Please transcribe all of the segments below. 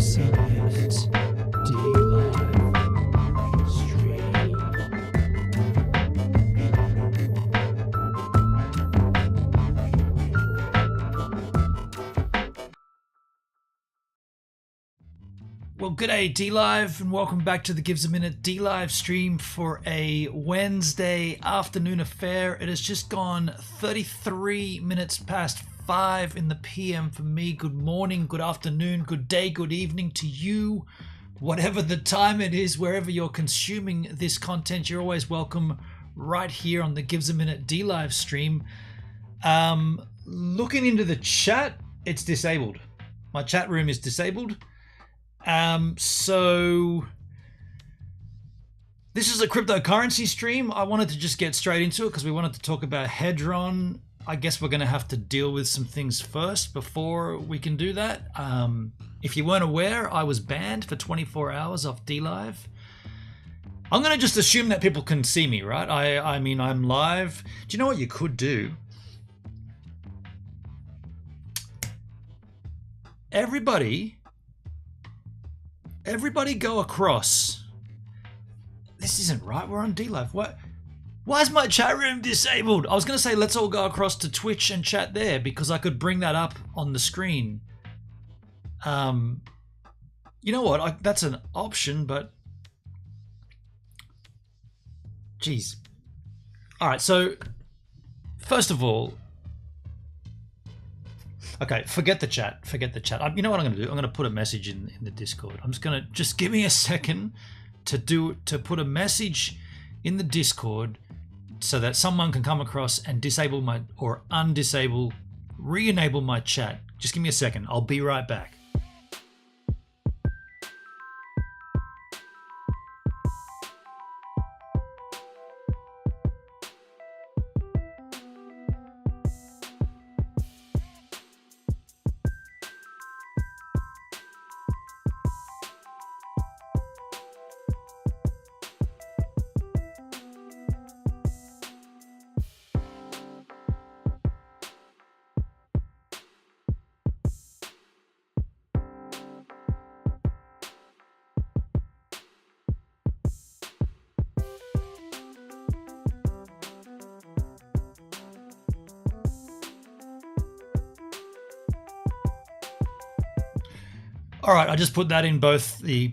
Gives a Minute DLive stream. Well, g'day DLive, and welcome back to the Gives a Minute DLive stream for a Wednesday afternoon affair. It has just gone 33 minutes past 5 in the PM for me. Good morning, good afternoon, good day, good evening to you. Whatever the time it is, wherever you're consuming this content, you're always welcome right here on the Gives a Minute DLive stream. Looking into the chat, it's disabled. My chat room is disabled. So this is a cryptocurrency stream. I wanted to just get straight into it because we wanted to talk about Hedron. I guess we're going to have to deal with some things first before we can do that. If you weren't aware, I was banned for 24 hours off DLive. I'm going to just assume that people can see me, right? I mean, I'm live. Do you know what you could do? Everybody go across. This isn't right. We're on DLive. What? Why is my chat room disabled? I was going to say let's all go across to Twitch and chat there because I could bring that up on the screen. You know what? That's an option, but geez. All right. So first of all, okay, forget the chat. Forget the chat. You know what I'm going to do? I'm going to put a message in the Discord. I'm just going to give me a second to put a message in the Discord so that someone can come across and disable my or re-enable my chat. Just give me a second. I'll be right back. All right, I just put that in both the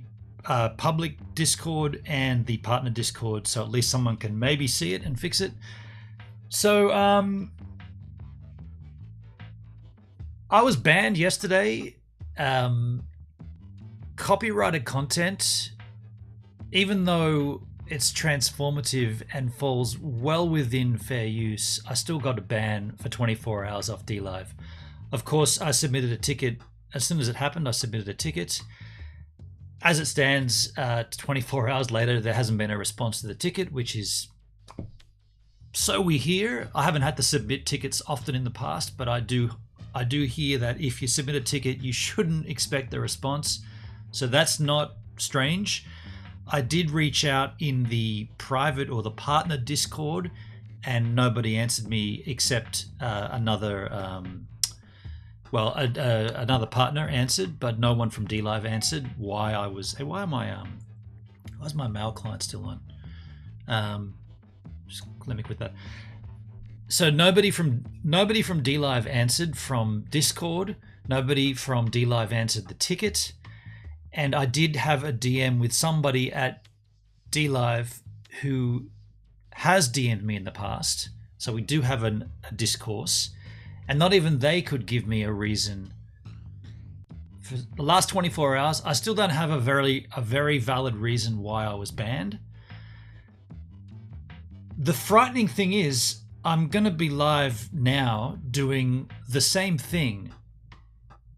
public Discord and the partner Discord, so at least someone can maybe see it and fix it. So I was banned yesterday. Copyrighted content, even though it's transformative and falls well within fair use, I still got a ban for 24 hours off DLive. Of course, I submitted a ticket. As soon as it happened, I submitted a ticket. As it stands, 24 hours later, there hasn't been a response to the ticket, which is so we hear. I haven't had to submit tickets often in the past, but I do hear that if you submit a ticket, you shouldn't expect a response. So that's not strange. I did reach out in the private or the partner Discord, and nobody answered me except another partner answered, but no one from DLive answered why is my mail client still on? Just let me quit that. So nobody from DLive answered from Discord. Nobody from DLive answered the ticket. And I did have a DM with somebody at DLive who has DM'd me in the past. So we do have a discourse. And not even they could give me a reason. For the last 24 hours, I still don't have a very valid reason why I was banned. The frightening thing is, I'm going to be live now doing the same thing.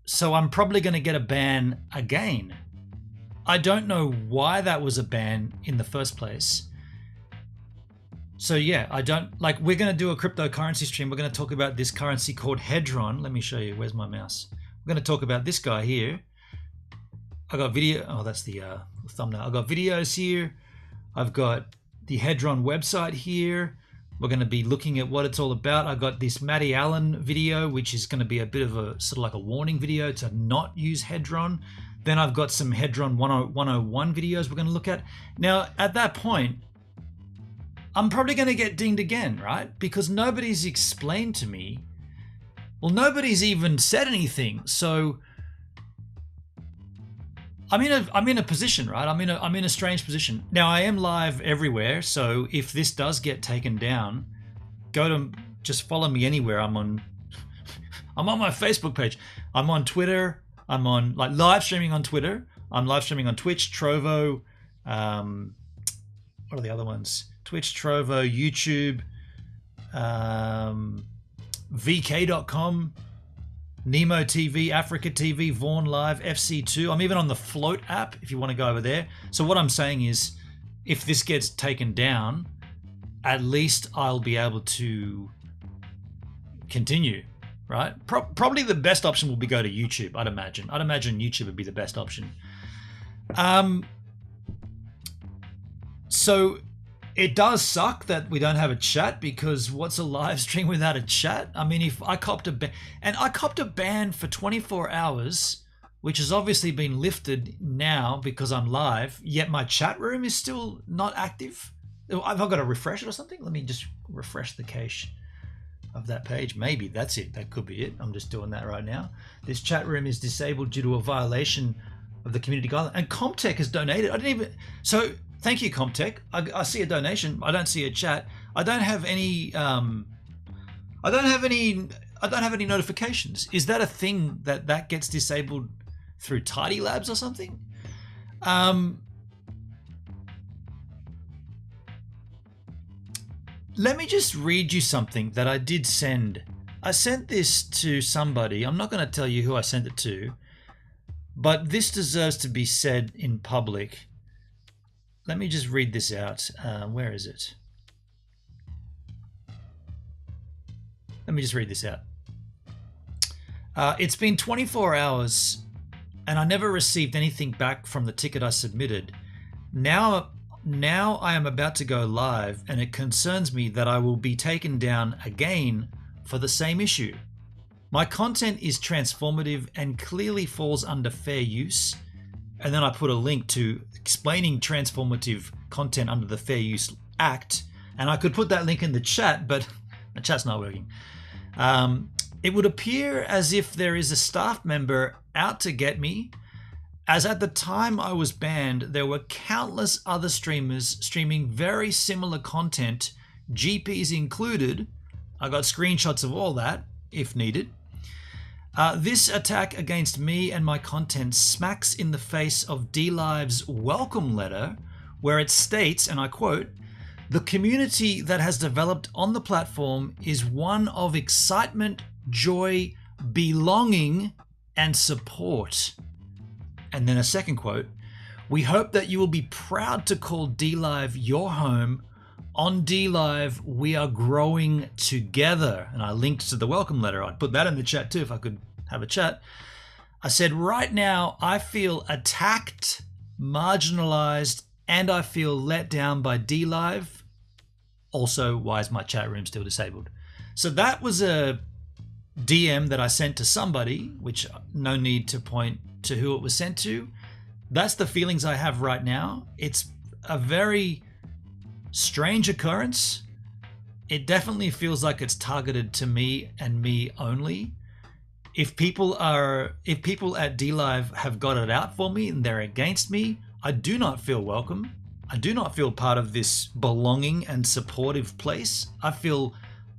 So I'm probably going to get a ban again. I don't know why that was a ban in the first place. So yeah, we're going to do a cryptocurrency stream. We're going to talk about this currency called Hedron. Let me show you. Where's my mouse? We're going to talk about this guy here. I got video. Oh, that's the thumbnail. I've got videos here. I've got the Hedron website here. We're going to be looking at what it's all about. I got this Matty Allen video, which is going to be a bit of a sort of like a warning video to not use Hedron. Then I've got some Hedron 101 videos we're going to look at. Now, at that point, I'm probably going to get dinged again, right? Because nobody's explained to me. Well, nobody's even said anything. So I'm in a position, right? I'm in a strange position. Now, I am live everywhere. So if this does get taken down, just follow me anywhere. I'm on my Facebook page. I'm on Twitter. I'm on live streaming on Twitter. I'm live streaming on Twitch, Trovo. What are the other ones? Twitch, Trovo, YouTube, VK.com, Nemo TV, Africa TV, Vaughn Live, FC2. I'm even on the Float app if you want to go over there. So what I'm saying is, if this gets taken down, at least I'll be able to continue, right? Probably the best option will be go to YouTube, I'd imagine. I'd imagine YouTube would be the best option. So it does suck that we don't have a chat, because what's a live stream without a chat? I mean, if I copped a ban, and I copped a ban for 24 hours, which has obviously been lifted now because I'm live, yet my chat room is still not active. I've got to refresh it or something. Let me just refresh the cache of that page. Maybe that's it. That could be it. I'm just doing that right now. This chat room is disabled due to a violation of the community guideline. And Comtech has donated. I didn't even. So thank you, Comtech. I see a donation. I don't see a chat. I don't have any. I don't have any notifications. Is that a thing that gets disabled through Tidy Labs or something? Let me just read you something that I did send. I sent this to somebody. I'm not going to tell you who I sent it to, but this deserves to be said in public. Let me just read this out. Where is it? Let me just read this out. It's been 24 hours and I never received anything back from the ticket I submitted. Now I am about to go live, and it concerns me that I will be taken down again for the same issue. My content is transformative and clearly falls under fair use. And then I put a link to explaining transformative content under the Fair Use Act. And I could put that link in the chat, but the chat's not working. It would appear as if there is a staff member out to get me, as at the time I was banned, there were countless other streamers streaming very similar content, GPs included. I got screenshots of all that, if needed. This attack against me and my content smacks in the face of DLive's welcome letter, where it states, and I quote, "The community that has developed on the platform is one of excitement, joy, belonging, and support." And then a second quote, "We hope that you will be proud to call DLive your home. On DLive, we are growing together." And I linked to the welcome letter. I'd put that in the chat too if I could have a chat. I said, right now, I feel attacked, marginalized, and I feel let down by DLive. Also, why is my chat room still disabled? So that was a DM that I sent to somebody, which no need to point to who it was sent to. That's the feelings I have right now. It's a very strange occurrence. It definitely feels like it's targeted to me and me only. If people at DLive have got it out for me and they're against me, I do not feel welcome. I do not feel part of this belonging and supportive place. I feel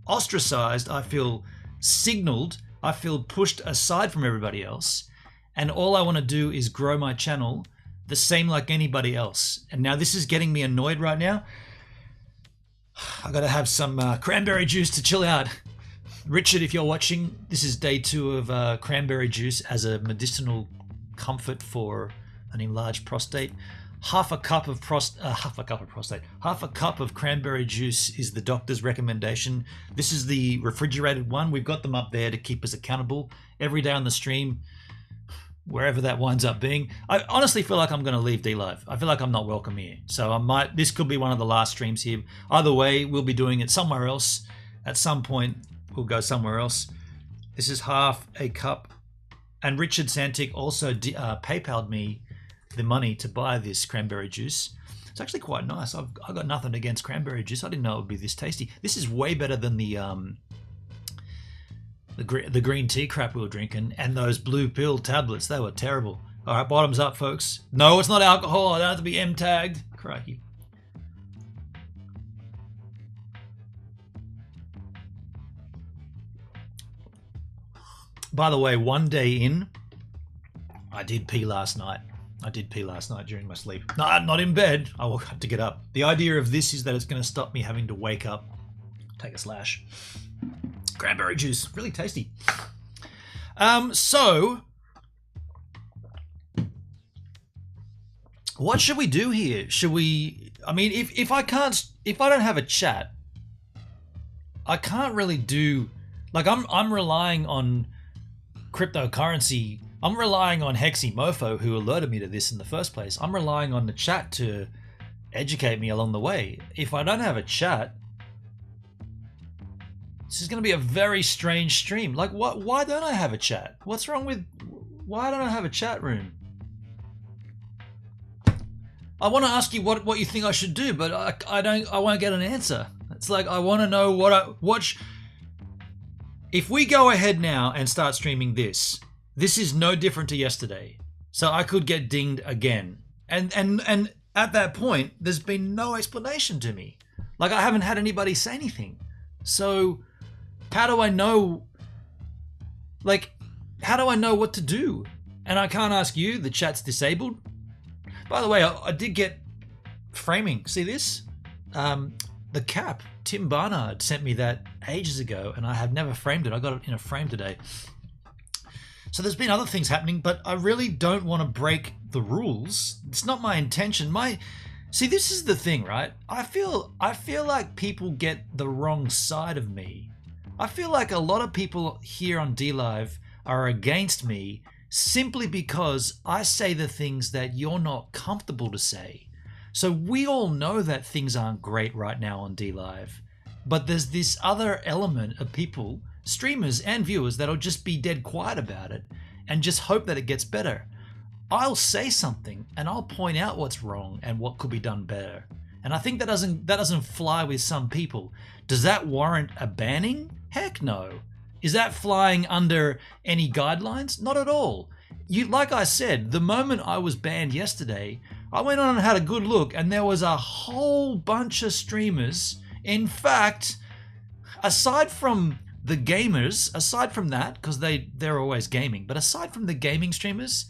ostracized. I feel signaled. I feel pushed aside from everybody else. And all I want to do is grow my channel the same like anybody else. And now this is getting me annoyed right now. I got to have some cranberry juice to chill out. Richard, if you're watching, this is day 2 of cranberry juice as a medicinal comfort for an enlarged prostate. Half a cup of cranberry juice is the doctor's recommendation. This is the refrigerated one. We've got them up there to keep us accountable every day on the stream, wherever that winds up being. I honestly feel like I'm going to leave DLive. I feel like I'm not welcome here. So this could be one of the last streams here. Either way, we'll be doing it somewhere else. At some point, we'll go somewhere else. This is half a cup And Richard Santic also PayPal'd me the money to buy this cranberry juice. It's actually quite nice. I've got nothing against cranberry juice. I didn't know it would be this tasty. This is way better than the green tea crap we were drinking, and those blue pill tablets. They were terrible. All right, bottoms up, folks. No, it's not alcohol. I don't have to be M-tagged. Crikey. By the way, one day in, I did pee last night. I did pee last night during my sleep. No, not in bed. I will have to get up. The idea of this is that it's going to stop me having to wake up, take a slash. Cranberry juice, really tasty. So, what should we do here? Should we? I mean, if I don't have a chat, I can't really do. Like I'm relying on cryptocurrency. I'm relying on Hexy Mofo, who alerted me to this in the first place. I'm relying on the chat to educate me along the way. If I don't have a chat, this is going to be a very strange stream. Like, what? Why don't I have a chat? What's wrong with? Why don't I have a chat room? I want to ask you what you think I should do, but I won't get an answer. It's like I want to know what. If we go ahead now and start streaming this is no different to yesterday. So I could get dinged again. And at that point, there's been no explanation to me. Like, I haven't had anybody say anything. So how do I know? Like, how do I know what to do? And I can't ask you. The chat's disabled. By the way, I did get framing. See this? The cap. Tim Barnard sent me that ages ago, and I have never framed it. I got it in a frame today. So there's been other things happening, but I really don't want to break the rules. It's not my intention. See, this is the thing, right? I feel like people get the wrong side of me. I feel like a lot of people here on DLive are against me simply because I say the things that you're not comfortable to say. So we all know that things aren't great right now on DLive, but there's this other element of people, streamers and viewers, that'll just be dead quiet about it and just hope that it gets better. I'll say something and I'll point out what's wrong and what could be done better. And I think that doesn't fly with some people. Does that warrant a banning? Heck no. Is that flying under any guidelines? Not at all. Like I said, the moment I was banned yesterday, I went on and had a good look, and there was a whole bunch of streamers. In fact, aside from the gamers, aside from that, because they're always gaming, but aside from the gaming streamers,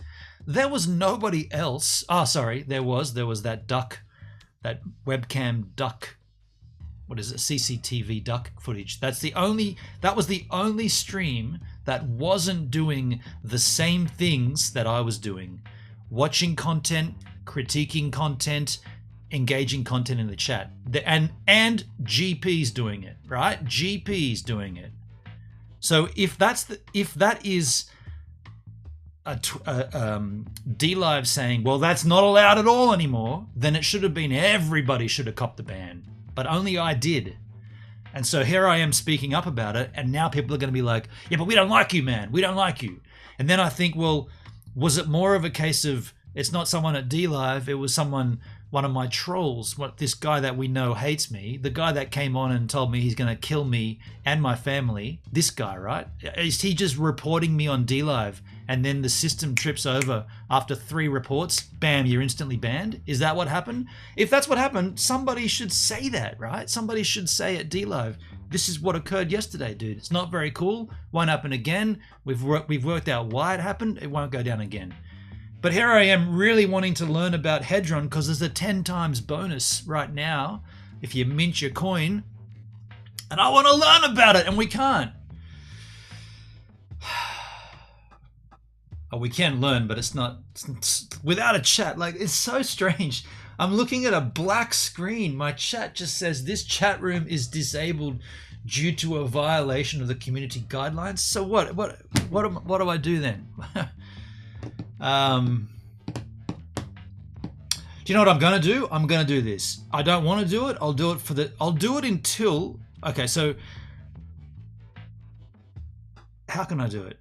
there was nobody else. Oh, sorry, there was that duck, that webcam duck. What is it? CCTV duck footage. That was the only stream that wasn't doing the same things that I was doing. Watching content, critiquing content, engaging content in the chat. And GP's doing it, right? GP's doing it. So if that is DLive saying, well, that's not allowed at all anymore, then it should have been everybody should have copped the ban. But only I did. And so here I am speaking up about it, and now people are going to be like, yeah, but we don't like you, man. We don't like you. And then I think, well, was it more of a case of it's not someone at DLive, it was one of my trolls, this guy that we know hates me, the guy that came on and told me he's going to kill me and my family, this guy, right? Is he just reporting me on DLive and then the system trips over after 3 reports, bam, you're instantly banned? Is that what happened? If that's what happened, somebody should say that, right? Somebody should say at DLive, this is what occurred yesterday, dude. It's not very cool. Won't happen again. We've worked out why it happened. It won't go down again. But here I am really wanting to learn about Hedron because there's a 10 times bonus right now if you mint your coin. And I want to learn about it, and we can't. Oh, we can learn, but it's without a chat. Like, it's so strange. I'm looking at a black screen. My chat just says this chat room is disabled due to a violation of the community guidelines. So what do I do then? Do you know what I'm gonna do? I'm gonna do this. I don't want to do it. I'll do it until. Okay, so how can I do it?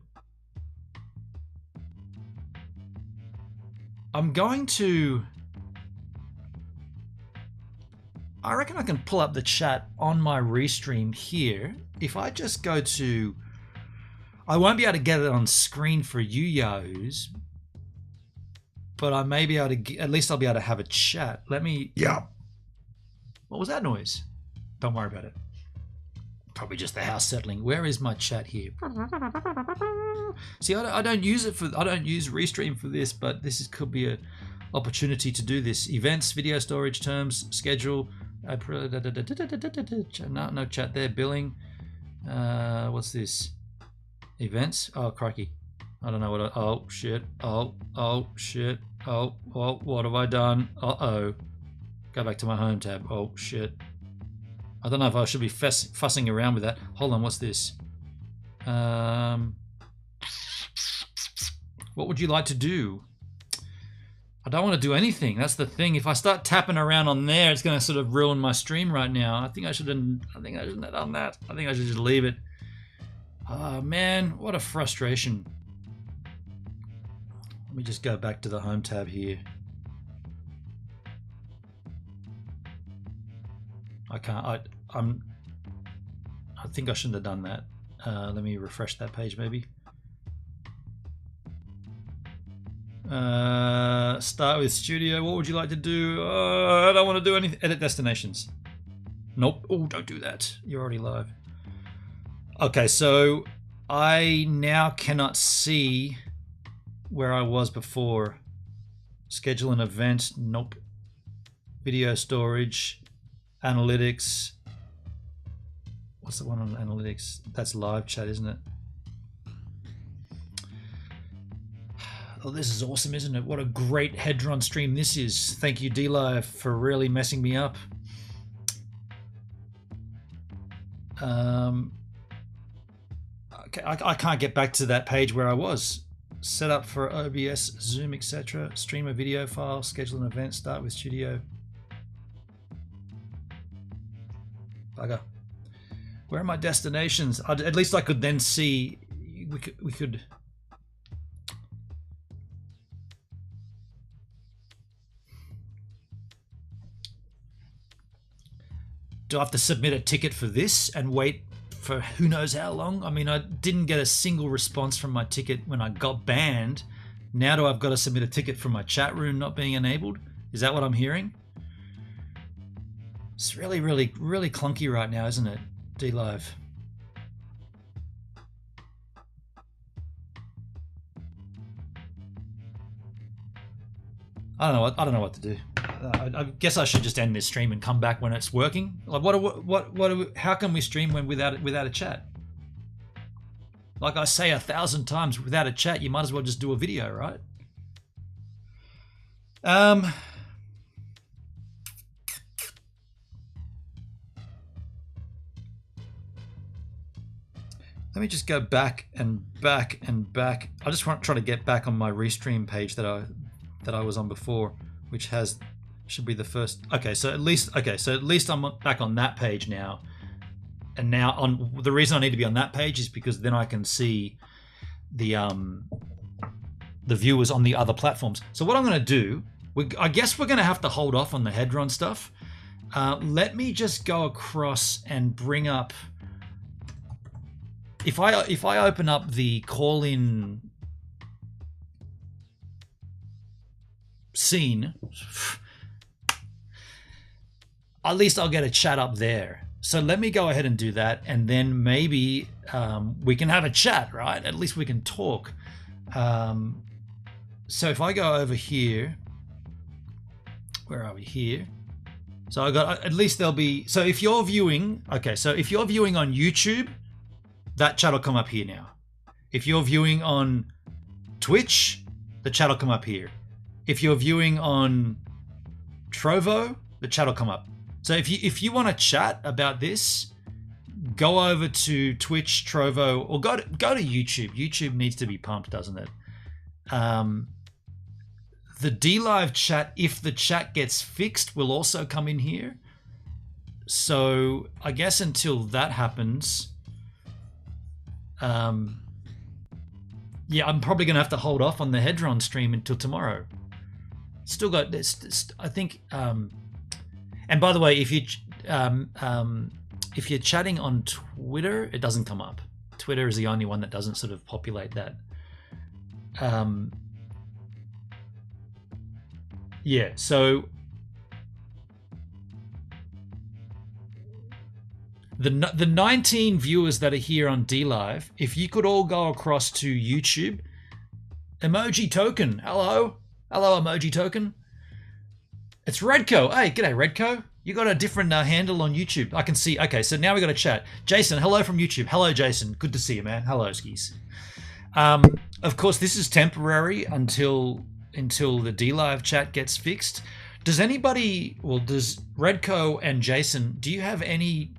I'm going to... I reckon I can pull up the chat on my restream here. If I just go to... I won't be able to get it on screen for you yahoos, but I may be able to... At least I'll be able to have a chat. Let me... Yeah. What was that noise? Don't worry about it. Probably just the house settling. Where is my chat here? See, I don't use it for... I don't use Restream for this, but this could be a opportunity to do this. Events, video storage, terms, schedule. No chat there. Billing. What's this? Events. Oh, crikey. I don't know what... oh, shit. Oh, shit. Oh, what have I done? Uh-oh. Go back to my home tab. Oh, shit. I don't know if I should be fussing around with that. Hold on, what's this? What would you like to do? I don't want to do anything. That's the thing. If I start tapping around on there, it's going to sort of ruin my stream right now. I think I shouldn't have done that. I think I should just leave it. Oh, man, what a frustration. Let me just go back to the home tab here. I can't. I think I shouldn't have done that. Let me refresh that page, maybe. Start with studio. What would you like to do? I don't want to do anything. Edit destinations. Nope. Oh, don't do that. You're already live. Okay, so I now cannot see where I was before. Schedule an event. Nope. Video storage. Analytics. What's the one on analytics? That's live chat, isn't it? Oh, this is awesome, isn't it? What a great Hedron stream this is. Thank you, DLive, for really messing me up. Okay, I can't get back to that page where I was. Set up for OBS, Zoom, etc. Stream a video file, schedule an event, start with studio. Bugger. Where are my destinations? At least I could then see. We could. Do I have to submit a ticket for this and wait for who knows how long? I mean, I didn't get a single response from my ticket when I got banned. Now do I've got to submit a ticket for my chat room not being enabled? Is that what I'm hearing? It's really, really, really clunky right now, isn't it? DLive. I don't know what to do. I guess I should just end this stream and come back when it's working. Like, how can we stream when without a chat? Like I say 1,000 times, without a chat, you might as well just do a video, right? Let me just go back and back and back. I just want to try to get back on my restream page that I was on before, which should be the first. Okay, so at least I'm back on that page now. And now on the reason I need to be on that page is because then I can see the viewers on the other platforms. So what I'm going to do, I guess we're going to have to hold off on the Hedron stuff. Let me just go across and bring up. If I open up the call-in scene, at least I'll get a chat up there. So let me go ahead and do that, and then maybe we can have a chat, right? At least we can talk. So if I go over here, where are we here? So I got, at least there'll be, so if you're viewing, okay, so if you're viewing on YouTube, that chat will come up here now. If you're viewing on Twitch, the chat will come up here. If you're viewing on Trovo, the chat will come up. So if you want to chat about this, go over to Twitch, Trovo, or go to YouTube. YouTube needs to be pumped, doesn't it? The DLive chat, if the chat gets fixed, will also come in here. So I guess until that happens, yeah, I'm probably going to have to hold off on the Hedron stream until tomorrow. Still got this. I think. And by the way, if you're chatting on Twitter, it doesn't come up. Twitter is the only one that doesn't sort of populate that. Yeah. So the 19 viewers that are here on DLive, if you could all go across to YouTube, emoji token. Hello, emoji token. It's Redco. Hey, g'day, Redco. You got a different handle on YouTube. I can see. Okay, so now we got a chat. Jason, hello from YouTube. Hello, Jason. Good to see you, man. Hello, skis. Of course, this is temporary until the DLive chat gets fixed. Does anybody? Well, does Redco and Jason? Do you have any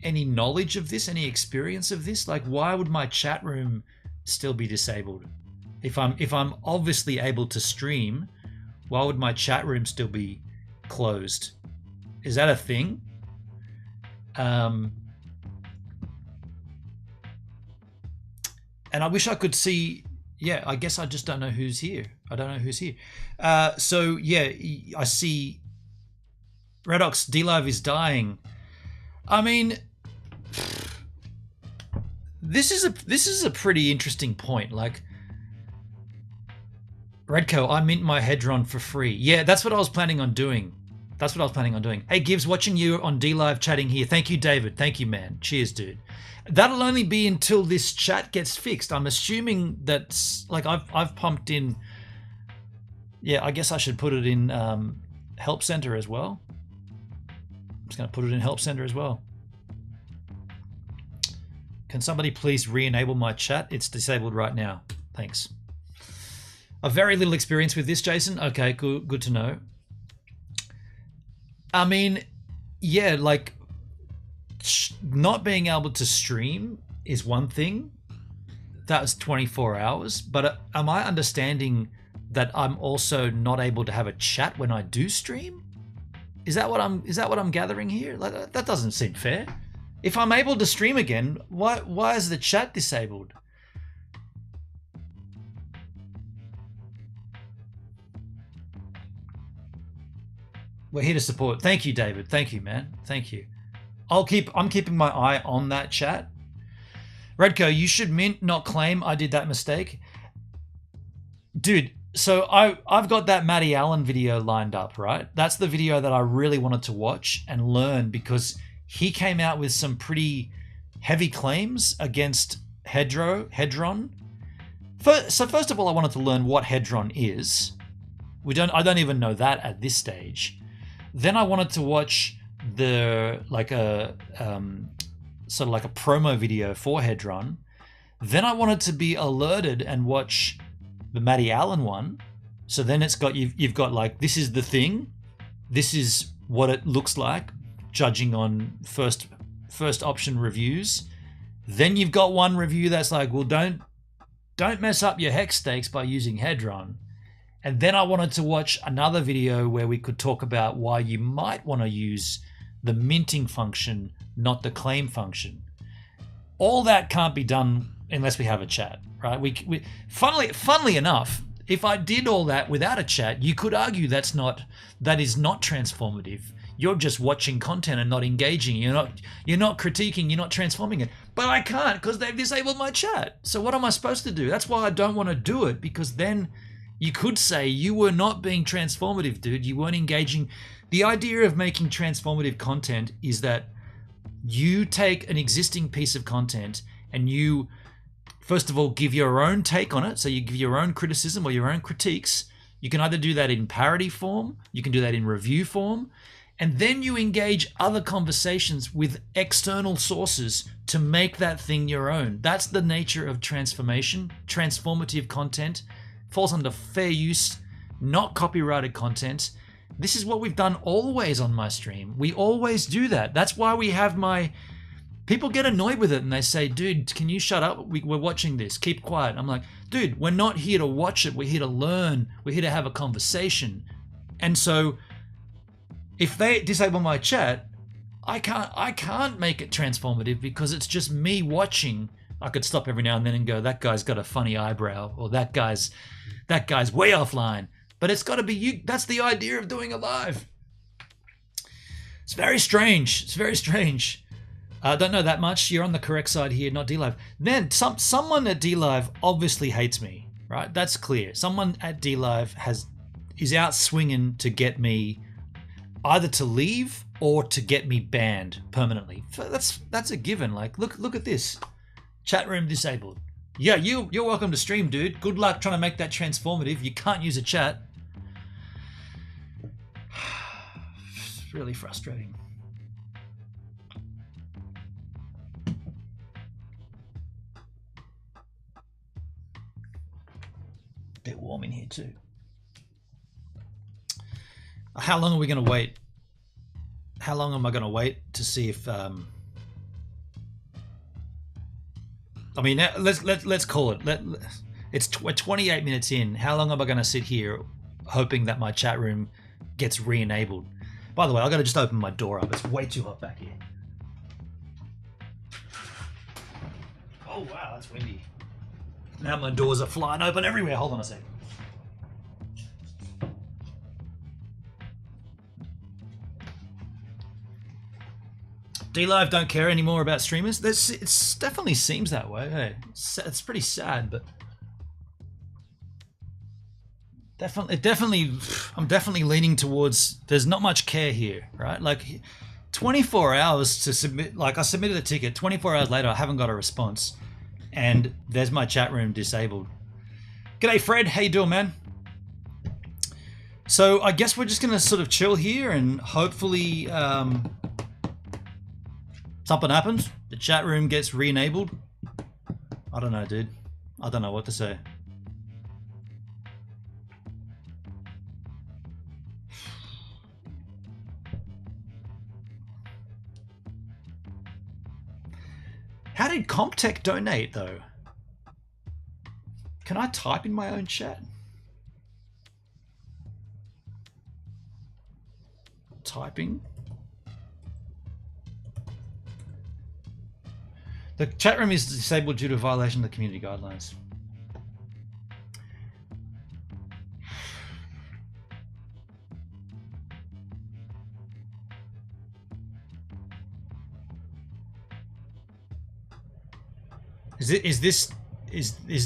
knowledge of this? Any experience of this? Like, why would my chat room still be disabled? If I'm obviously able to stream, why would my chat room still be closed? Is that a thing? And I wish I could see. Yeah, I guess I just don't know who's here. I don't know who's here. So yeah, I see Redox DLive is dying. I mean, this is a pretty interesting point. Like, Redco, I mint my Hedron for free. Yeah, that's what I was planning on doing. Hey, Gibbs, watching you on DLive chatting here. Thank you, David. Thank you, man. Cheers, dude. That'll only be until this chat gets fixed. I'm assuming that's like I've pumped in. Yeah, I guess I should put it in Help Center as well. I'm just going to put it in Help Center as well. Can somebody please re-enable my chat? It's disabled right now. Thanks. A very little experience with this, Jason. Okay, good to know. I mean, yeah, like not being able to stream is one thing. That was 24 hours. But am I understanding that I'm also not able to have a chat when I do stream? Is that what I'm gathering here? Like, that doesn't seem fair. If I'm able to stream again, why is the chat disabled? We're here to support. Thank you, David. Thank you, man. Thank you. I'm keeping my eye on that chat. Redco, you should mint, not claim. I did that mistake. Dude, so I've got that Matty Allen video lined up, right? That's the video that I really wanted to watch and learn because he came out with some pretty heavy claims against Hedron. So first of all, I wanted to learn what Hedron is. I don't even know that at this stage. Then I wanted to watch sort of like a promo video for Hedron. Then I wanted to be alerted and watch the Matty Allen one. So then it's got you've got like, this is the thing. This is what it looks like, judging on first option reviews. Then you've got one review that's like, well, don't mess up your hex stakes by using Hedron. And then I wanted to watch another video where we could talk about why you might want to use the minting function, not the claim function. All that can't be done unless we have a chat, right? We funnily enough, if I did all that without a chat, you could argue that is not transformative. You're just watching content and not engaging. You're not critiquing. You're not transforming it. But I can't because they've disabled my chat. So what am I supposed to do? That's why I don't want to do it, because then you could say you were not being transformative, dude. You weren't engaging. The idea of making transformative content is that you take an existing piece of content and you, first of all, give your own take on it. So you give your own criticism or your own critiques. You can either do that in parody form, you can do that in review form, and then you engage other conversations with external sources to make that thing your own. That's the nature of transformation. Transformative content falls under fair use, not copyrighted content. This is what we've done always on my stream. We always do that. That's why we have people get annoyed with it and they say, dude, can you shut up? We're watching this. Keep quiet. I'm like, dude, we're not here to watch it. We're here to learn. We're here to have a conversation. And so if they disable my chat, I can't make it transformative because it's just me watching. I could stop every now and then and go, that guy's got a funny eyebrow, or that guy's way offline. But it's got to be you. That's the idea of doing a live. It's very strange. It's very strange. I don't know that much. You're on the correct side here, not DLive. Then someone at DLive obviously hates me, right? That's clear. Someone at DLive is out swinging to get me either to leave or to get me banned permanently. That's a given. Like, look at this. Chat room disabled. Yeah, you're welcome to stream, dude. Good luck trying to make that transformative. You can't use a chat. It's really frustrating. Bit warm in here too. How long are we going to wait? How long am I going to wait to see if I mean, let's call it. We're 28 minutes in. How long am I going to sit here hoping that my chat room gets re-enabled? By the way, I got to just open my door up. It's way too hot back here. Oh wow, that's windy. Now my doors are flying open everywhere. Hold on a sec. DLive don't care anymore about streamers. It definitely seems that way. Hey, it's pretty sad, but definitely, I'm definitely leaning towards. There's not much care here, right? Like, 24 hours to submit. Like, I submitted a ticket. 24 hours later, I haven't got a response, and there's my chat room disabled. G'day, Fred. How you doing, man? So I guess we're just gonna sort of chill here and hopefully. Something happens, the chat room gets re-enabled. I don't know, dude. I don't know what to say. How did Comptech donate, though? Can I type in my own chat? Typing. The chat room is disabled due to violation of the community guidelines. Is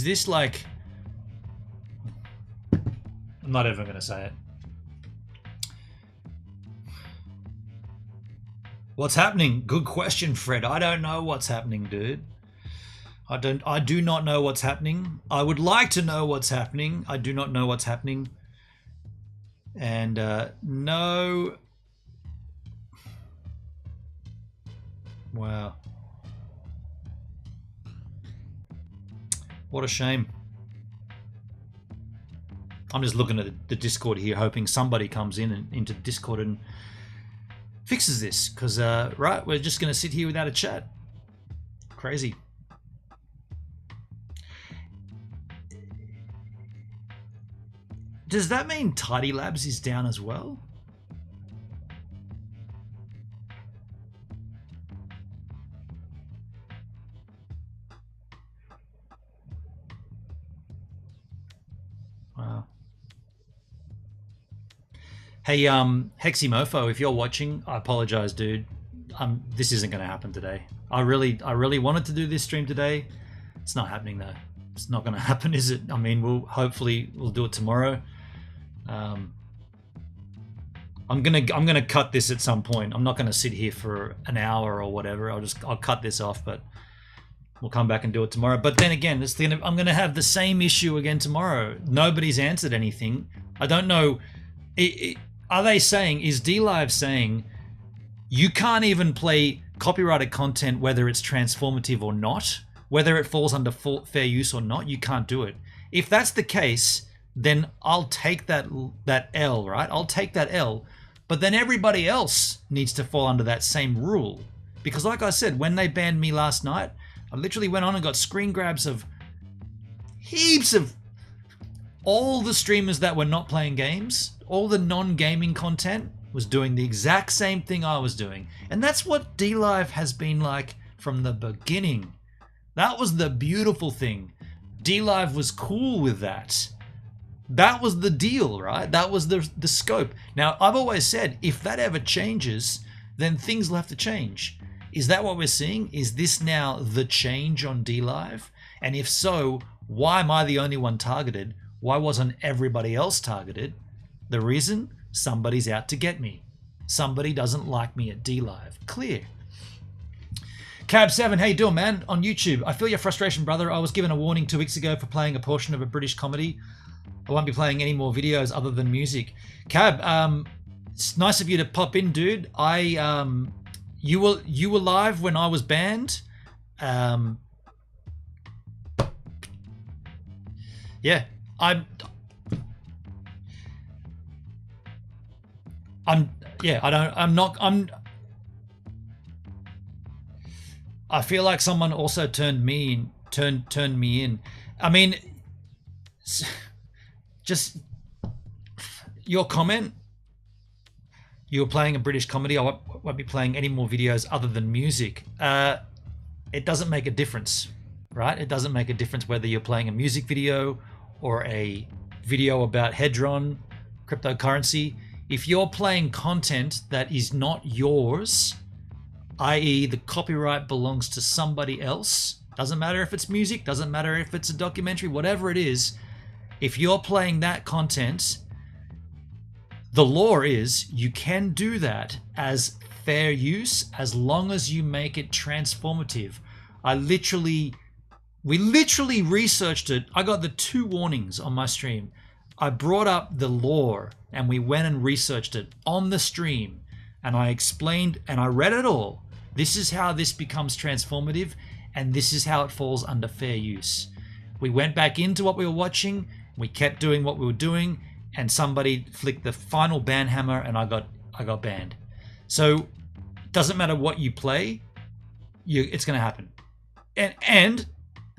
this like? I'm not even gonna say it. What's happening? Good question, Fred. I don't know what's happening, dude. I do not know what's happening. I would like to know what's happening. I do not know what's happening. And no. Wow. What a shame. I'm just looking at the Discord here, hoping somebody comes in and into Discord and fixes this, because right, we're just gonna sit here without a chat. Crazy. Does that mean Tidy Labs is down as well? Wow. Hey, Hexymofo, if you're watching, I apologize, dude. This isn't going to happen today. I really wanted to do this stream today. It's not happening though. It's not going to happen, is it? I mean, hopefully we'll do it tomorrow. I'm gonna cut this at some point. I'm not gonna sit here for an hour or whatever. I'll cut this off, but we'll come back and do it tomorrow. But then again, I'm gonna have the same issue again tomorrow. Nobody's answered anything. I don't know. Are they saying, is DLive saying you can't even play copyrighted content whether it's transformative or not, whether it falls under fair use or not? You can't do it. If that's the case, then I'll take that L, right? I'll take that L. But then everybody else needs to fall under that same rule. Because like I said, when they banned me last night, I literally went on and got screen grabs of heaps of all the streamers that were not playing games. All the non-gaming content was doing the exact same thing I was doing. And that's what DLive has been like from the beginning. That was the beautiful thing. DLive was cool with that. That was the deal, right? That was the scope. Now, I've always said, if that ever changes, then things will have to change. Is that what we're seeing? Is this now the change on DLive? And if so, why am I the only one targeted? Why wasn't everybody else targeted? The reason? Somebody's out to get me. Somebody doesn't like me at DLive. Clear. Cab7, how you doing, man? On YouTube. I feel your frustration, brother. I was given a warning 2 weeks ago for playing a portion of a British comedy. I won't be playing any more videos other than music. Cab, it's nice of you to pop in, dude. You were live when I was banned. Yeah, I feel like someone also turned me in. I mean, just your comment. You were playing a British comedy. I won't be playing any more videos other than music. It doesn't make a difference, right? It doesn't make a difference whether you're playing a music video or a video about Hedron, cryptocurrency. If you're playing content that is not yours, i.e. the copyright belongs to somebody else, doesn't matter if it's music, doesn't matter if it's a documentary, whatever it is, if you're playing that content, the law is you can do that as fair use as long as you make it transformative. We literally researched it. I got the 2 warnings on my stream. I brought up the law and we went and researched it on the stream, and I explained and I read it all. This is how this becomes transformative, and this is how it falls under fair use. We went back into what we were watching, we kept doing what we were doing, and somebody flicked the final ban hammer and I got banned. So it doesn't matter what you play, it's going to happen. And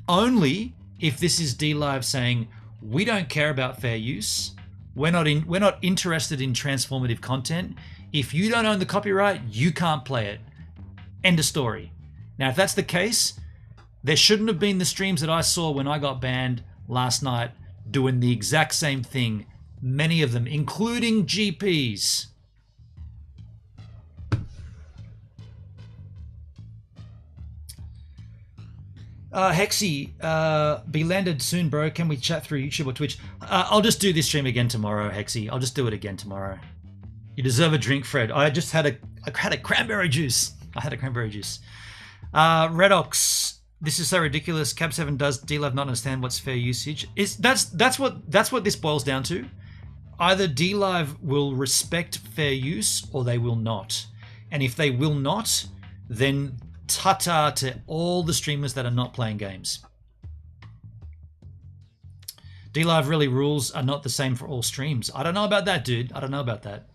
only if this is DLive saying, we don't care about fair use, we're not interested in transformative content. If you don't own the copyright, you can't play it. End of story. Now, if that's the case, there shouldn't have been the streams that I saw when I got banned last night doing the exact same thing. Many of them, including GPs. Hexy, be landed soon, bro. Can we chat through YouTube or Twitch? I'll just do this stream again tomorrow, Hexy. I'll just do it again tomorrow. You deserve a drink, Fred. I had a cranberry juice. I had a cranberry juice. Redox, this is so ridiculous. Cab7 does DLive not understand what's fair usage? That's what this boils down to. Either DLive will respect fair use or they will not. And if they will not, then ta-ta to all the streamers that are not playing games. DLive really rules are not the same for all streams. I don't know about that, dude. I don't know about that.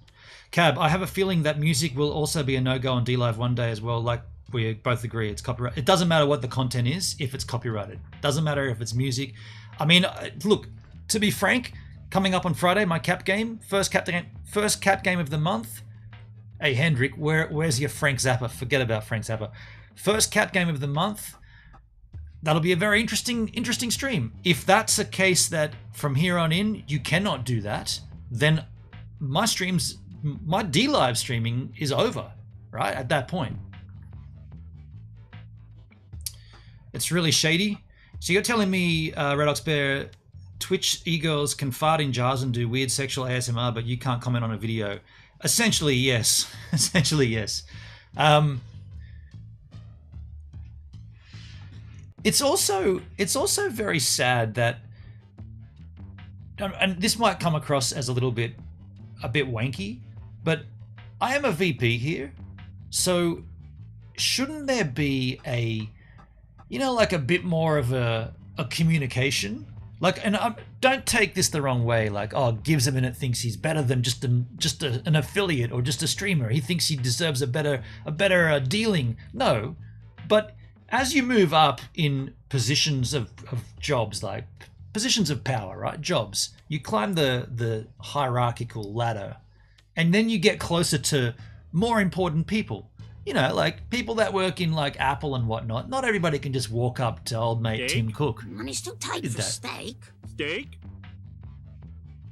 Cab, I have a feeling that music will also be a no-go on DLive one day as well. Like we both agree, it's copyright. It doesn't matter what the content is if it's copyrighted. Doesn't matter if it's music. I mean, look, to be frank, coming up on Friday, my cap game, first cap game of the month. Hey, Hendrik, where's your Frank Zappa? Forget about Frank Zappa. First cap game of the month. That'll be a very interesting stream. If that's a case that from here on in you cannot do that, then my DLive streaming is over, right? At that point. It's really shady. So you're telling me, Redox Bear, Twitch e-girls can fart in jars and do weird sexual ASMR, but you can't comment on a video? Essentially, yes. Essentially, yes. It's also very sad that, and this might come across as a bit wanky, but I am a VP here, so shouldn't there be like a bit more of a communication? Like, and don't take this the wrong way. Like, oh, Gives a Minute thinks he's better than just an affiliate or just a streamer. He thinks he deserves a better dealing. No, but as you move up in positions of jobs, like positions of power, right? Jobs, you climb the hierarchical ladder, and then you get closer to more important people. You know, like people that work in like Apple and whatnot. Not everybody can just walk up to old mate Tim Cook. Money's too tight for steak. Steak?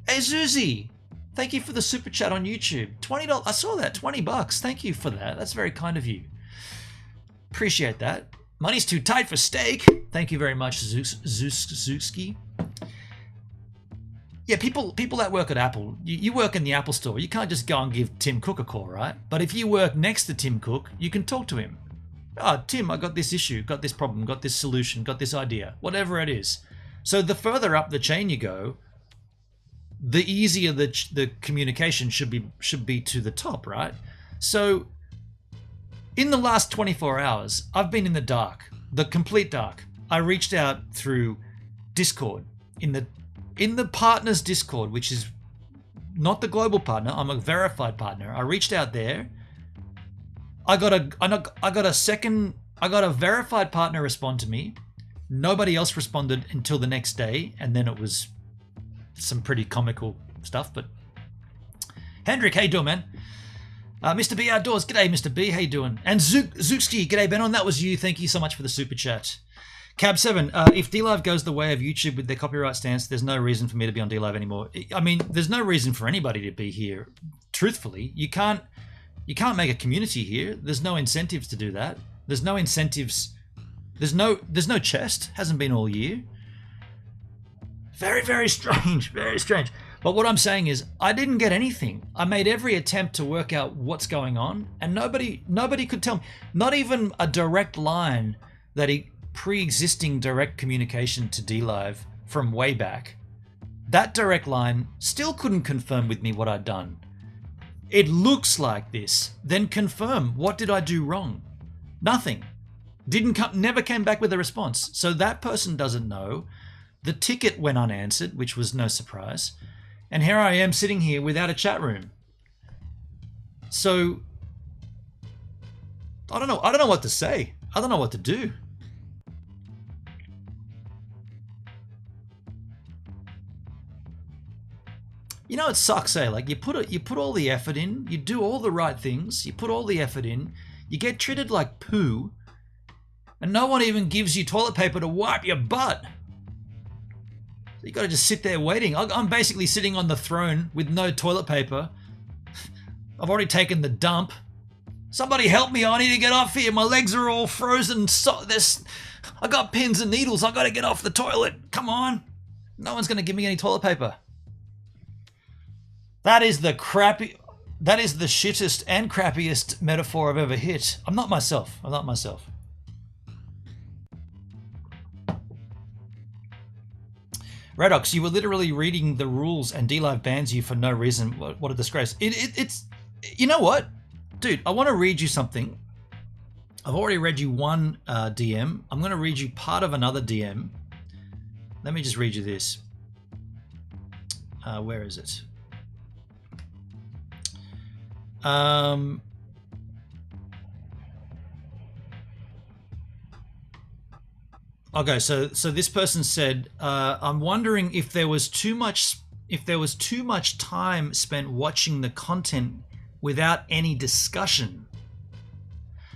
Hey, Zuzi, thank you for the super chat on YouTube. $20. I saw that. $20. Thank you for that. That's very kind of you. Appreciate that. Money's too tight for steak. Thank you very much, Zuski. Yeah, people that work at Apple, you work in the Apple store. You can't just go and give Tim Cook a call, right? But if you work next to Tim Cook, you can talk to him. Oh, Tim, I got this issue, got this problem, got this solution, got this idea, whatever it is. So the further up the chain you go, the easier the communication should be to the top, right? So in the last 24 hours, I've been in the dark, the complete dark. I reached out through Discord in the partners Discord, which is not the global partner. I'm a verified partner. I reached out there. I got a verified partner respond to me. Nobody else responded until the next day, and then it was some pretty comical stuff. But Hendrik, how you doing, man? Mr. B Outdoors, g'day, Mr. B, how you doing? And Zuxki, g'day, Benon, that was you. Thank you so much for the super chat. Cab7, if DLive goes the way of YouTube with their copyright stance, there's no reason for me to be on DLive anymore. I mean, there's no reason for anybody to be here. Truthfully, you can't make a community here. There's no incentives to do that. There's no incentives. There's no chest. Hasn't been all year. Very, very strange. Very strange. But what I'm saying is, I didn't get anything. I made every attempt to work out what's going on, and nobody could tell me. Not even a direct line that pre-existing direct communication to DLive from way back. That direct line still couldn't confirm with me what I'd done. It looks like this. Then confirm. What did I do wrong? Nothing. Never came back with a response. So that person doesn't know. The ticket went unanswered, which was no surprise. And here I am sitting here without a chat room. So I don't know. I don't know what to say. I don't know what to do. You know, it sucks, eh? Like you put all the effort in, you do all the right things, you put all the effort in, you get treated like poo, and no one even gives you toilet paper to wipe your butt. So you got to just sit there waiting. I'm basically sitting on the throne with no toilet paper. I've already taken the dump. Somebody help me! I need to get off here. My legs are all frozen. I got pins and needles. I got to get off the toilet. Come on! No one's gonna give me any toilet paper. That is the shittest and crappiest metaphor I've ever hit. I'm not myself. I'm not myself. Redox, you were literally reading the rules and DLive bans you for no reason. What a disgrace. It's, you know what? Dude, I want to read you something. I've already read you one DM. I'm going to read you part of another DM. Let me just read you this. Where is it? Okay, so this person said, I'm wondering if there was too much time spent watching the content without any discussion.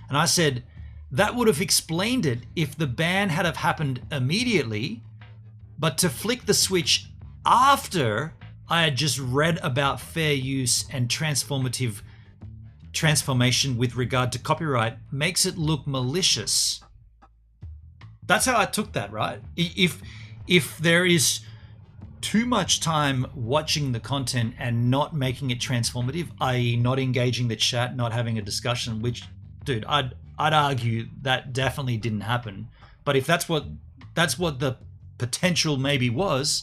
And I said, that would have explained it if the ban had have happened immediately, but to flick the switch after I had just read about fair use and transformation with regard to copyright makes it look malicious. That's how I took that, right? If there is too much time watching the content and not making it transformative, i.e. not engaging the chat, not having a discussion, which, dude, I'd argue that definitely didn't happen. But if that's what the potential maybe was,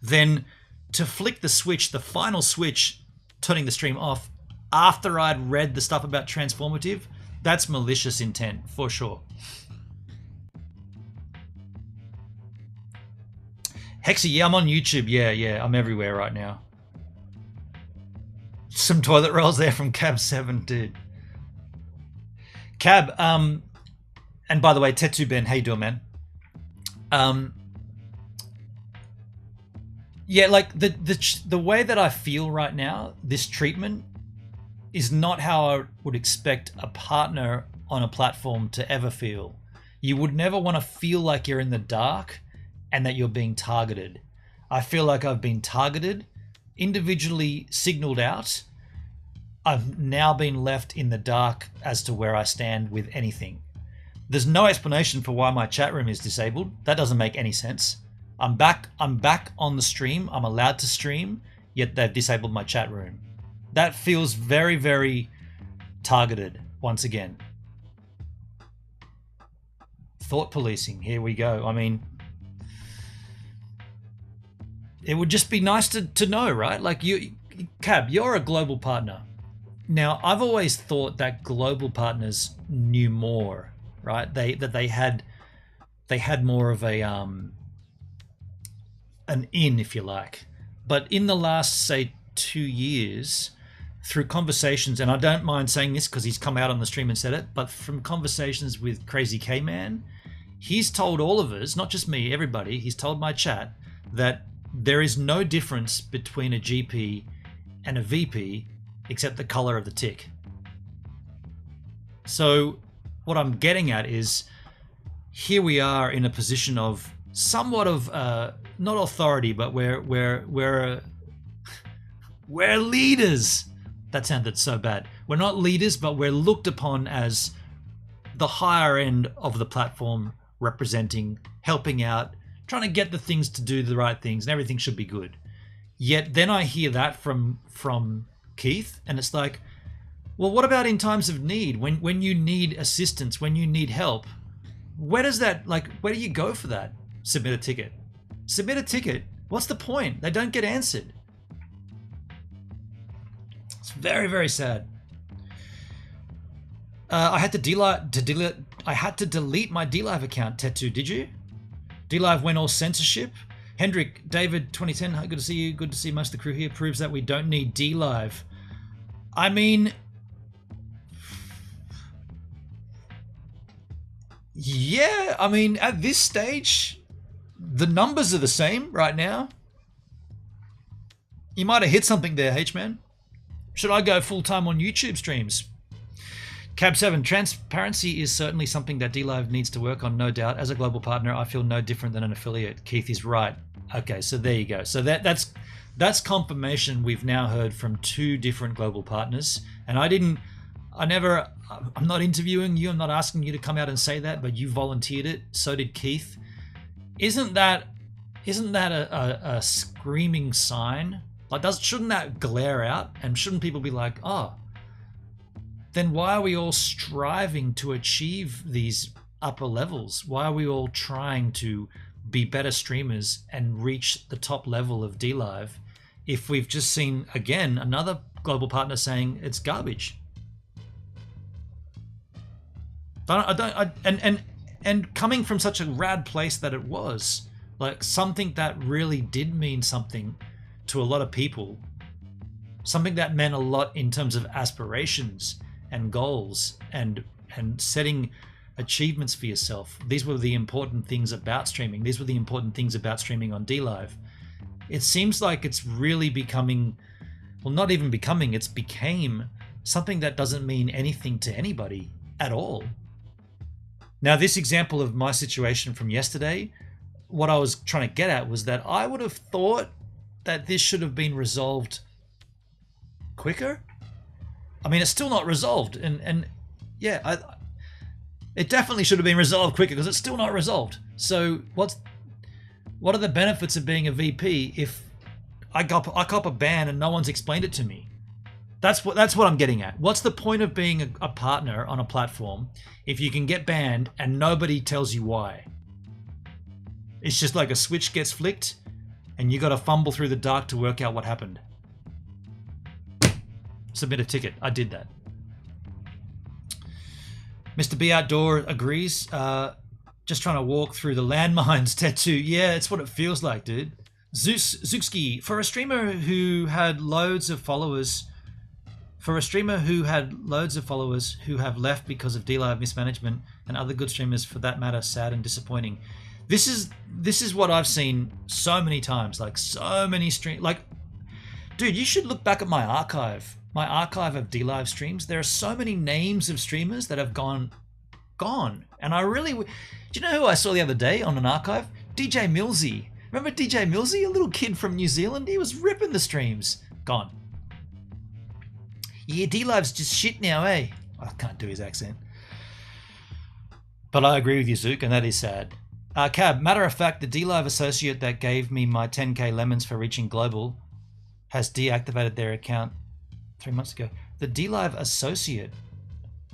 then to flick the switch, the final switch, turning the stream off after I'd read the stuff about transformative, that's malicious intent for sure. Hexy, yeah, I'm on YouTube. Yeah, I'm everywhere right now. Some toilet rolls there from Cab7, dude. Cab, and by the way, Cab7Ben, how you doing, man? Yeah, like the way that I feel right now, this treatment is not how I would expect a partner on a platform to ever feel. You would never want to feel like you're in the dark and that you're being targeted. I feel like I've been targeted individually signaled out, I've now been left in the dark as to where I stand with anything. There's no explanation for why my chat room is disabled. That doesn't make any sense. I'm back on the stream. I'm allowed to stream, yet they've disabled my chat room. That feels very, very targeted once again. Thought policing, here we go. I mean, it would just be nice to know, right? Like Cab, you're a global partner. Now, I've always thought that global partners knew more, right? They had more of a an in, if you like. But in the last, say, 2 years, through conversations, and I don't mind saying this because he's come out on the stream and said it, but from conversations with Crazy K-Man, he's told all of us, not just me, everybody, he's told my chat that there is no difference between a GP and a VP except the color of the tick. So what I'm getting at is, here we are in a position of somewhat of not authority, but we're leaders. That sounded so bad. We're not leaders, but we're looked upon as the higher end of the platform, representing, helping out, trying to get the things to do the right things, and everything should be good. Yet then I hear that from Keith, and it's like, well, what about in times of need? When you need assistance, when you need help, where does that, like, where do you go for that? Submit a ticket. Submit a ticket. What's the point? They don't get answered. It's very, very sad. I had to delete my DLive account, Tattoo. Did you? DLive went all censorship. Hendrik, David, 2010. Good to see you. Good to see most of the crew here. Proves that we don't need DLive. I mean, yeah. I mean, at this stage, the numbers are the same right now. You might have hit something there, H-Man. Should I go full-time on YouTube streams? Cab7, transparency is certainly something that DLive needs to work on, no doubt. As a global partner, I feel no different than an affiliate. Keith is right. Okay, so there you go. So that's confirmation we've now heard from 2 different global partners. And I'm not interviewing you. I'm not asking you to come out and say that, but you volunteered it. So did Keith. Isn't that a screaming sign? Like, shouldn't that glare out? And shouldn't people be like, oh, then why are we all striving to achieve these upper levels? Why are we all trying to be better streamers and reach the top level of DLive if we've just seen, again, another global partner saying it's garbage? And coming from such a rad place that it was, like something that really did mean something to a lot of people, something that meant a lot in terms of aspirations and goals and setting achievements for yourself. These were the important things about streaming. These were the important things about streaming on DLive. It seems like it's really becoming, well, not even becoming, it's became something that doesn't mean anything to anybody at all. Now, this example of my situation from yesterday, what I was trying to get at was that I would have thought that this should have been resolved quicker. I mean, it's still not resolved, and yeah, it definitely should have been resolved quicker because it's still not resolved. So what are the benefits of being a VP if I cop a ban and no one's explained it to me? That's what I'm getting at. What's the point of being a partner on a platform if you can get banned and nobody tells you why? It's just like a switch gets flicked and you got to fumble through the dark to work out what happened. Submit a ticket. I did that. Mr. B Outdoor agrees. Just trying to walk through the landmines, Tattoo. Yeah, it's what it feels like, dude. Zukski, for a streamer who had loads of followers who have left because of DLive mismanagement and other good streamers for that matter, sad and disappointing. This is what I've seen so many times, like so many dude, you should look back at my archive of DLive streams. There are so many names of streamers that have gone. And I really, do you know who I saw the other day on an archive? DJ Millsy. Remember DJ Millsy, a little kid from New Zealand? He was ripping the streams. Gone. Yeah, DLive's just shit now, eh? I can't do his accent. But I agree with you, Zook, and that is sad. Cab, matter of fact, the DLive associate that gave me my 10k lemons for reaching global has deactivated their account 3 months ago. The DLive associate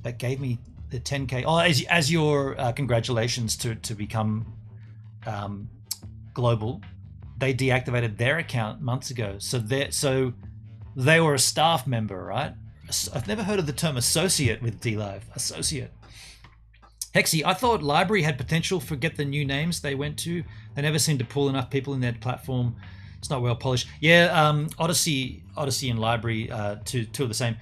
that gave me the 10k, oh, as your congratulations to become global, they deactivated their account months ago. So they were a staff member, right? I've never heard of the term associate with DLive. Associate. Hexy, I thought Library had potential. Forget the new names they went to. They never seem to pull enough people in their platform. It's not well polished. Yeah, Odyssey and Library, two of the same.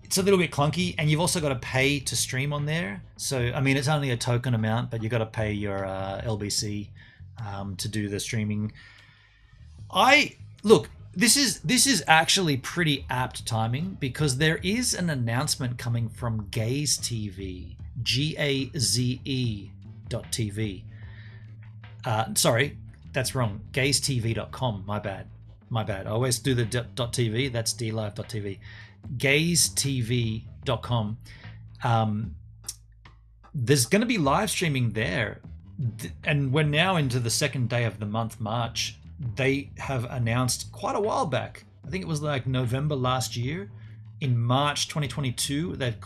It's a little bit clunky, and you've also got to pay to stream on there. So, I mean, it's only a token amount, but you've got to pay your LBC to do the streaming. Look, this is actually pretty apt timing, because there is an announcement coming from Gaze TV, GAZE.TV. Sorry, that's wrong. GazeTV.com. My bad. I always do the .tv. That's DLive.tv. GazeTV.com. There's going to be live streaming there, and we're now into the second day of the month, March. They have announced quite a while back. I think it was like November last year. In March 2022, they're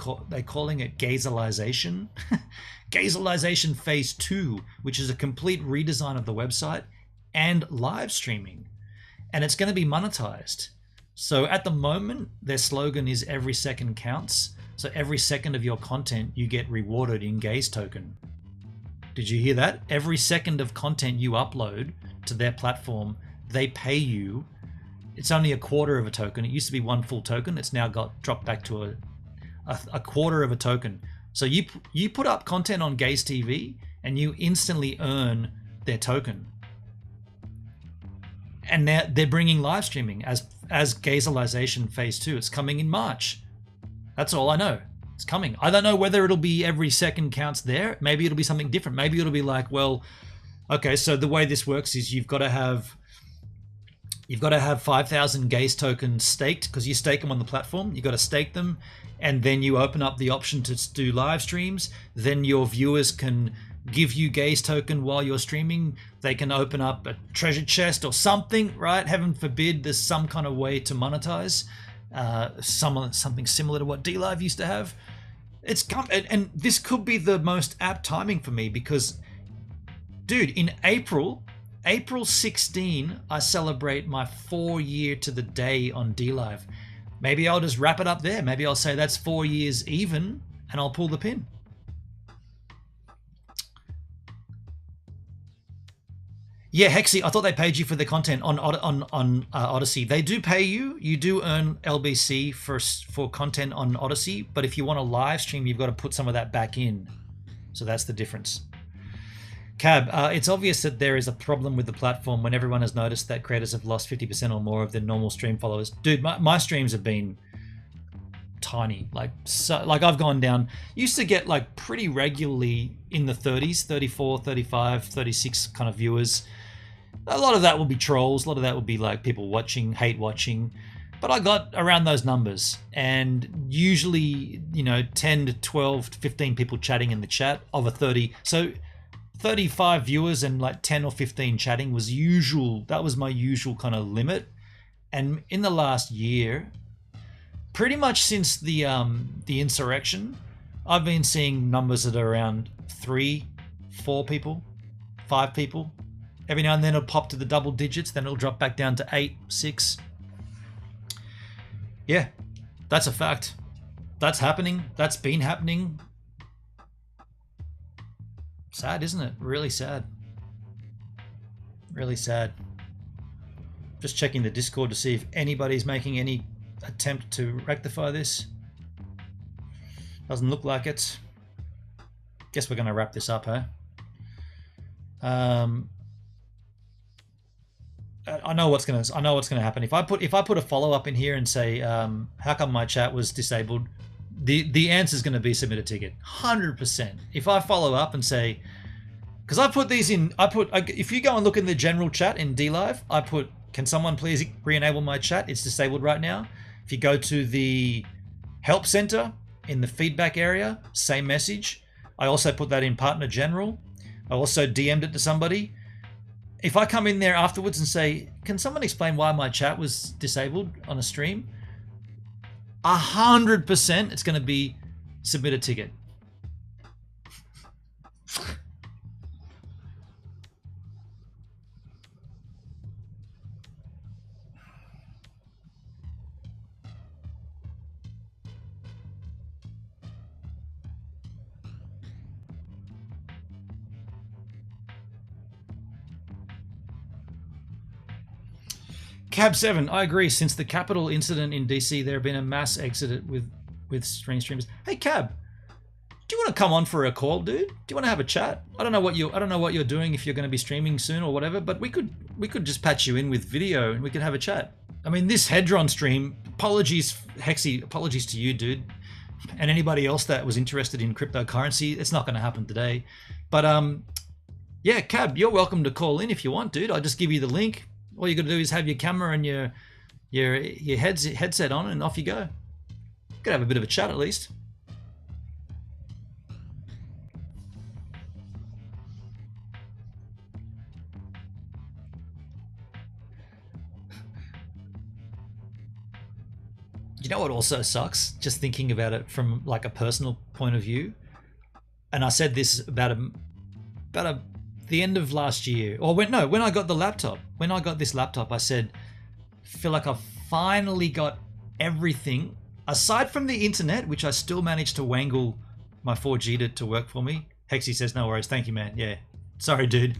calling it Gazelization. Gazelization Phase 2, which is a complete redesign of the website and live streaming. And it's going to be monetized. So at the moment, their slogan is every second counts. So every second of your content, you get rewarded in Gaze token. Did you hear that? Every second of content you upload to their platform, they pay you. It's only a quarter of a token. It used to be one full token. It's now got dropped back to a quarter of a token. So you put up content on Gaze TV and you instantly earn their token. And they're bringing live streaming as Gazelization Phase 2. It's coming in March. That's all I know. It's coming. I don't know whether it'll be every second counts there. Maybe it'll be something different. Maybe it'll be like, well, okay, so the way this works is you've got to have 5,000 Gaze tokens staked, because you stake them on the platform. You've got to stake them, and then you open up the option to do live streams. Then your viewers can give you Gaze token while you're streaming. They can open up a treasure chest or something, right? Heaven forbid there's some kind of way to monetize. Something similar to what DLive used to have. It's come, and this could be the most apt timing for me, because, dude, in April 16, I celebrate my 4-year to the day on DLive. Maybe I'll just wrap it up there. Maybe I'll say that's 4 years even, and I'll pull the pin. Yeah, Hexy, I thought they paid you for the content on Odyssey. They do pay you. You do earn LBC for content on Odyssey, but if you want to live stream, you've got to put some of that back in. So that's the difference. Cab, it's obvious that there is a problem with the platform when everyone has noticed that creators have lost 50% or more of their normal stream followers. Dude, my streams have been tiny. Like I've gone down. Used to get like pretty regularly in the 30s, 34, 35, 36 kind of viewers. A lot of that will be trolls. A lot of that will be like people watching, hate watching. But I got around those numbers, and usually, 10 to 12 to 15 people chatting in the chat of a 30. So 35 viewers and like 10 or 15 chatting was usual. That was my usual kind of limit. And in the last year, pretty much since the insurrection, I've been seeing numbers that are around 3, 4 people, 5 people. Every now and then it'll pop to the double digits, then it'll drop back down to 8, 6. Yeah, that's a fact. That's happening. That's been happening. Sad, isn't it? Really sad. Really sad. Just checking the Discord to see if anybody's making any attempt to rectify this. Doesn't look like it. Guess we're going to wrap this up, huh? I know what's going to happen. If I put a follow up in here and say, how come my chat was disabled? The answer is going to be submit a ticket, 100%. If I follow up and say, Because I put these in, if you go and look in the general chat in DLive, I put, can someone please re-enable my chat? It's disabled right now. If you go to the help center in the feedback area, same message. I also put that in partner general. I also DM'd it to somebody. If I come in there afterwards and say, can someone explain why my chat was disabled on a stream? 100% it's going to be submit a ticket. Cab7, I agree. Since the Capitol incident in DC, there have been a mass exit with streamers. Hey Cab, do you want to come on for a call, dude? Do you want to have a chat? I don't know what you're doing, if you're going to be streaming soon or whatever, but we could just patch you in with video and we could have a chat. I mean, this Hedron stream, apologies, Hexy, apologies to you, dude, and anybody else that was interested in cryptocurrency. It's not going to happen today, but yeah, Cab, you're welcome to call in if you want, dude. I'll just give you the link. All you got to do is have your camera and your headset on, and off you go. Could have a bit of a chat at least. You know what also sucks? Just thinking about it from like a personal point of view. And I said this about the end of last year, or when I got the laptop. When I got this laptop, I said, feel like I've finally got everything aside from the internet, which I still managed to wangle my 4G to work for me. Hexy says, no worries, thank you, man. Yeah, sorry, dude.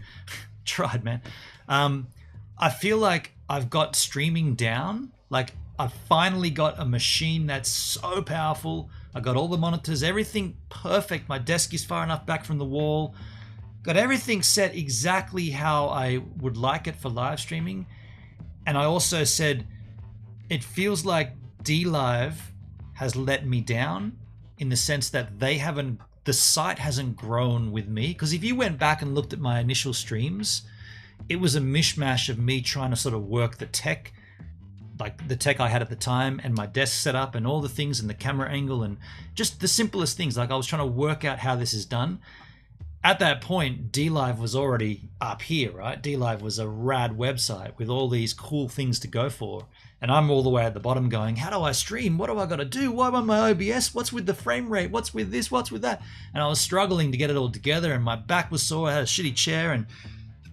Tried, man. I feel like I've got streaming down. Like I've finally got a machine that's so powerful. I got all the monitors, everything perfect. My desk is far enough back from the wall. Got everything set exactly how I would like it for live streaming. And I also said, it feels like DLive has let me down in the sense that the site hasn't grown with me. Because if you went back and looked at my initial streams, it was a mishmash of me trying to sort of work the tech, like the tech I had at the time and my desk set up and all the things and the camera angle and just the simplest things. Like I was trying to work out how this is done. At that point, DLive was already up here, right? DLive was a rad website with all these cool things to go for. And I'm all the way at the bottom going, how do I stream? What do I got to do? Why am I on my OBS? What's with the frame rate? What's with this? What's with that? And I was struggling to get it all together, and my back was sore. I had a shitty chair and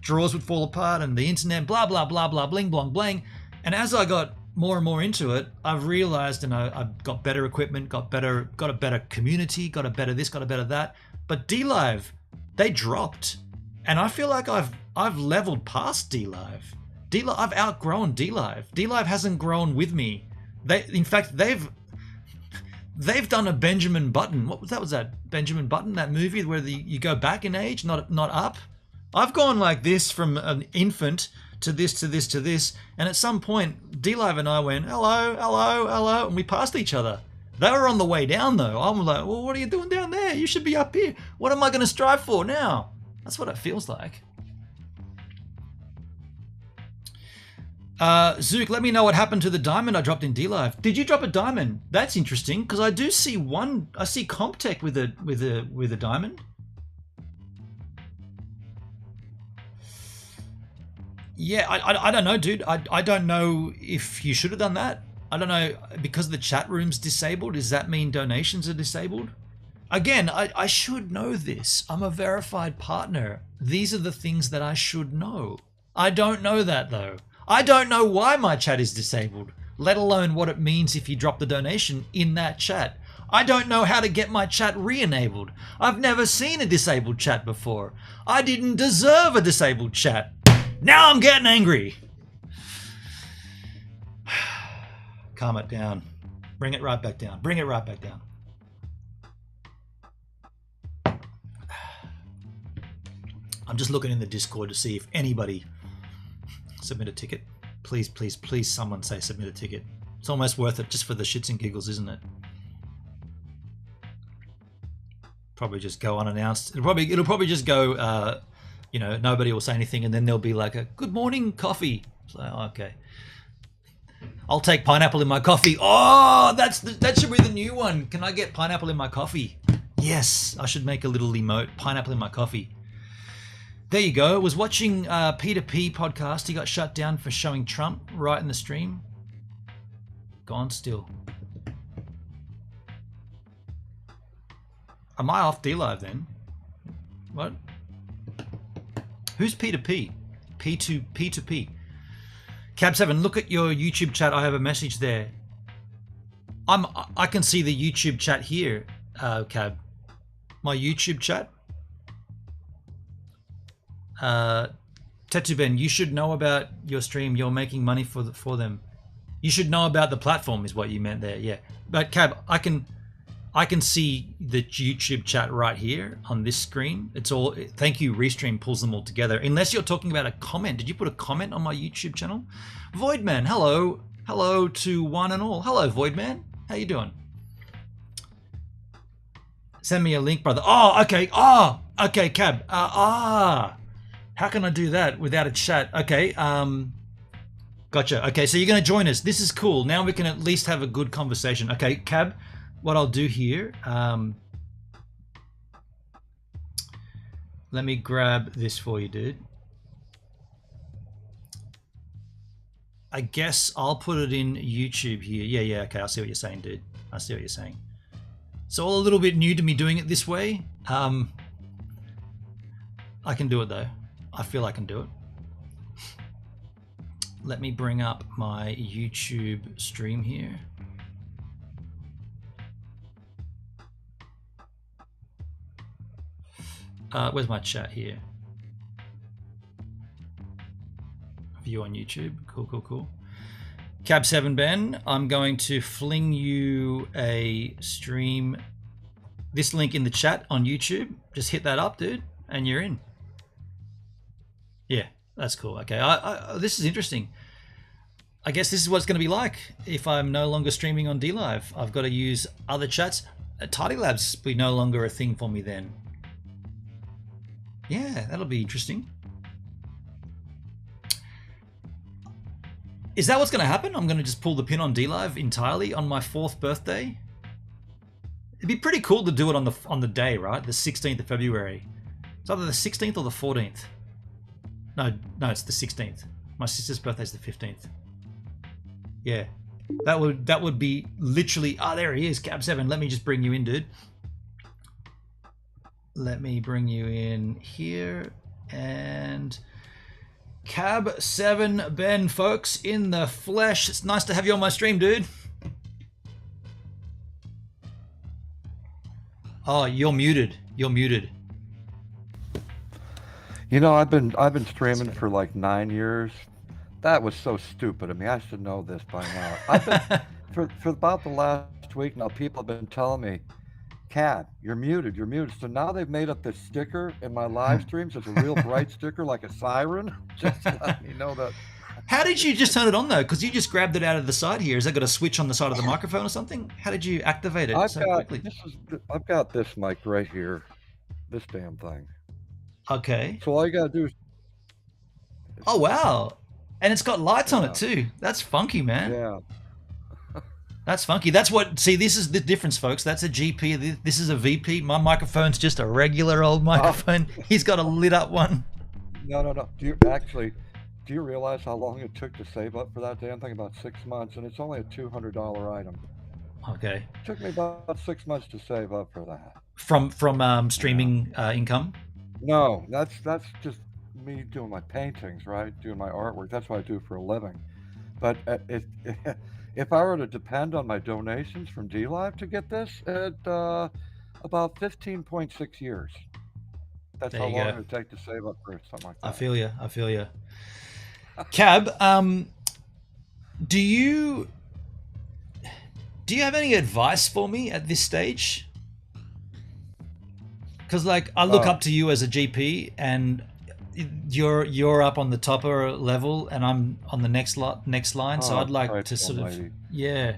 drawers would fall apart and the internet, blah, blah, blah, blah, bling, blong, blang. And as I got more and more into it, I've realized, and I've got better equipment, got a better community, got a better this, got a better that. But DLive, they dropped, and I feel like I've leveled past DLive. I've outgrown DLive. DLive hasn't grown with me. In fact, they've done a Benjamin Button. What was that Benjamin Button? That movie where you go back in age, not up. I've gone like this from an infant to this to this to this, and at some point, DLive and I went hello, hello, hello, and we passed each other. They were on the way down though. I'm like, well, what are you doing down there? You should be up here. What am I going to strive for now? That's what it feels like. Zook, let me know what happened to the diamond I dropped in DLive. Did you drop a diamond? That's interesting, because I do see one. I see Comptech with a diamond. Yeah, I don't know, dude. I don't know if you should have done that. I don't know, because the chat room's disabled, does that mean donations are disabled? Again, I should know this. I'm a verified partner. These are the things that I should know. I don't know that though. I don't know why my chat is disabled, let alone what it means if you drop the donation in that chat. I don't know how to get my chat re-enabled. I've never seen a disabled chat before. I didn't deserve a disabled chat. Now I'm getting angry. Calm it down. Bring it right back down. Bring it right back down. I'm just looking in the Discord to see if anybody submit a ticket. Please, please, please, someone say submit a ticket. It's almost worth it just for the shits and giggles, isn't it? Probably just go unannounced. It'll probably just go you know, nobody will say anything, and then there'll be like a good morning coffee. So okay, I'll take pineapple in my coffee. Oh, that should be the new one. Can I get pineapple in my coffee? Yes, I should make a little emote, pineapple in my coffee. There you go. I was watching P2P podcast. He got shut down for showing Trump right in the stream. Gone still. Am I off DLive then? What? Who's P2P? P2P. Cab7, look at your YouTube chat. I have a message there. I can see the YouTube chat here, Cab. My YouTube chat. Cab7Ben, you should know about your stream. You're making money for them. You should know about the platform is what you meant there. Yeah. But Cab, I can see the YouTube chat right here on this screen. It's all, thank you, Restream pulls them all together. Unless you're talking about a comment. Did you put a comment on my YouTube channel? Voidman, hello. Hello to one and all. Hello, Voidman. How you doing? Send me a link, brother. Oh, okay. Oh, okay, Cab. How can I do that without a chat? Okay, gotcha. Okay, so you're going to join us. This is cool. Now we can at least have a good conversation. Okay, Cab, what I'll do here, let me grab this for you, dude. I guess I'll put it in YouTube here. Yeah, okay, I see what you're saying, dude. I see what you're saying. It's all a little bit new to me doing it this way. I can do it though. I feel I can do it. Let me bring up my YouTube stream here. Where's my chat here? View on YouTube. Cool. Cab7Ben, I'm going to fling you a stream. This link in the chat on YouTube. Just hit that up, dude, and you're in. Yeah, that's cool. Okay, this is interesting. I guess this is what it's going to be like if I'm no longer streaming on DLive. I've got to use other chats. Tidy Labs will be no longer a thing for me then. Yeah, that'll be interesting. Is that what's going to happen? I'm going to just pull the pin on DLive entirely on my 4th birthday? It'd be pretty cool to do it on the day, right? The 16th of February. It's either the 16th or the 14th. No, it's the 16th. My sister's birthday's the 15th. Yeah. That would be literally... Ah, there he is, Cab7. Let me just bring you in, dude. Let me bring you in here. And... Cab7Ben, folks, in the flesh. It's nice to have you on my stream, dude. Oh, you're muted. You're muted. You know, I've been streaming for like 9 years. That was so stupid of me. I should know this by now. I've been for about the last week now. People have been telling me, "Cab, you're muted. You're muted." So now they've made up this sticker in my live streams. It's a real bright sticker, like a siren, just to let me know that. How did you just turn it on though? Because you just grabbed it out of the side here. Has that got a switch on the side of the microphone or something? How did you activate it so quickly? I've got this mic right here. This damn thing. Okay. So all you gotta do is. Oh wow! And it's got lights on it too. That's funky, man. Yeah. That's funky. That's what. See, this is the difference, folks. That's a GP. This is a VP. My microphone's just a regular old microphone. He's got a lit up one. No. Do you realize how long it took to save up for that damn thing? About 6 months, and it's only a $200 item. Okay. It took me about 6 months to save up for that. From streaming income. No, that's just me doing my paintings, right? Doing my artwork. That's what I do for a living. But if I were to depend on my donations from DLive to get this, at about 15.6 years. That's how long it would take to save up for something like that. I feel you. Cab, do you have any advice for me at this stage? Because like I look up to you as a GP, and you're up on the topper level, and I'm on the next line. So I'd like to sort of, yeah.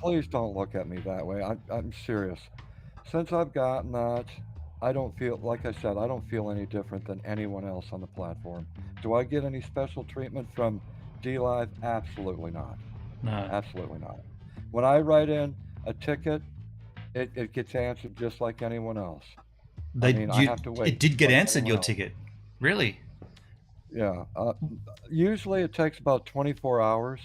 Please don't look at me that way. I'm serious. Since I've gotten that, I don't feel, like I said, I don't feel any different than anyone else on the platform. Do I get any special treatment from DLive? Absolutely not. No. Absolutely not. When I write in a ticket, it gets answered just like anyone else. I They mean, I you have to It wait did just get like answered, anyone your else. ticket. Really? Yeah. Usually it takes about 24 hours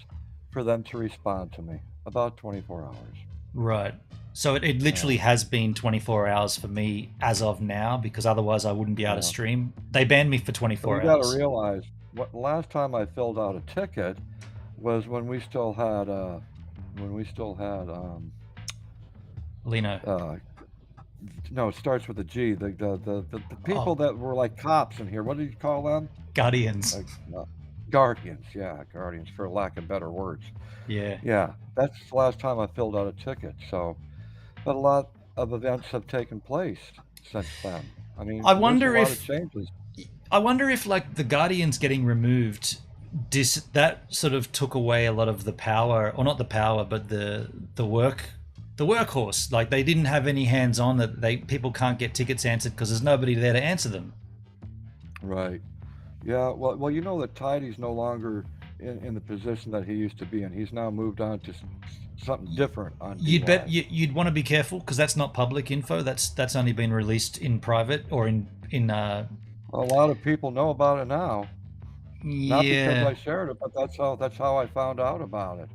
for them to respond to me. About 24 hours. Right. So it Yeah. literally has been 24 hours for me as of now, because otherwise I wouldn't be able to Yeah. stream. They banned me for But you 24 got to hours. realize, what last time I filled out a ticket was when we still had Lino. uh, no, it starts with a G. The Oh, people that were like cops in here. What did you call them? Guardians. Like, guardians. Yeah, guardians, for lack of better words. Yeah. Yeah, that's the last time I filled out a ticket. So, but a lot of events have taken place since then. I mean, I there's a wonder lot of if changes. like the Guardians getting removed, that sort of took away a lot of the power, or not the power, but the workhorse. Like they didn't have any hands on, that people can't get tickets answered because there's nobody there to answer them. Right. Yeah. Well, you know that Tidy's no longer in the position that he used to be in. He's now moved on to something different on DLive. You'd want to be careful, because that's not public info. That's only been released in private, or in A lot of people know about it now. Not because yeah. I shared it, but that's how I found out about it.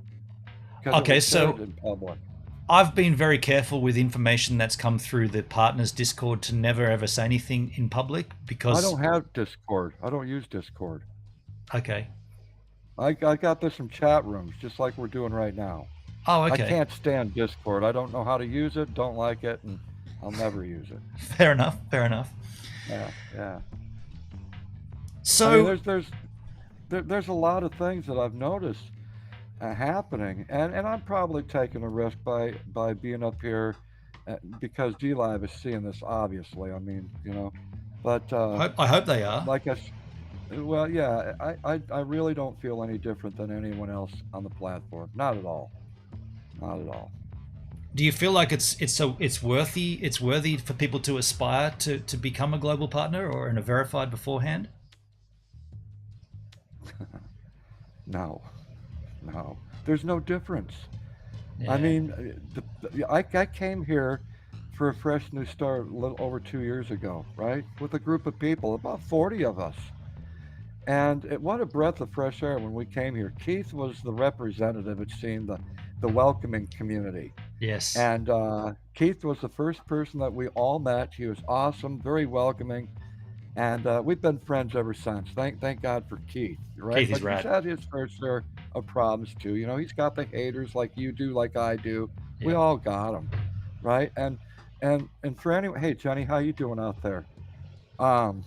Because it Okay, was shared so in public. I've been very careful with information that's come through the partners Discord to never ever say anything in public, I because don't have Discord. I don't use Discord. okay. I got this from chat rooms, just like we're doing right now. Oh, I okay. can't stand Discord. I don't know how to use it, don't like it, and I'll never use it. Fair enough. Fair enough. Yeah, yeah. I mean, So, there's a lot of things that I've noticed happening, and I'm probably taking a risk by being up here, because DLive is seeing this, obviously. I mean, but I hope they are. like well, yeah, I really don't feel any different than anyone else on the platform. Not at all. Not at all. Do you feel like it's worthy for people to aspire to become a global partner or in a verified beforehand? No, no. There's no difference. I Yeah. mean, I came here for a fresh new start a little over 2 years ago, right? With a group of people, about 40 of us. And what a breath of fresh air when we came here. Keith was the representative, it seemed, the welcoming community. Yes. And Keith was the first person that we all met. He was awesome, very welcoming. And we've been friends ever since. Thank God for Keith, right? Keith is But he's rad. had his fair share of problems too. He's got the haters like you do, like I do. We Yeah. all got them, right? And for anyone, hey Jenny, how you doing out there? Um,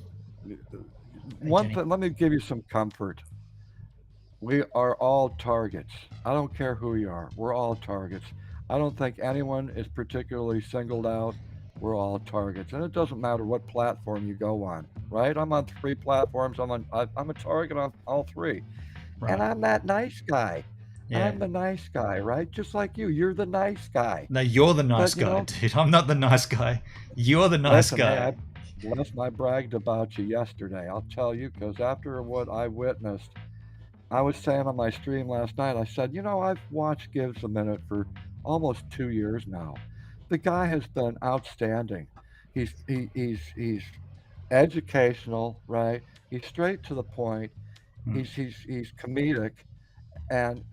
Hey, one Jenny. thing, let me give you some comfort. We are all targets. I don't care who you are. We're all targets. I don't think anyone is particularly singled out. We're all targets, and it doesn't matter what platform you go on, right? I'm on three platforms. I'm a target on all three, and Right. I'm that nice guy. Yeah. I'm the nice guy, right? Just like you. You're the nice guy. No, you're the nice But guy, dude. I'm not the nice guy. You're the nice listen, hey, guy. listen, I bragged about you yesterday. I'll tell you, because after what I witnessed, I was saying on my stream last night, I said, I've watched Gives a Minute for almost 2 years now. The guy has been outstanding. He's educational, right? He's straight to the point. Hmm. He's comedic, and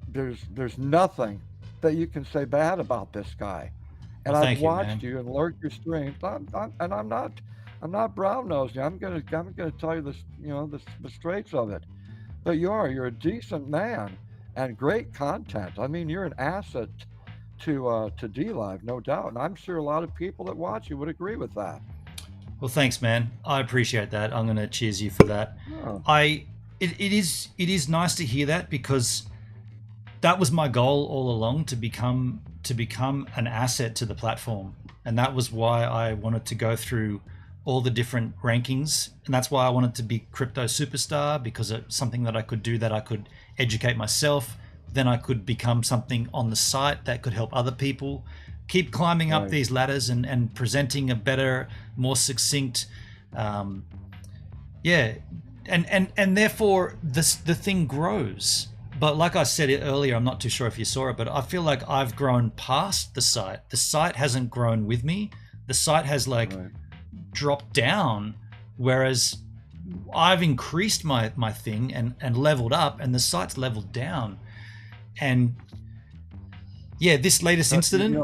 there's nothing that you can say bad about this guy. Well, And I've thank you, watched man. you and lurked your streams. And I'm not brown nosing you. I'm gonna tell you this, the straights of it. But you're a decent man and great content. I mean, you're an asset to DLive, no doubt. And I'm sure a lot of people that watch you would agree with that. Well, thanks, man. I appreciate that. I'm gonna cheers you for that. Oh, It is nice to hear that, because that was my goal all along, to become an asset to the platform, and that was why I wanted to go through all the different rankings, and that's why I wanted to be crypto superstar, because it's something that I could do, that I could educate myself, then I could become something on the site that could help other people keep climbing up Right. these ladders and presenting a better, more succinct, yeah, and therefore the thing grows. But like I said earlier, I'm not too sure if you saw it, but I feel like I've grown past the site. The site hasn't grown with me. The site has like Right. dropped down, whereas I've increased my thing and leveled up, and the site's leveled down. And yeah, this latest incident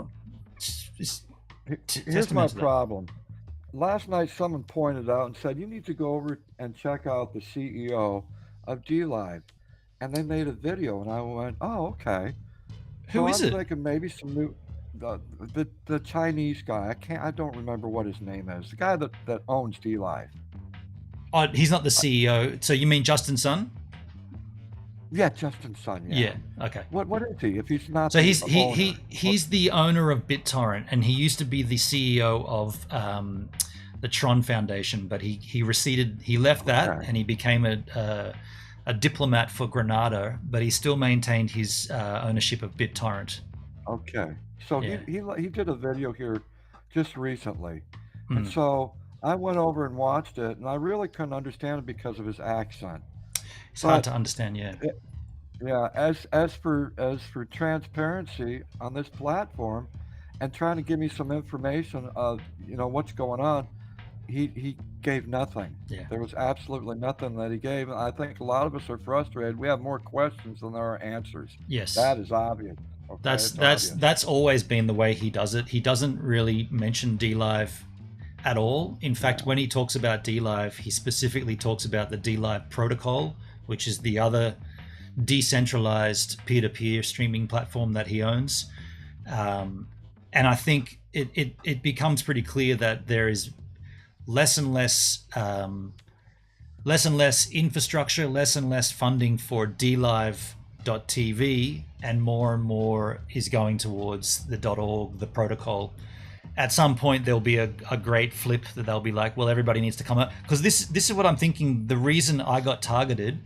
is Here's my testament to that. problem. Last night, someone pointed out and said, you need to go over and check out the CEO of DLive. And they made a video, and I went, oh, okay. Who So is I'm it? thinking maybe some new, the Chinese guy. I don't remember what his name is. The guy that owns DLive. Oh, he's not the CEO. So you mean Justin Sun? Yeah, Justin Sun. Yeah. Okay. What is he? If he's not So the he's owner, he's the owner of BitTorrent, and he used to be the CEO of the Tron Foundation, but he receded. He left that, Okay. and he became a diplomat for Grenada, but he still maintained his ownership of BitTorrent. Okay. So Yeah. he did a video here just recently, and Mm. so I went over and watched it, and I really couldn't understand it because of his accent. It's hard But to understand. Yeah. yeah, as for transparency on this platform, and trying to give me some information of what's going on, he gave nothing. Yeah. There was absolutely nothing that he gave. And I think a lot of us are frustrated. We have more questions than there are answers. Yes. That is obvious. Okay, That's obvious. that's always been the way he does it. He doesn't really mention DLive at all. In fact, when he talks about DLive, he specifically talks about the DLive protocol, which is the other decentralized peer-to-peer streaming platform that he owns. And I think it becomes pretty clear that there is less and less infrastructure, less and less funding for DLive.tv, and more is going towards the .org, the protocol. At some point, there'll be a great flip that they'll be like, well, everybody needs to come up. Because this is what I'm thinking. The reason I got targeted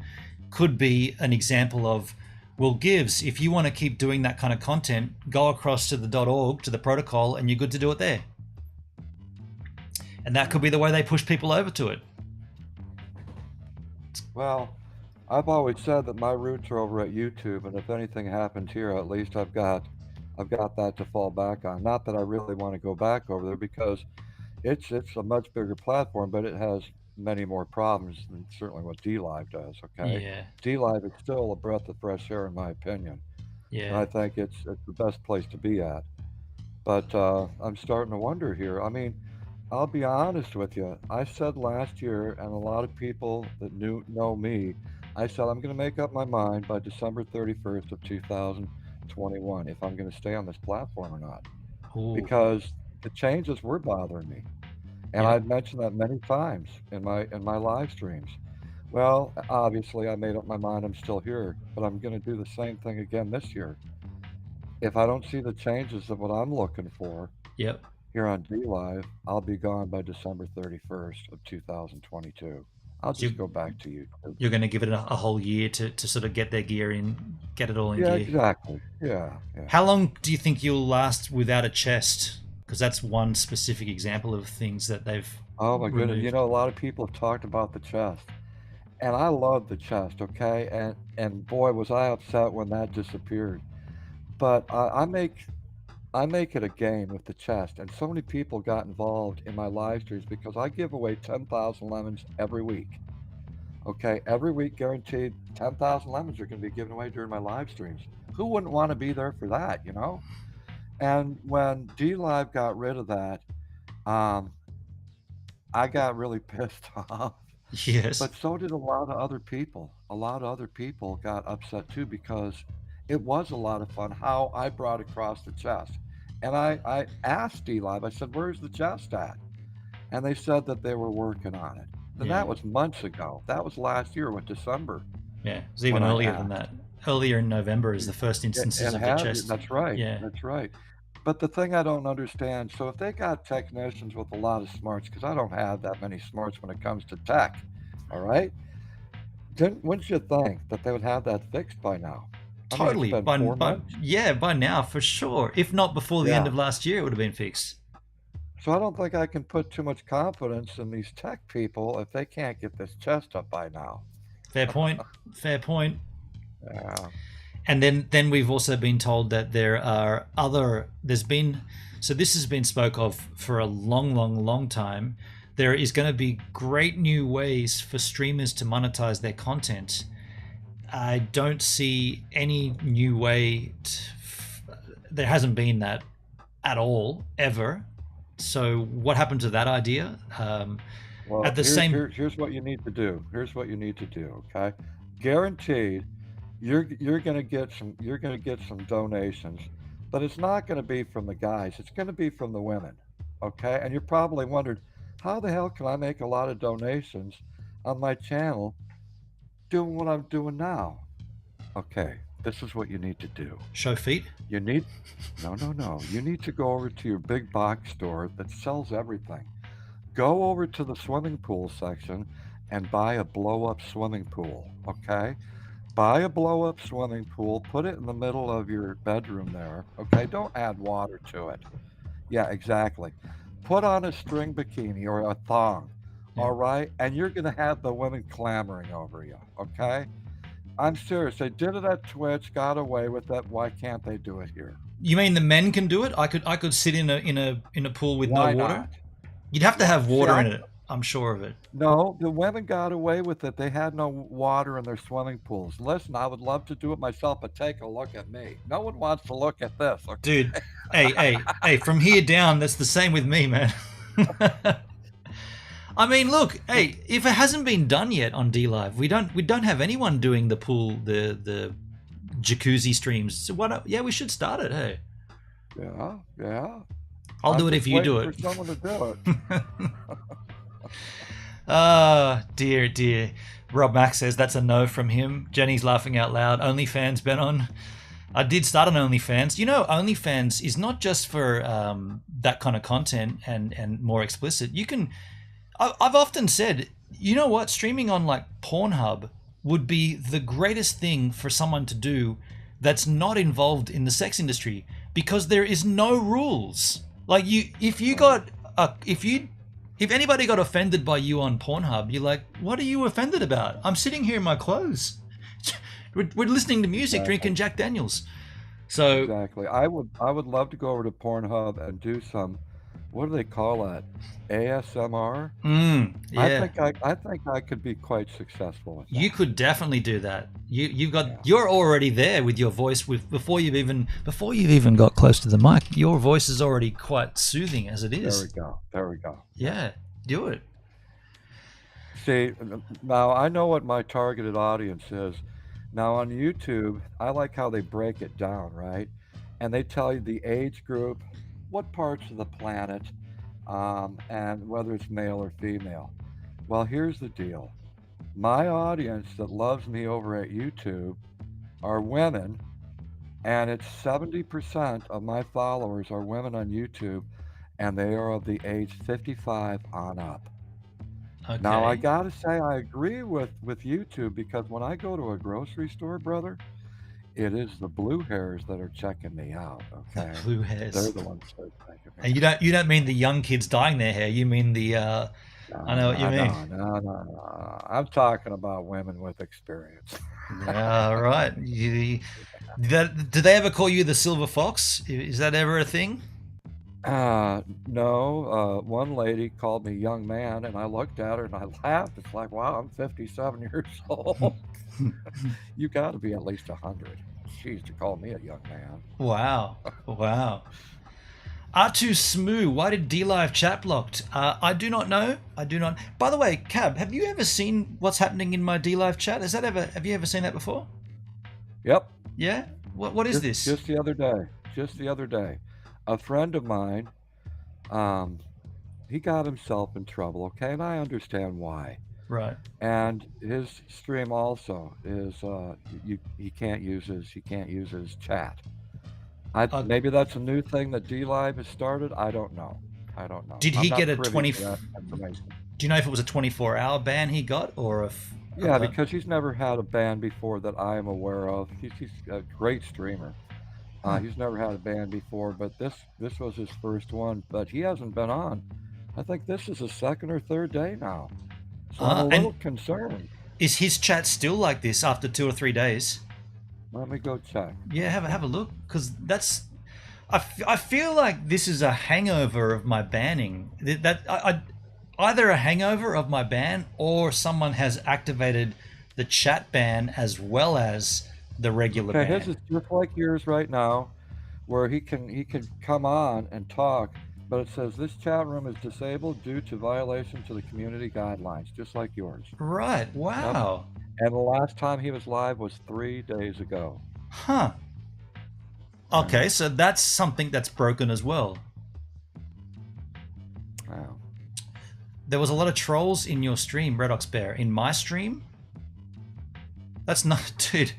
could be an example of, well, Gibbs, if you want to keep doing that kind of content, go across to the .org, to the protocol, and you're good to do it there. And that could be the way they push people over to it. Well, I've always said that my roots are over at YouTube, and if anything happens here, at least I've got that to fall back on. Not that I really want to go back over there, because it's a much bigger platform, but it has many more problems than certainly what DLive does. Okay, Yeah. DLive is still a breath of fresh air in my opinion, and I Yeah. think it's the best place to be at. But I'm starting to wonder here. I mean, I'll be honest with you. I said last year, and a lot of people that know me, I said I'm going to make up my mind by December 31st of 2021 if I'm going to stay on this platform or not, Ooh. because the changes were bothering me, and Yeah. I'd mentioned that many times in my live streams. Well, obviously, I made up my mind. I'm still here, but I'm going to do the same thing again this year. If I don't see the changes of what I'm looking for Yep. here on DLive, I'll be gone by December 31st of 2022. I'll So just go back to YouTube. you're going to give it a whole year to sort of get their gear in, get it all in Yeah, gear. exactly. Yeah. How long do you think you'll last without a chest? Because that's one specific example of things that they've Oh my goodness. removed. A lot of people have talked about the chest. And I love the chest, okay? And boy, was I upset when that disappeared. But I make it a game with the chest, and so many people got involved in my live streams because I give away 10,000 lemons every week. Okay, every week guaranteed 10,000 lemons are going to be given away during my live streams. Who wouldn't want to be there for that, And when DLive got rid of that, um, I got really pissed off. Yes. But so did a lot of other people. A lot of other people got upset too, because it was a lot of fun how I brought across the chest. And I asked DLive, I said, where's the chest at? And they said that they were working on it. And Yeah. that was months ago. That was last year with December. Yeah, it was even when I earlier than that. Earlier in November is the first instances of the has, chest. that's right. Yeah. That's right. But the thing I don't understand, so if they got technicians with a lot of smarts, because I don't have that many smarts when it comes to tech, all right? Wouldn't you think that they would have that fixed by now? Totally. It's been 4 months. By now for sure. If not before the end Yeah. of last year, it would have been fixed. So I don't think I can put too much confidence in these tech people if they can't get this chest up by now. Fair point. Fair point. Yeah. And then we've also been told that there's been, so this has been spoke of for a long time. There is going to be great new ways for streamers to monetize their content. I don't see any new way. There hasn't been that at all, ever. So what happened to that idea? Well, here's what you need to do. Here's what you need to do. Okay, guaranteed, you're gonna get some donations, but it's not gonna be from the guys. It's gonna be from the women. Okay, and you're probably wondering, how the hell can I make a lot of donations on my channel doing what I'm doing now? Okay, this is what you need to do. Show feet? You need no. You need to go over to your big box store that sells everything. Go over to the swimming pool section and buy a blow-up swimming pool, okay? Buy a blow-up swimming pool, put it in the middle of your bedroom there, okay? Don't add water to it. Yeah, exactly. Put on a string bikini or a thong, all right? And you're going to have the women clamoring over you, okay? I'm serious. They did it at Twitch, got away with it. Why can't they do it here? You mean the men can do it? I could sit in a pool with Why no water? not? You'd have to have water in it. I'm sure of it. No, the women got away with it. They had no water in their swimming pools. Listen, I would love to do it myself, but take a look at me. No one wants to look at this. Okay? Dude, hey, from here down, that's the same with me, man. I mean, look, hey, if it hasn't been done yet on DLive, we don't have anyone doing the pool, the jacuzzi streams. So why not? Yeah, we should start it. Hey. Yeah. I'll do it if you do it. For someone to do it. Dear. Rob Max says that's a no from him. Jenny's laughing out loud. OnlyFans, Ben on. I did start on OnlyFans. You know, OnlyFans is not just for that kind of content and more explicit. You can. I've often said, you know what? Streaming on like Pornhub would be the greatest thing for someone to do that's not involved in the sex industry, because there is no rules. Like if anybody got offended by you on Pornhub, you're like, what are you offended about? I'm sitting here in my clothes. We're listening to music, drinking Jack Daniels. So exactly. I would love to go over to Pornhub and do some, what do they call that? ASMR? Yeah. I think I could be quite successful with that. You could definitely do that. You're already there with your voice before you've even got close to the mic. Your voice is already quite soothing as it is. There we go. Yeah, do it. See, now I know what my targeted audience is. Now on YouTube, I like how they break it down, right? And they tell you the age group, what parts of the planet, and whether it's male or female. Well, here's the deal. My audience that loves me over at YouTube are women, and it's 70% of my followers are women on YouTube, and they are of the age 55 on up. Okay. Now, I gotta say, I agree with YouTube, because when I go to a grocery store, brother, it is the blue hairs that are checking me out. Okay, the blue hairs. They're the ones that are checking me. And you don't mean the young kids dyeing their hair. You mean the I know what you mean. No. I'm talking about women with experience. Yeah, right. Do they ever call you the Silver Fox? Is that ever a thing? No. One lady called me young man, and I looked at her and I laughed. It's like, wow, I'm 57 years old. You got to be at least 100. Jeez, to call me a young man. Wow. R2 Smoo, why did DLive chat blocked? I do not know. By the way, Cab, have you ever seen what's happening in my DLive chat? Have you ever seen that before? Yep. Yeah? What is this? Just the other day. A friend of mine, he got himself in trouble, okay? And I understand why. Right. And his stream also is he can't use his chat. Maybe that's a new thing that DLive has started. I don't know. Did he get a 20? Do you know if it was a 24-hour ban he got, or Yeah, Okay. because he's never had a ban before that I am aware of. He's a great streamer. Huh. He's never had a ban before, but this was his first one. But he hasn't been on. I think this is his second or third day now. So I'm a And little concerned. is his chat still like this after 2 or 3 days? Let me go check. Yeah, have a look, because that's. I feel like this is a hangover of my banning. Either a hangover of my ban, or someone has activated the chat ban as well as the regular Okay, his ban. is just like yours right now, where he can come on and talk, but it says this chat room is disabled due to violation to the community guidelines, just like yours. Right. Yep. Wow. And the last time he was live was 3 days ago. Huh. Okay, so that's something that's broken as well. Wow. There was a lot of trolls in your stream, Redox Bear. In my stream, that's not, dude.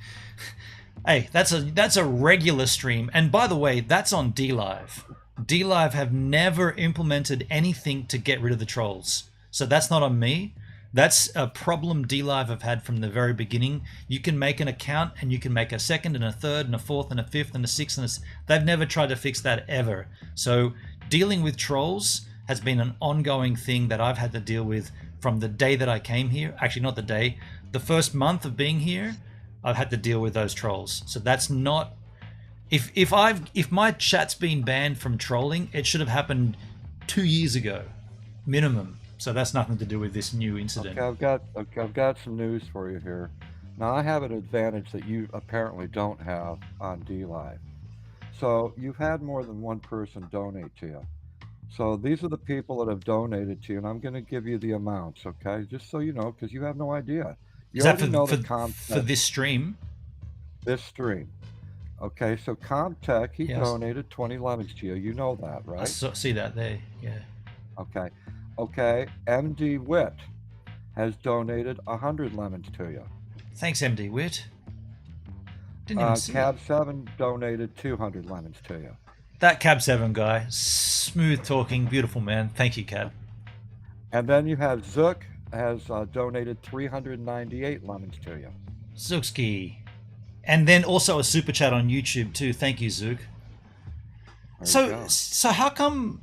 Hey, that's a regular stream. And by the way, that's on DLive. DLive have never implemented anything to get rid of the trolls. So that's not on me. That's a problem DLive have had from the very beginning. You can make an account and you can make a second and a third and a fourth and a fifth and a sixth and they've never tried to fix that ever. So dealing with trolls has been an ongoing thing that I've had to deal with from the day that I came here. Actually, not the day. The first month of being here, I've had to deal with those trolls. So that's not. If my chat's been banned from trolling, it should have happened 2 years ago, minimum. So that's nothing to do with this new incident. Okay, I've got some news for you here. Now I have an advantage that you apparently don't have on DLive. So you've had more than one person donate to you. So these are the people that have donated to you, and I'm going to give you the amounts, okay? Just so you know, because you have no idea. You Is that already know the for this stream? This stream. Okay, so Comtech, he Yes. donated 20 lemons to you. You know that, right? I see that there, yeah. Okay, MD Wit has donated 100 lemons to you. Thanks, MD Wit. Didn't even see Cab7Ben donated 200 lemons to you. that Cab7 guy. Smooth talking, beautiful man. Thank you, Cab. And then you have Zook has donated 398 lemons to you. Zookski. And then also a super chat on YouTube too. Thank you, Zook. So how come?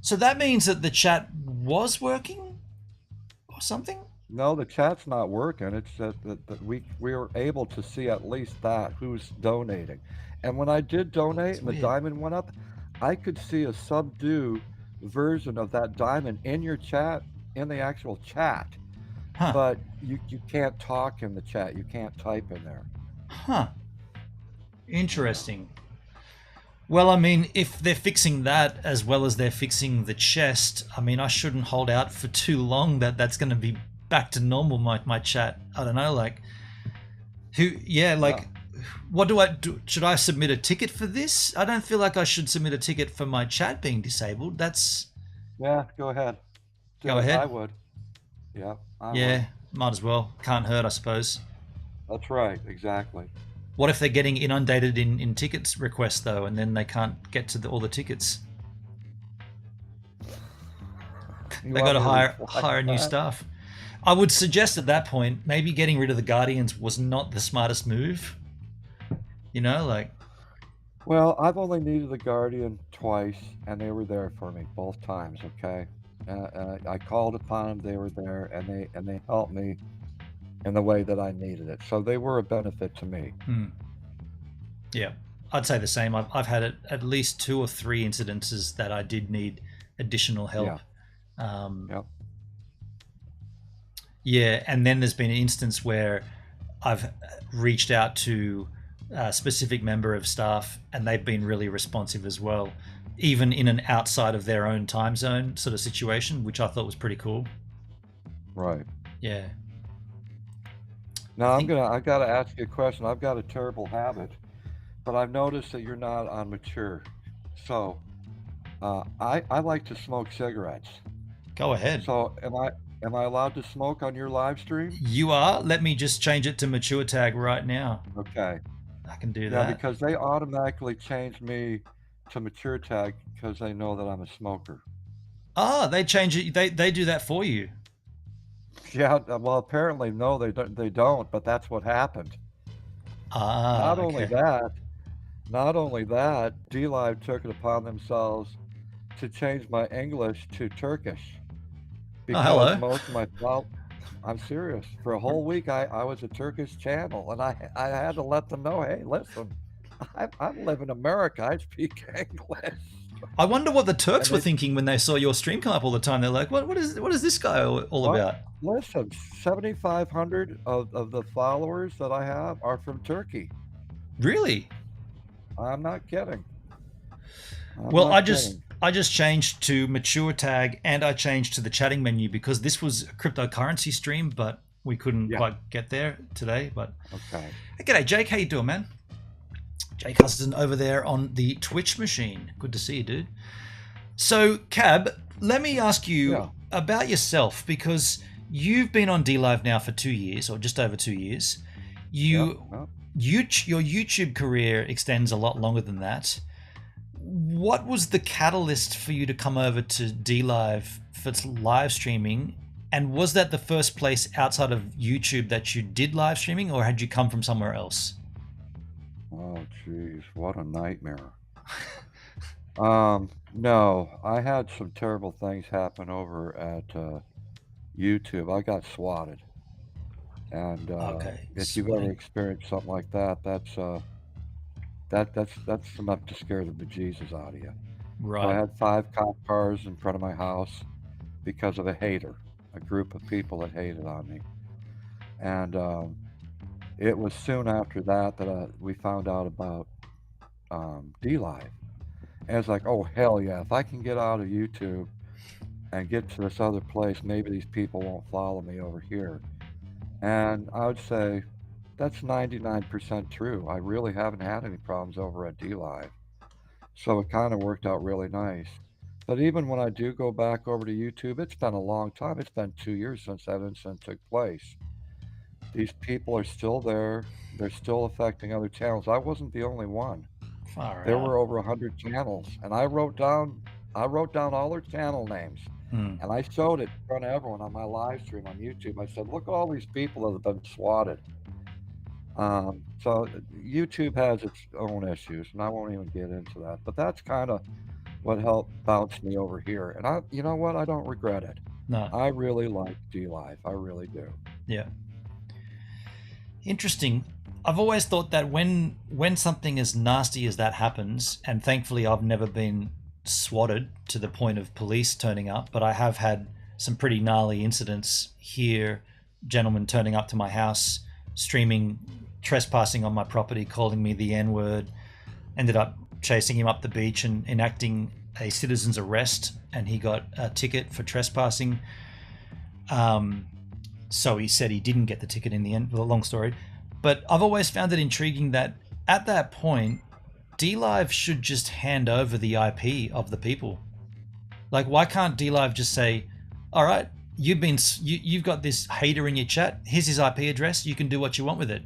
So that means that the chat was working, or something? No, the chat's not working. It's that we were able to see at least that who's donating. And when I did donate and the diamond went up, I could see a subdue version of that diamond in your chat, in the actual chat. Huh. But you can't talk in the chat. You can't type in there. Huh. Interesting. Well, I mean, if they're fixing that as well as they're fixing the chest, I mean, I shouldn't hold out for too long that's going to be back to normal, my chat. I don't know, like, what do I do? Should I submit a ticket for this? I don't feel like I should submit a ticket for my chat being disabled. Yeah, go ahead. Go ahead. I would. Yeah, I would. Might as well. Can't hurt, I suppose. That's right, exactly. What if they're getting inundated in tickets requests, though, and then they can't get to all the tickets? They got to hire new staff. I would suggest at that point, maybe getting rid of the Guardians was not the smartest move. You know, like... Well, I've only needed the Guardian twice, and they were there for me both times, okay? I called upon them, they were there, and they helped me in the way that I needed it. So they were a benefit to me. Yeah, I'd say the same. I've had at least 2 or 3 incidences that I did need additional help. Yeah, and then there's been an instance where I've reached out to a specific member of staff and they've been really responsive as well, even in an outside of their own time zone sort of situation, which I thought was pretty cool. Right. Yeah. Now I got to ask you a question. I've got a terrible habit, but I've noticed that you're not on mature. So I like to smoke cigarettes. Go ahead. So am I allowed to smoke on your live stream? You are. Let me just change it to mature tag right now. Okay. I can do that. Yeah, because they automatically changed me to mature tag because they know that I'm a smoker. Ah, they change it. They do that for you. Yeah, well, apparently, no, they don't, but that's what happened. Ah, Not only okay. that, not only that, DLive took it upon themselves to change my English to Turkish Oh, because hello. most of my I'm serious. For a whole week, I was a Turkish channel, and I had to let them know, hey, listen, I live in America. I speak English. I wonder what the And Turks were they, thinking when they saw your stream come up all the time. They're like, what is this guy all what? about? Listen, 7,500 of the followers that I have are from Turkey. Really? I'm not kidding. I'm Well, not kidding. I just changed to mature tag and I changed to the chatting menu because this was a cryptocurrency stream, but we couldn't Yeah. quite get there today. But Okay. hey, g'day, Jake. How you doing, man? Jake Huston over there on the Twitch machine. Good to see you, dude. So, Cab, let me ask Yeah. you about yourself because you've been on DLive now for 2 years or just over 2 years. Yep. Your YouTube career extends a lot longer than that. What was the catalyst for you to come over to DLive for live streaming? And was that the first place outside of YouTube that you did live streaming, or had you come from somewhere else? Oh, jeez, what a nightmare. No, I had some terrible things happen over at YouTube. I got swatted, and Okay, if you've ever swatting. experienced something like that, that's enough to scare the bejesus out of you. So I Right. had 5 cop cars in front of my house because of a hater, a group of people that hated on me, and it was soon after that that we found out about DLive. And it's like, oh, hell yeah, if I can get out of YouTube and get to this other place, maybe these people won't follow me over here. And I would say that's 99% true. I really haven't had any problems over at DLive. So it kind of worked out really nice. But even when I do go back over to YouTube, it's been a long time. It's been 2 years since that incident took place. These people are still there. They're still affecting other channels. I wasn't the only one. Far There out. were over 100 channels, and I wrote down all their channel names, Hmm. and I showed it in front of everyone on my live stream on YouTube. I said, "Look at all these people that have been swatted." So YouTube has its own issues, and I won't even get into that. But that's kind of what helped bounce me over here, and you know what? I don't regret it. No. I really like DLive. I really do. Yeah. Interesting. I've always thought that when something as nasty as that happens, and thankfully I've never been swatted to the point of police turning up, but I have had some pretty gnarly incidents here. Gentlemen turning up to my house, streaming, trespassing on my property, calling me the N-word. Ended up chasing him up the beach and enacting a citizen's arrest, and he got a ticket for trespassing. So he said he didn't get the ticket in the end. Well, long story. But I've always found it intriguing that at that point, DLive should just hand over the IP of the people. Like, why can't DLive just say, "All right, you've got this hater in your chat. Here's his IP address. You can do what you want with it."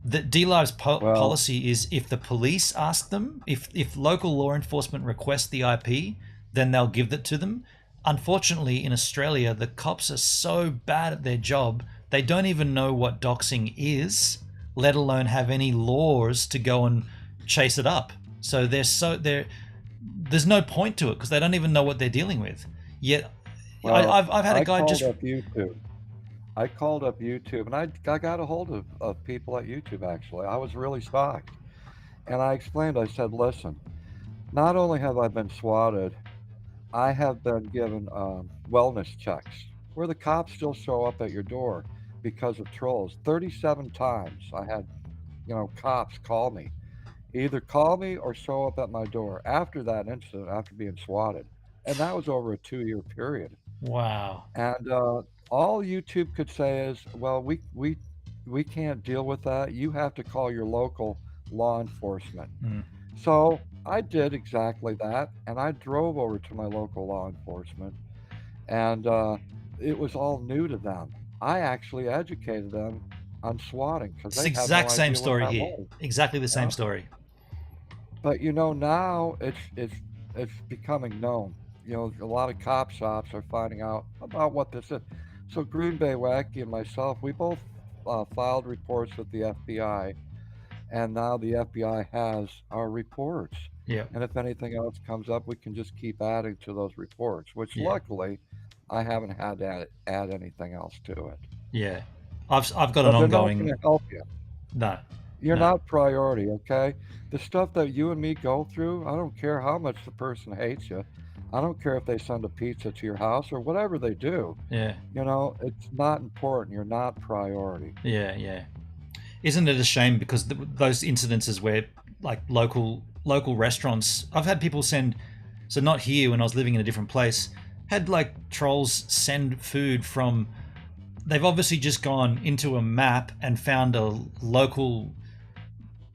The DLive's Well, policy is if the police ask them, if local law enforcement request the IP, then they'll give it to them. Unfortunately, in Australia, the cops are so bad at their job, they don't even know what doxing is, let alone have any laws to go and chase it up. So there's no point to it because they don't even know what they're dealing with. Yet, well, I've had a I guy called just up YouTube. I called up YouTube, and I got a hold of people at YouTube, actually. I was really shocked. And I explained, I said, listen, not only have I been swatted, I have been given wellness checks where the cops still show up at your door because of trolls. 37 times I had, cops call me, either call me or show up at my door after that incident, after being swatted. And that was over a 2-year period. wow. And all YouTube could say is, well, we can't deal with that. You have to call your local law enforcement. Hmm. So I did exactly that, and I drove over to my local law enforcement, and it was all new to them. I actually educated them on swatting because It's they the had no exact same idea what story that here. was. Exactly the same Yeah. story. But now it's becoming known. A lot of cop shops are finding out about what this is. So Green Bay Wacky and myself, we both filed reports with the FBI, and now the FBI has our reports. Yeah. And if anything else comes up, we can just keep adding to those reports. Which Yeah. luckily, I haven't had to add anything else to it. Yeah. I've got an But they're not going ongoing. to help you. No. You're No. not priority, okay? The stuff that you and me go through, I don't care how much the person hates you. I don't care if they send a pizza to your house or whatever they do. Yeah. It's not important. You're not priority. Yeah. Yeah. Isn't it a shame because those incidences where like local restaurants, I've had people send, so not here when I was living in a different place, had like trolls send food from. They've obviously just gone into a map and found a local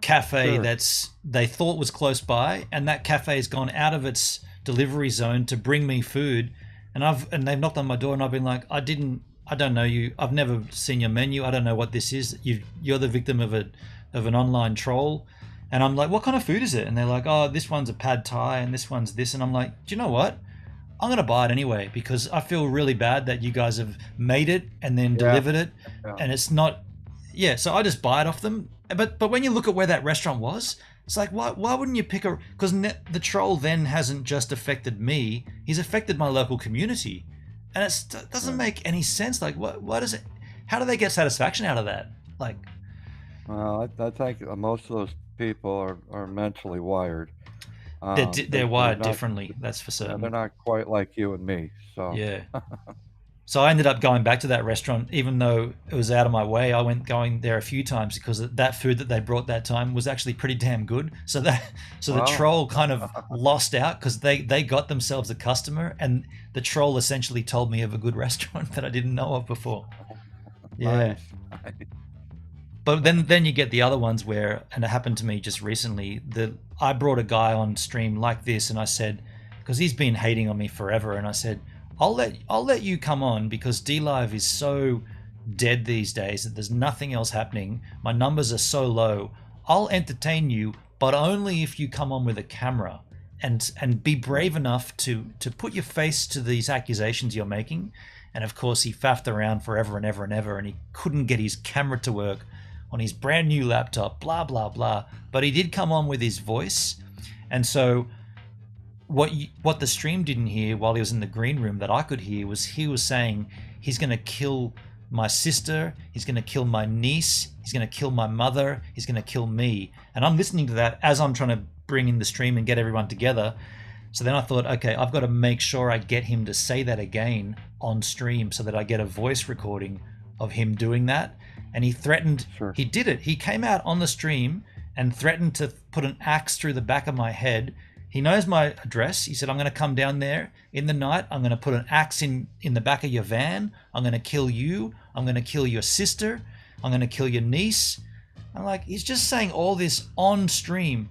cafe Sure. they thought was close by, and that cafe's gone out of its delivery zone to bring me food, and they've knocked on my door, and I've been like, I don't know you, I've never seen your menu, I don't know what this is, you're the victim of an online troll. And I'm like, what kind of food is it? And they're like, oh, this one's a pad thai and this one's this. And I'm like, do you know what, I'm gonna buy it anyway because I feel really bad that you guys have made it and then delivered it, Yeah. and it's not. Yeah, so I just buy it off them. But when you look at where that restaurant was, it's like why wouldn't you pick a? Because the troll then hasn't just affected me; he's affected my local community, and it doesn't make any sense. Like what is it? How do they get satisfaction out of that? Like, Well, I think most of those people are mentally wired. they're wired not, differently. That's for they're certain. not quite like you and me. So Yeah. So I ended up going back to that restaurant, even though it was out of my way. I went going there a few times because that food that they brought that time was actually pretty damn good. So the Wow. troll kind of lost out because they got themselves a customer, and the troll essentially told me of a good restaurant that I didn't know of before. Yeah. Nice. But then you get the other ones where, and it happened to me just recently, I brought a guy on stream like this, and I said, because he's been hating on me forever, and I said, I'll let you come on because DLive is so dead these days that there's nothing else happening. My numbers are so low. I'll entertain you, but only if you come on with a camera and be brave enough to put your face to these accusations you're making. And of course, he faffed around forever and ever and ever, and he couldn't get his camera to work on his brand new laptop, blah, blah, blah. But he did come on with his voice. And so what the stream didn't hear while he was in the green room that I could hear was he was saying he's going to kill my sister, he's going to kill my niece, he's going to kill my mother, he's going to kill me. And I'm listening to that as I'm trying to bring in the stream and get everyone together. So then I thought, okay, I've got to make sure I get him to say that again on stream so that I get a voice recording of him doing that. And he threatened, Sure. He did it. He came out on the stream and threatened to put an axe through the back of my head. He knows my address. He said, I'm going to come down there in the night. I'm going to put an axe in the back of your van. I'm going to kill you. I'm going to kill your sister. I'm going to kill your niece. I'm like, he's just saying all this on stream.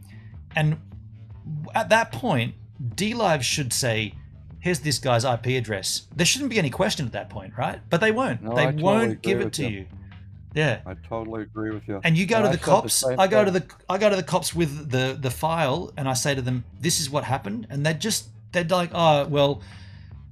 And at that point, DLive should say, here's this guy's IP address. There shouldn't be any question at that point, right? But they won't. No, They I totally won't agree give it with to you. you. Yeah. I totally agree with you. And you go to I the said cops. same I go thing. to the cops with the file, and I say to them, "This is what happened," and they're like, "Oh, well,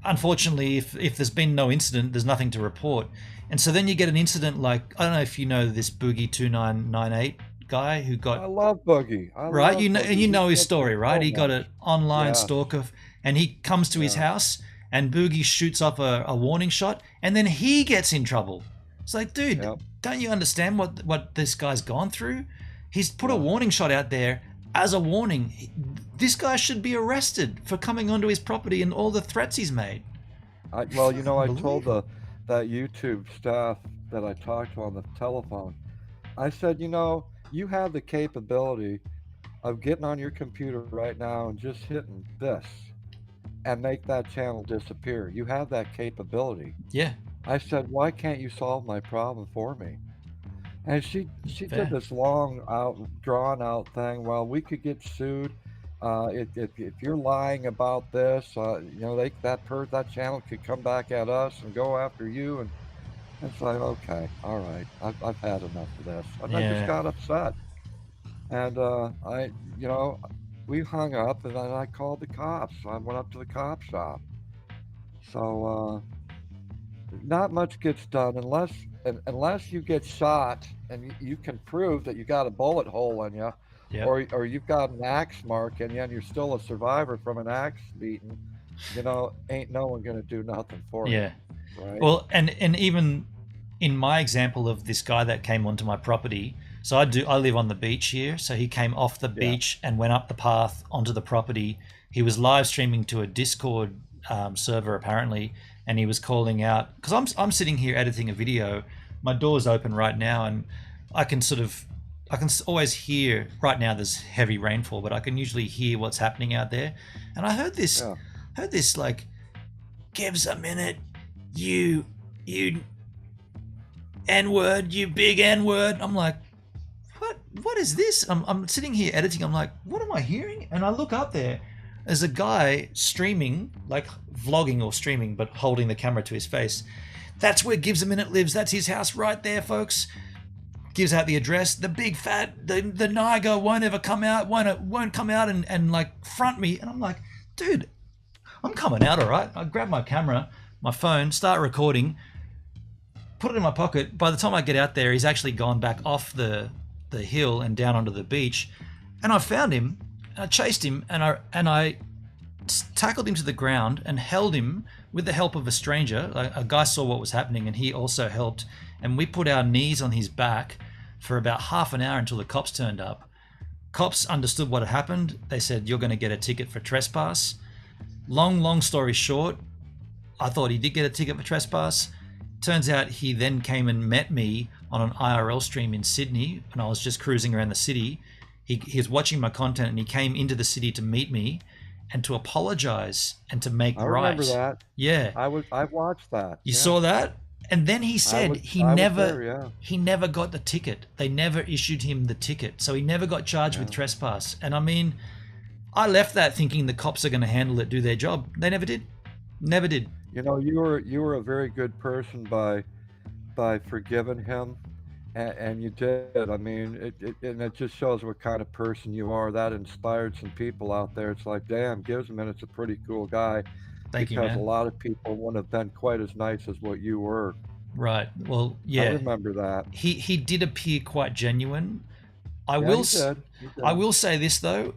unfortunately, if there's been no incident, there's nothing to report." And so then you get an incident like, I don't know if you know this Boogie 2998 guy who I know love Boogie. right, you know, Boogie. and you know He's his such story, a right? He got man. an online Yeah. stalker, and he comes to his Yeah. house, and Boogie shoots off a warning shot, and then he gets in trouble. It's like, dude, Yep. don't you understand what this guy's gone through? He's put a Yeah. warning shot out there as a warning. This guy should be arrested for coming onto his property and all the threats he's made. I told Unbelievable. that YouTube staff that I talked to on the telephone, I said, you have the capability of getting on your computer right now and just hitting this and make that channel disappear. You have that capability. Yeah, I said, why can't you solve my problem for me? And she fair. did this long drawn out thing. Well, we could get sued. If you're lying about this, that channel could come back at us and go after you. And it's like, okay, all right, I've had enough of this. And I just Yeah, got upset. And we hung up, and then I called the cops. I went up to the cop shop. So not much gets done unless you get shot and you can prove that you got a bullet hole in you, Yep. or you've got an axe mark in you and you're still a survivor from an axe beating. Ain't no one gonna do nothing for you, Yeah. right? Well, and even in my example of this guy that came onto my property, so I live on the beach here, so he came off the Yeah. beach and went up the path onto the property. He was live streaming to a Discord server apparently, and he was calling out because I'm sitting here editing a video. My door's open right now, and I can always hear. Right now there's heavy rainfall, but I can usually hear what's happening out there. And I heard this, Yeah. like, gives a minute, you N-word, you big N-word. I'm like, what is this? I'm sitting here editing. I'm like, what am I hearing? And I look up there. There's a guy streaming, like vlogging or streaming, but holding the camera to his face. That's where Gives a Minute lives. That's his house right there, folks. Gives out the address. The big fat, the Niger won't ever come out, won't come out and like front me. And I'm like, dude, I'm coming out, all right? I grab my camera, my phone, start recording, put it in my pocket. By the time I get out there, he's actually gone back off the hill and down onto the beach. And I found him, and I chased him, and I tackled him to the ground and held him with the help of a stranger. A guy saw what was happening, and he also helped. And we put our knees on his back for about half an hour until the cops turned up. Cops understood what had happened. They said, you're going to get a ticket for trespass. Long story short, I thought he did get a ticket for trespass. Turns out he then came and met me on an IRL stream in Sydney, and I was just cruising around the city. He was watching my content, and he came into the city to meet me and to apologize and to make right. I remember that. Yeah. I watched that. You saw that? And then he said he never got the ticket. They never issued him the ticket. So he never got charged with trespass. And I mean, I left that thinking the cops are going to handle it, do their job. They never did. Never did. You were a very good person by forgiving him, and you did. I mean, it just shows what kind of person you are. That inspired some people out there. It's like, damn, Gives a Minute's a pretty cool guy. Thank you, man. Because a lot of people wouldn't have been quite as nice as what you were. Right. Well, yeah. I remember that. He did appear quite genuine. I He did. I will say this though,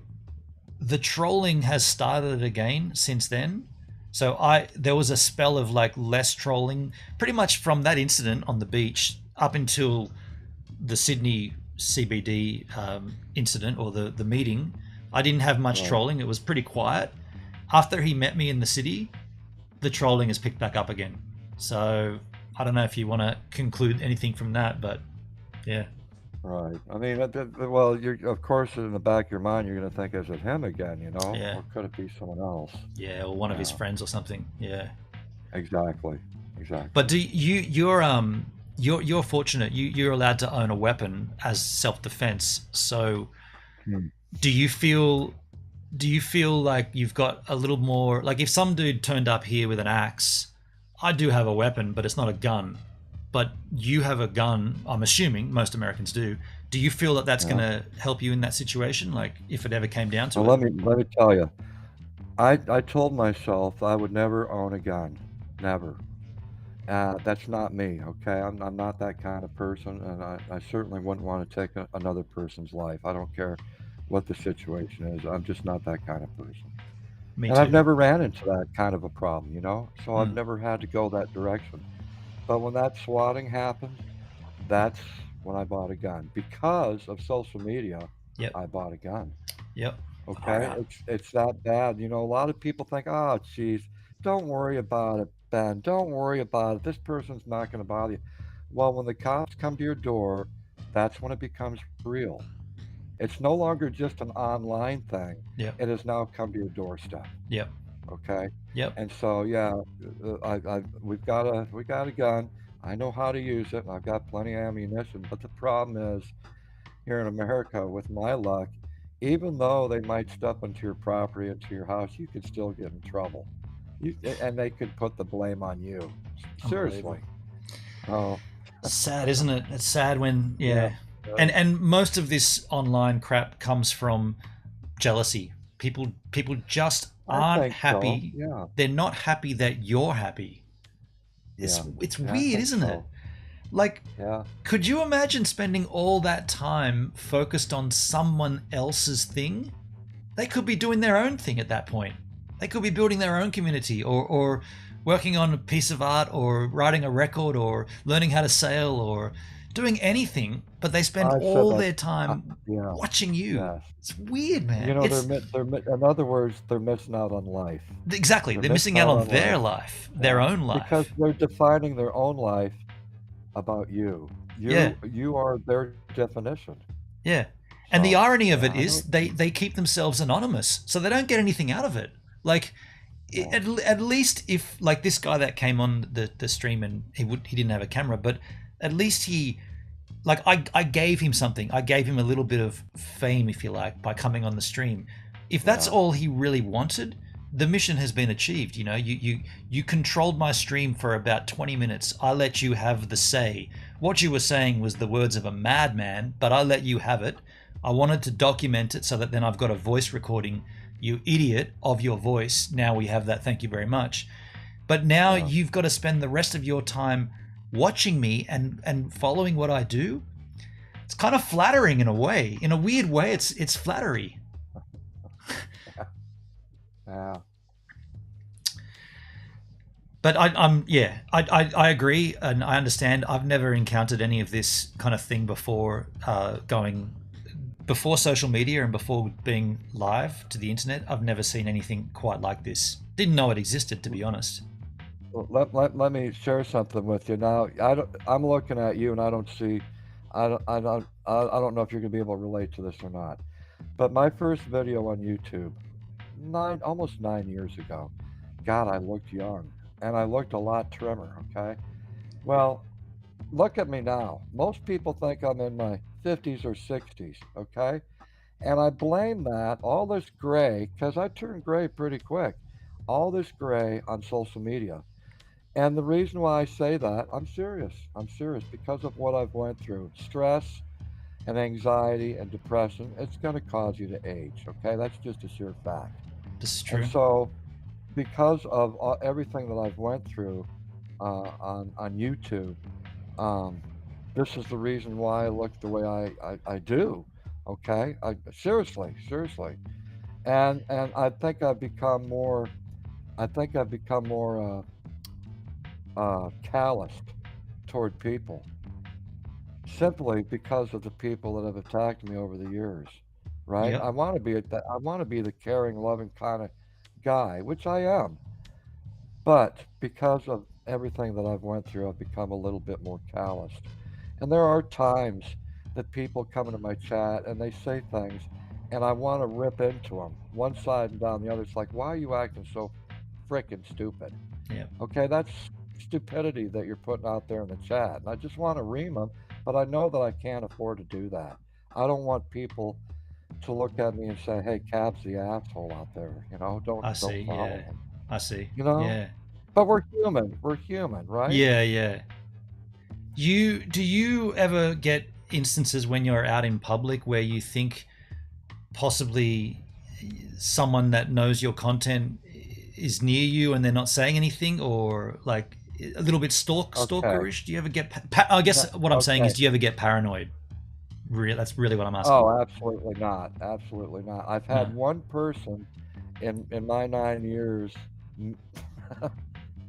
the trolling has started again since then. So there was a spell of like less trolling, pretty much from that incident on the beach up until the Sydney CBD incident or the meeting. I didn't have much trolling. It was pretty quiet. After he met me in the city, the trolling has picked back up again. So I don't know if you want to conclude anything from that, but yeah. Right. I mean, well, of course, in the back of your mind, you're going to think, is it him again, you know? Yeah. Or could it be someone else? Yeah, or one of his friends or something. Yeah. Exactly. But you're fortunate. You're allowed to own a weapon as self-defense. So do you feel like you've got a little more, like if some dude turned up here with an axe, I do have a weapon, but it's not a gun. But you have a gun, I'm assuming most Americans do. Do you feel that that's going to help you in that situation? Like if it ever came down to it? Let me tell you, I told myself I would never own a gun. Never. That's not me, okay? I'm not that kind of person, and I certainly wouldn't want to take another person's life. I don't care what the situation is. I'm just not that kind of person. Me and too. I've never ran into that kind of a problem, you know? So I've never had to go that direction. But when that swatting happened, that's when I bought a gun. Because of social media, I bought a gun. Yep. Okay? Right. It's that bad. You know, a lot of people think, oh, geez, don't worry about it, Ben. Don't worry about it. This person's not going to bother you. Well, when the cops come to your door, that's when it becomes real. It's no longer just an online thing. Yep. It has now come to your doorstep. Yep. Okay. Yep. And so we got a gun. I know how to use it. And I've got plenty of ammunition. But the problem is, here in America, with my luck, even though they might step into your property, into your house, you could still get in trouble. And they could put the blame on you. Seriously. Oh. It's sad, isn't it? It's sad when And most of this online crap comes from jealousy. People just aren't happy. So. Yeah. They're not happy that you're happy. it's Yeah, I weird, think isn't it? so. Like, Yeah. could you imagine spending all that time focused on someone else's thing? They could be doing their own thing at that point. They could be building their own community, or working on a piece of art, or writing a record, or learning how to sail, or doing anything, but they spend I said all that. their time Yeah. watching you. Yes. It's weird, You man. know, It's in other words, they're missing out on life. exactly, They're they're missing missing out out on on life. their life, their Yeah. own Because life. they're defining their own life about you. Yeah, You are their definition. yeah. And the So, irony of yeah, it I is know. they keep themselves anonymous, so they don't get anything out of it. Like, Yeah. at least if, like, this guy that came on the stream, and he didn't have a camera, but at least he, like, I gave him something. I gave him a little bit of fame, if you like, by coming on the stream. If that's Yeah. all he really wanted, the mission has been achieved. You know, you controlled my stream for about 20 minutes. I let you have the say. What you were saying was the words of a madman, but I let you have it. I wanted to document it so that then I've got a voice recording, you idiot, of your voice. Now we have that. Thank you very much. But now Yeah. you've got to spend the rest of your time watching me and following what I do. It's kind of flattering in a way. In a weird way, it's flattery. Yeah. But I agree, and I understand. I've never encountered any of this kind of thing before, going before social media and before being live to the internet. I've never seen anything quite like this. Didn't know it existed, to be honest. Well, let me share something with you now. I'm looking at you, and I don't see. I don't know if you're gonna be able to relate to this or not. But my first video on YouTube, almost 9 years ago. God, I looked young, and I looked a lot trimmer. Okay. Well, look at me now. Most people think I'm in my 50s or 60s. Okay. And I blame that, all this gray, because I turned gray pretty quick, all this gray on social media. And the reason why I say that, I'm serious. I'm serious because of what I've went through. Stress and anxiety and depression, it's going to cause you to age. Okay. That's just a sheer fact. This is And true. so, because of everything that I've went through on YouTube, um, this is the reason why I look the way I do. Okay, seriously, and I think I've become more. I think I've become more calloused toward people, simply because of the people that have attacked me over the years. Right? Yep. I want to be the caring, loving kind of guy, which I am. But because of everything that I've went through, I've become a little bit more calloused. And there are times that people come into my chat and they say things, and I want to rip into them, one side and down the other. It's like, why are you acting so freaking stupid? Yep. Okay, that's stupidity that you're putting out there in the chat. And I just want to ream them, but I know that I can't afford to do that. I don't want people to look at me and say, "Hey, Cab's the asshole out there." Don't I see. follow Yeah. him. I see. You know, Yeah. but we're human. We're human, right? Yeah. Yeah. Do you ever get instances when you're out in public where you think possibly someone that knows your content is near you and they're not saying anything, or like a little bit Okay. stalkerish? Do you ever get? I guess what I'm saying is, Okay. do you ever get paranoid? That's really what I'm asking. Oh, absolutely not. Absolutely not. I've had No. one person in my 9 years.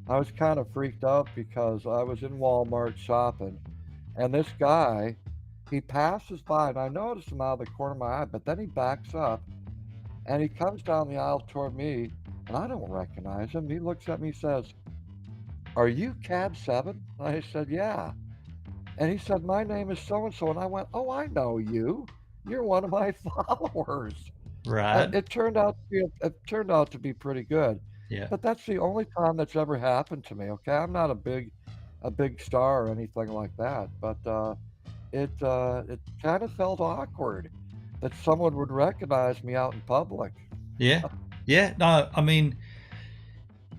I was kind of freaked out because I was in Walmart shopping, and this guy, he passes by, and I noticed him out of the corner of my eye, but then he backs up, and he comes down the aisle toward me, and I don't recognize him. He looks at me, says, "Are you Cab7?" I said, "Yeah." And he said, "My name is so and so." And I went, "Oh, I know you. You're one of my followers." Right. It turned out to be pretty good. Yeah. But that's the only time that's ever happened to me. Okay, I'm not a big star or anything like that. But it kind of felt awkward that someone would recognize me out in public. Yeah. Yeah. No, I mean,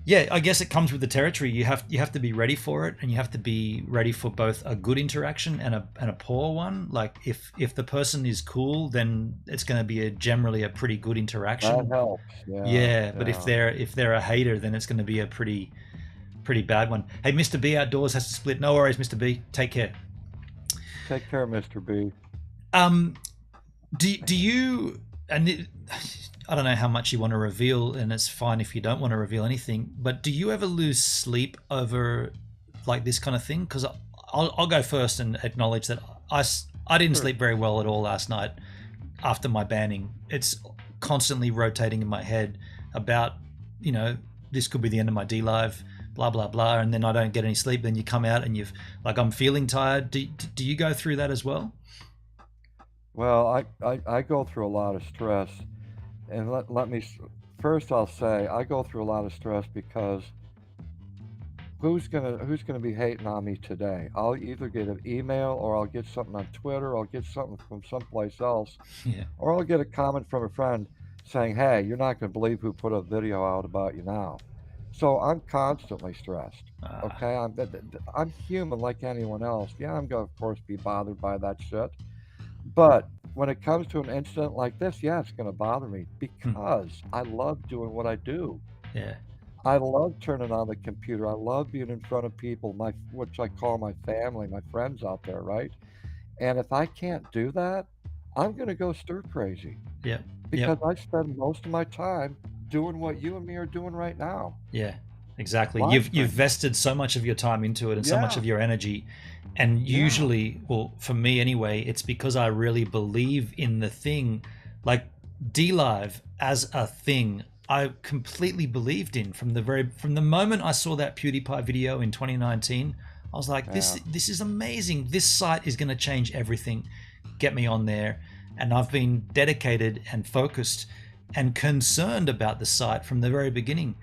yeah, I guess it comes with the territory. You have to be ready for it, and you have to be ready for both a good interaction and a poor one. Like, if the person is cool, then it's going to be generally a pretty good That interaction. helps. Yeah, Yeah, but if yeah, they're a hater, then it's going to be a pretty pretty bad one. Hey, Mr. B Outdoors has to split. No worries, Mr. B. Take care. Take care, Mr. B. Do you, and I don't know how much you want to reveal, and it's fine if you don't want to reveal anything, but do you ever lose sleep over like this kind of thing? Because I'll go first and acknowledge that I didn't sleep very well at all last night after my banning. It's constantly rotating in my head about, you know, this could be the end of my DLive, blah, blah, blah. And then I don't get any sleep. Then you come out and I'm feeling tired. Do you go through that as well? Well, I go through a lot of stress. And first I'll say I go through a lot of stress because who's gonna be hating on me today? I'll either get an email, or I'll get something on Twitter, or I'll get something from someplace else, Yeah. or I'll get a comment from a friend saying, "Hey, you're not gonna believe who put a video out about you now." So I'm constantly stressed. Okay, I'm human like anyone else. Yeah, I'm gonna of course be bothered by that shit, but when it comes to an incident like this, yeah, it's gonna bother me because I love doing what I do. Yeah. I love turning on the computer. I love being in front of people, which I call my family, my friends out there, right? And if I can't do that, I'm gonna go stir crazy. Yeah. Because I spend most of my time doing what you and me are doing right now. Yeah, exactly. Live You've vested so much of your time into it and so much of your energy. And usually, well, for me anyway, it's because I really believe in the thing. Like DLive as a thing, I completely believed in from the moment I saw that PewDiePie video in 2019. I was like, this is amazing. This site is going to change everything. Get me on there. And I've been dedicated and focused and concerned about the site from the very beginning.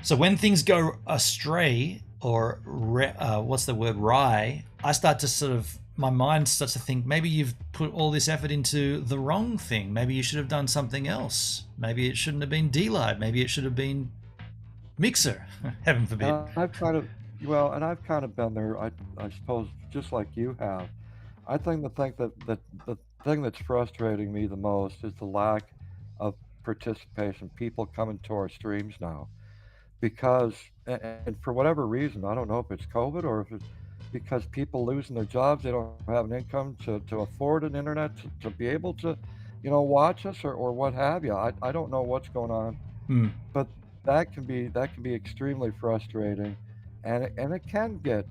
So when things go astray, or what's the word, wry, I start to my mind starts to think, maybe you've put all this effort into the wrong thing. Maybe you should have done something else. Maybe it shouldn't have been DLive. Maybe it should have been Mixer. Heaven forbid. I've kind of been there. I suppose just like you have. I think the thing that's frustrating me the most is the lack of participation. People coming to our streams now, because and for whatever reason, I don't know if it's COVID or if it's because people losing their jobs, they don't have an income to afford an internet to be able to, watch us or what have you. I don't know what's going on, but that can be extremely frustrating, and it can get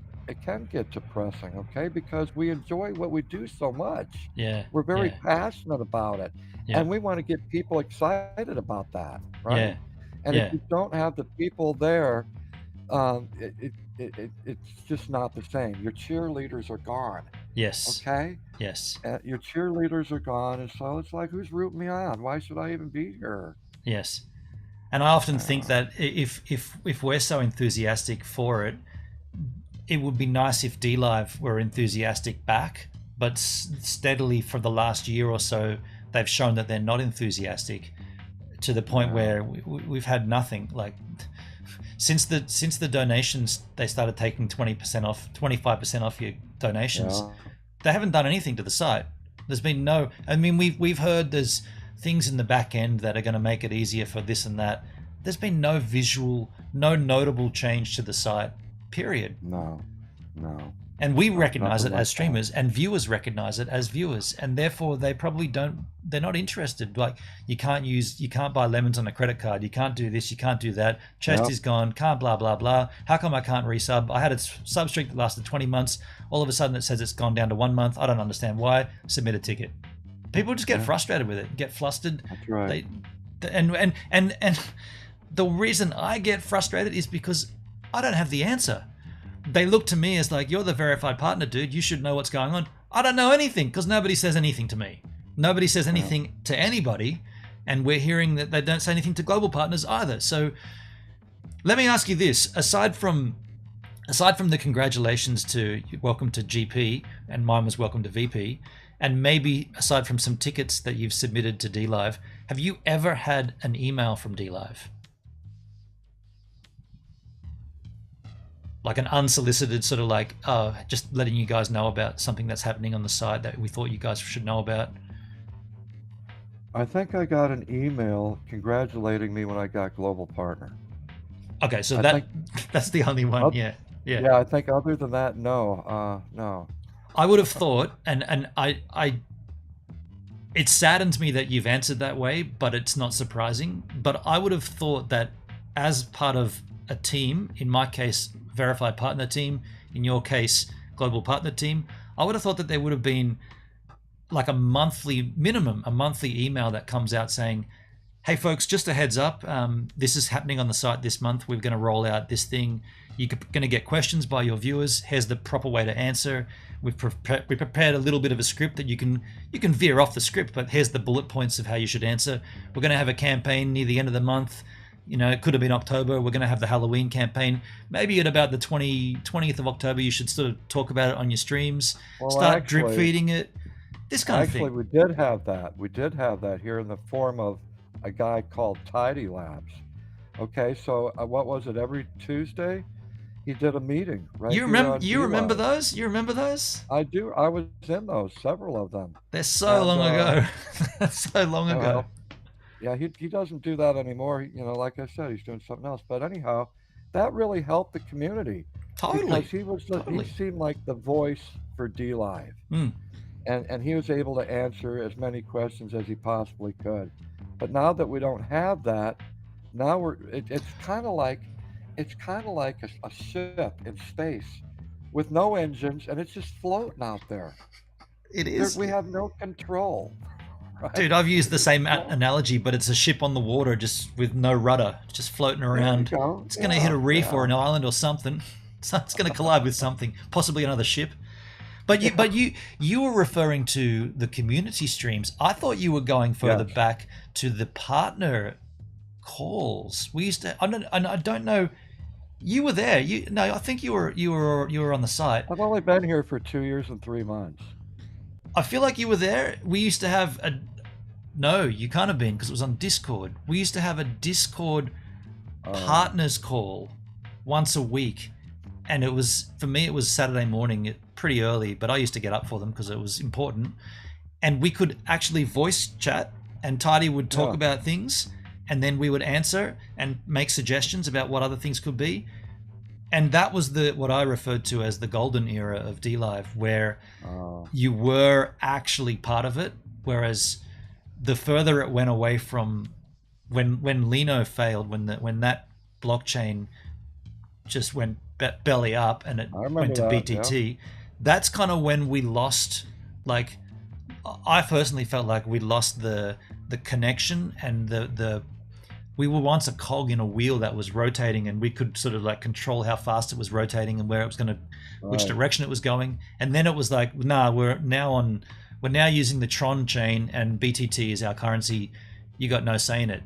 depressing, okay? Because we enjoy what we do so much. Yeah. We're very passionate about it. Yeah. And we want to get people excited about that, right? Yeah. And if you don't have the people there, it's just not the same. Your cheerleaders are gone. Yes. Okay? Yes. Your cheerleaders are gone, and so it's like, who's rooting me on? Why should I even be here? Yes. And I often think that if we're so enthusiastic for it, it would be nice if DLive were enthusiastic back, but steadily for the last year or so, they've shown that they're not enthusiastic, to the point where we've had nothing. Like since the donations, they started taking 20% off, 25% off your donations. They haven't done anything to the site. There's been no. I mean, we've heard there's things in the back end that are going to make it easier for this and that. There's been no notable change to the site. Period. No. And we recognize it as streamers, and viewers recognize it as viewers, and therefore they probably don't. They're not interested. Like you can't buy lemons on a credit card. You can't do this. You can't do that. Chest is gone. Can't blah blah blah. How come I can't resub? I had a sub streak that lasted 20 months. All of a sudden it says it's gone down to 1 month. I don't understand why. Submit a ticket. People just get frustrated with it. Get flustered. That's right. And the reason I get frustrated is because I don't have the answer. They look to me as like, you're the verified partner, dude. You should know what's going on. I don't know anything because nobody says anything to me. Nobody says anything to anybody. And we're hearing that they don't say anything to global partners either. So let me ask you this. Aside from the congratulations to welcome to GP, and mine was welcome to VP, and maybe aside from some tickets that you've submitted to DLive, have you ever had an email from DLive? Like an unsolicited sort of like, just letting you guys know about something that's happening on the side that we thought you guys should know about? I think I got an email congratulating me when I got global partner. Okay, so I that think, that's the only one. Yeah, yeah. yeah, I think other than that, no, no. I would have thought, and it saddens me that you've answered that way, but it's not surprising. But I would have thought that as part of a team, in my case, verified partner team, in your case, global partner team, I would have thought that there would have been like a monthly minimum, a monthly email that comes out saying, hey folks, just a heads up, this is happening on the site this month. We're going to roll out this thing. You're going to get questions by your viewers. Here's the proper way to answer. We prepared a little bit of a script that you can veer off the script, but here's the bullet points of how you should answer. We're going to have a campaign near the end of the month. You know, it could have been October. We're going to have the Halloween campaign. Maybe at about the 20th of October, you should sort of talk about it on your streams. Well, Start drip feeding it. This kind of thing. Actually, we did have that. We did have that here in the form of a guy called Tidy Labs. Okay, so what was it? Every Tuesday, he did a meeting. Right. You remember? You remember those? You remember those? I do. I was in those, several of them. They're so long ago. So long ago. Yeah, he doesn't do that anymore. You know, like I said, he's doing something else. But anyhow, that really helped the community. Totally. Because he seemed like the voice for DLive. Mm. And he was able to answer as many questions as he possibly could. But now that we don't have that, now it's kind of like a ship in space with no engines, and it's just floating out there. It is. We have no control. Right? Dude, I've used the same analogy, but it's a ship on the water just with no rudder, just floating around. It's going to hit a reef or an island or something. So it's going to collide with something, possibly another ship. But you were referring to the community streams. I thought you were going further back to the partner calls. We used to. I don't know. You were there. I think you were on the site. I've only been here for 2 years and 3 months. I feel like you were there. We used to have a. No, you can't have been because it was on Discord. We used to have a Discord partners call once a week, and it was, for me, it was Saturday morning, pretty early, but I used to get up for them because it was important. And we could actually voice chat, and Tidy would talk about things, and then we would answer and make suggestions about what other things could be. And that was what I referred to as the golden era of DLive, where you were actually part of it. Whereas the further it went away from when Lino failed, when that blockchain just went belly up and it went to BTT, that's kind of when we lost. Like, I personally felt like we lost the connection, and we were once a cog in a wheel that was rotating, and we could sort of like control how fast it was rotating and where it was going to, which direction it was going. And then it was like, nah, we're now using the Tron chain, and BTT is our currency. You got no say in it.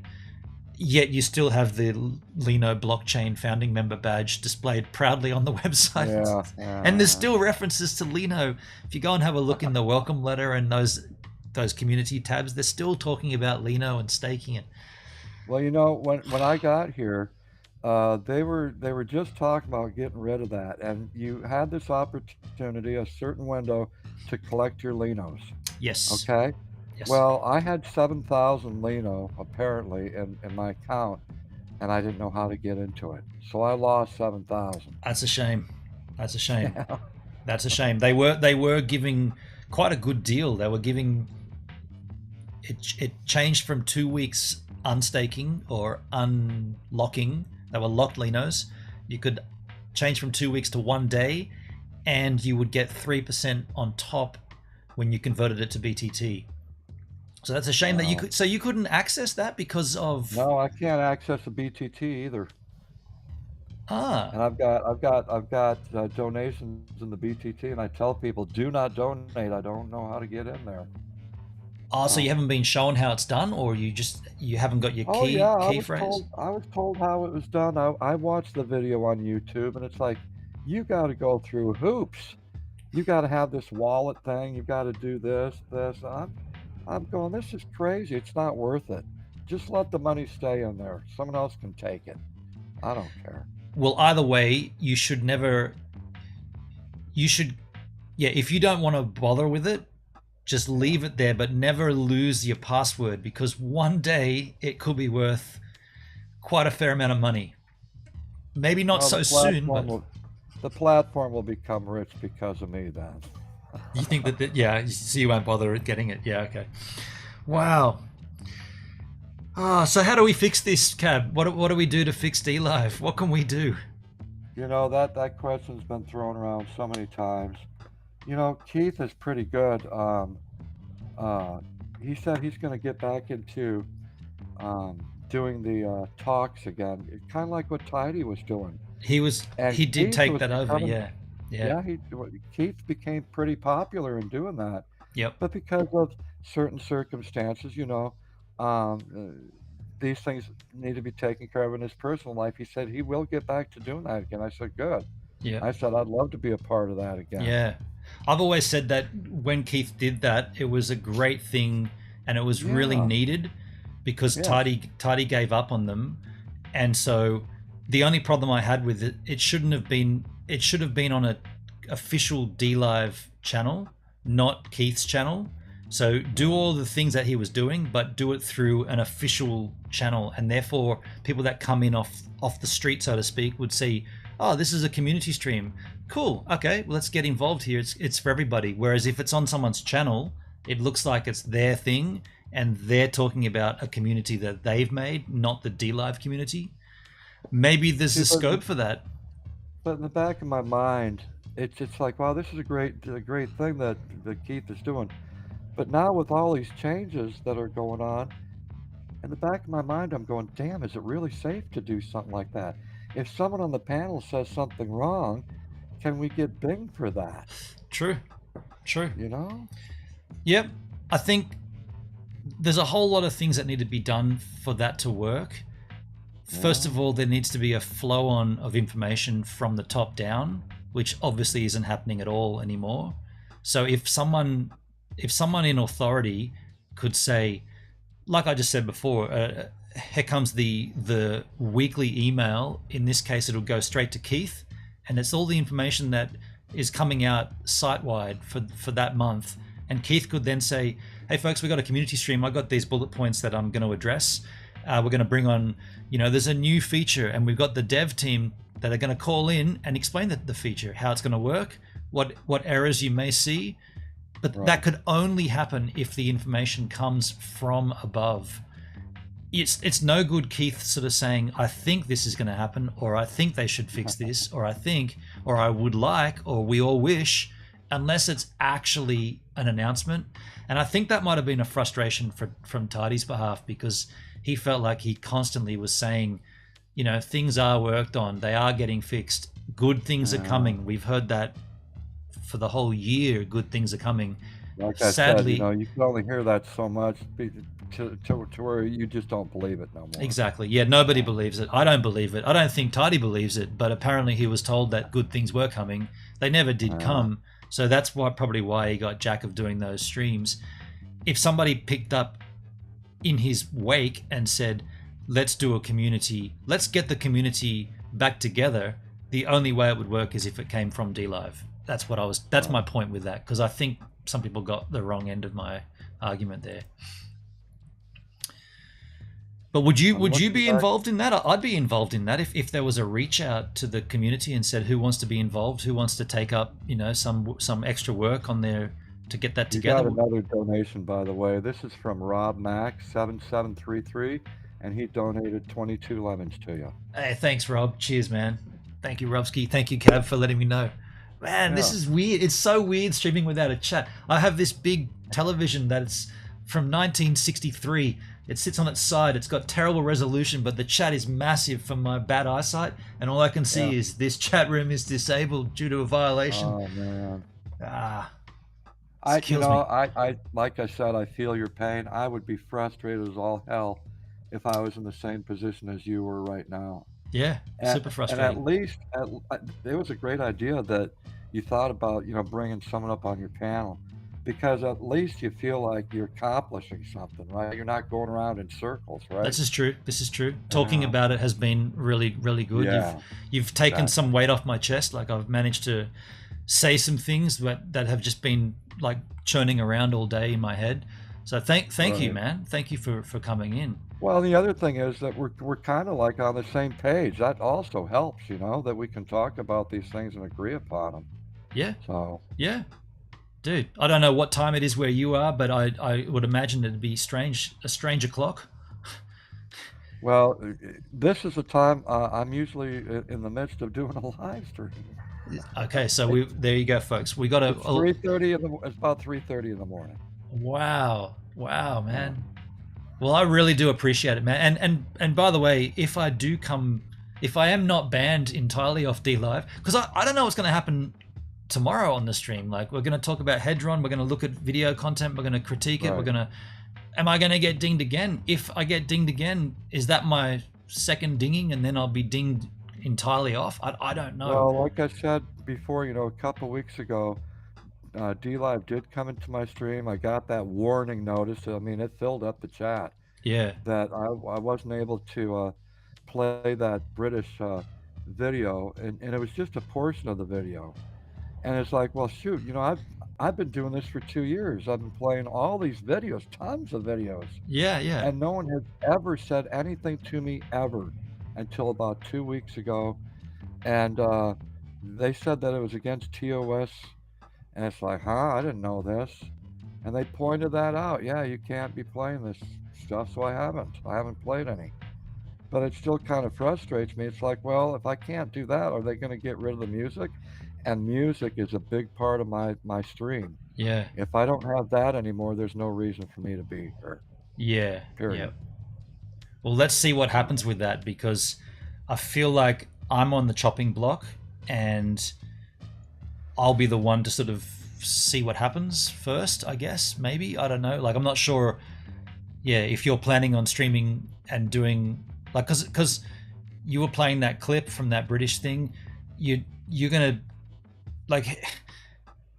Yet you still have the Lino blockchain founding member badge displayed proudly on the website. And there's still references to Lino. If you go and have a look in the welcome letter and those community tabs, they're still talking about Lino and staking it. Well, you know, when I got here, they were just talking about getting rid of that, and you had this opportunity, a certain window, to collect your Linos. Yes. Okay. Yes. Well, I had 7,000 Lino apparently in my account, and I didn't know how to get into it, so I lost 7,000. That's a shame. That's a shame. Yeah. That's a shame. They were giving quite a good deal. They were giving it changed from 2 weeks unstaking or unlocking. They were locked Linos. You could change from 2 weeks to 1 day, and you would get 3% on top when you converted it to BTT. So that's a shame that you couldn't access that because of. No, I can't access the BTT either. And I've got donations in the BTT, and I tell people, do not donate. I don't know how to get in there. Oh, so you haven't been shown how it's done, or you haven't got your key phrase? I was told how it was done. I watched the video on YouTube, and it's like, you got to go through hoops. You got to have this wallet thing. You've got to do this. I'm going, this is crazy. It's not worth it. Just let the money stay in there. Someone else can take it. I don't care. Well, either way, if you don't want to bother with it, just leave it there, but never lose your password, because one day it could be worth quite a fair amount of money. Maybe not Well, so soon, but the platform will become rich because of me then. you think that yeah, so you won't bother getting it. Yeah, okay. Wow. So how do we fix this, Cab? What do we do to fix DLive? What can we do? You know, that question's been thrown around so many times. You know, Keith is pretty good. Uh, he said he's going to get back into doing the talks again, kind of like what Tidy was doing. And He did Keith take was that over, becoming, yeah. Yeah. yeah, Keith became pretty popular in doing that. Yep. But because of certain circumstances, you know, these things need to be taken care of in his personal life. He said he will get back to doing that again. I said, good. Yeah. I said, I'd love to be a part of that again. Yeah. I've always said that when Keith did that, it was a great thing and it was really Yeah. needed because Yes. Tidy gave up on them. And so the only problem I had with it, it should have been on a official DLive channel, not Keith's channel. So do all the things that he was doing, but do it through an official channel, and therefore people that come in off the street, so to speak, would see, oh, this is a community stream. Cool. Okay, well, let's get involved here. It's for everybody. Whereas if it's on someone's channel, it looks like it's their thing, and they're talking about a community that they've made, not the DLive community. Maybe there's a scope for that. But in the back of my mind, it's like, wow, this is a great thing that Keith is doing. But now with all these changes that are going on, in the back of my mind, I'm going, damn, is it really safe to do something like that? If someone on the panel says something wrong, can we get binged for that? True. You know? Yep. I think there's a whole lot of things that need to be done for that to work. First of all, there needs to be a flow on of information from the top down, which obviously isn't happening at all anymore. So if someone in authority could say, like I just said before, here comes the weekly email. In this case, it'll go straight to Keith, and it's all the information that is coming out site-wide for that month. And Keith could then say, hey folks, we got a community stream. I got these bullet points that I'm going to address. We're going to bring on, there's a new feature, and we've got the dev team that are going to call in and explain the feature, how it's going to work, what errors you may see. But that could only happen if the information comes from above. It's no good Keith sort of saying, I think this is going to happen, or I think they should fix this, or I would like, or we all wish, unless it's actually an announcement. And I think that might have been a frustration from Tidy's behalf, because he felt like he constantly was saying, things are worked on, they are getting fixed, good things are coming. We've heard that for the whole year, good things are coming. Like I Sadly, said, you can only hear that so much to where you just don't believe it no more. Exactly. Yeah, nobody believes it. I don't believe it. I don't think Tidy believes it, but apparently he was told that good things were coming. They never did come. So that's probably why he got jack of doing those streams. If somebody picked up in his wake and said, let's do a community, let's get the community back together, the only way it would work is if it came from DLive. That's my point with that, because I think some people got the wrong end of my argument there. But would you be involved in that? I'd be involved in that if there was a reach out to the community and said, who wants to be involved, who wants to take up some extra work on there to get that together. You got another donation, by the way. This is from Rob Mack 7733, and he donated 22 lemons to you. Hey, thanks, Rob. Cheers, man. Thank you, Robski. Thank you, Cab, for letting me know. Man, This is weird. It's so weird streaming without a chat. I have this big television that's from 1963. It sits on its side. It's got terrible resolution, but the chat is massive from my bad eyesight, and all I can see is this chat room is disabled due to a violation. Oh man. Kills me. I like I said, I feel your pain. I would be frustrated as all hell if I was in the same position as you were right now. Yeah, super frustrating. And at least it was a great idea that you thought about, bringing someone up on your panel, because at least you feel like you're accomplishing something, right? You're not going around in circles, right? This is true. Talking about it has been really, really good. Yeah, you've taken some weight off my chest. Like, I've managed to say some things that have just been like churning around all day in my head. So thank you, man. Thank you for coming in. Well, the other thing is that we're kind of like on the same page. That also helps, that we can talk about these things and agree upon them. Yeah, So, yeah. Dude, I don't know what time it is where you are, but I would imagine it'd be a strange o'clock. well, this is the time I'm usually in the midst of doing a live stream. Okay, so there you go, folks. We got It's 3:30 it's about 3:30 in the morning. Wow, Yeah. man. Well, I really do appreciate it, man. And by the way, if I am not banned entirely off DLive, because I don't know what's going to happen tomorrow on the stream. Like, we're going to talk about Hedron, we're going to look at video content, we're going to critique it, Right. Am I going to get dinged again? If I get dinged again, is that my second dinging and then I'll be dinged entirely off? I don't know. Well, like I said before, a couple weeks ago, DLive did come into my stream. I got that warning notice. I mean, it filled up the chat Yeah, that I wasn't able to play that British video, and it was just a portion of the video. And it's like, well, shoot, I've been doing this for 2 years. I've been playing all these videos, tons of videos, yeah. and no one has ever said anything to me ever until about 2 weeks ago. And they said that it was against TOS, and it's like, huh? I didn't know this. And they pointed that out. Yeah, you can't be playing this stuff, so I haven't played any. But it still kind of frustrates me. It's like, well, if I can't do that, are they going to get rid of the music? And music is a big part of my stream. Yeah. If I don't have that anymore, there's no reason for me to be here. Yeah. Period. Yeah. Well, let's see what happens with that, because I feel like I'm on the chopping block and I'll be the one to sort of see what happens first, I guess. Maybe. I don't know. Like, I'm not sure. Yeah, if you're planning on streaming and doing, like, because you were playing that clip from that British thing, you're gonna, like,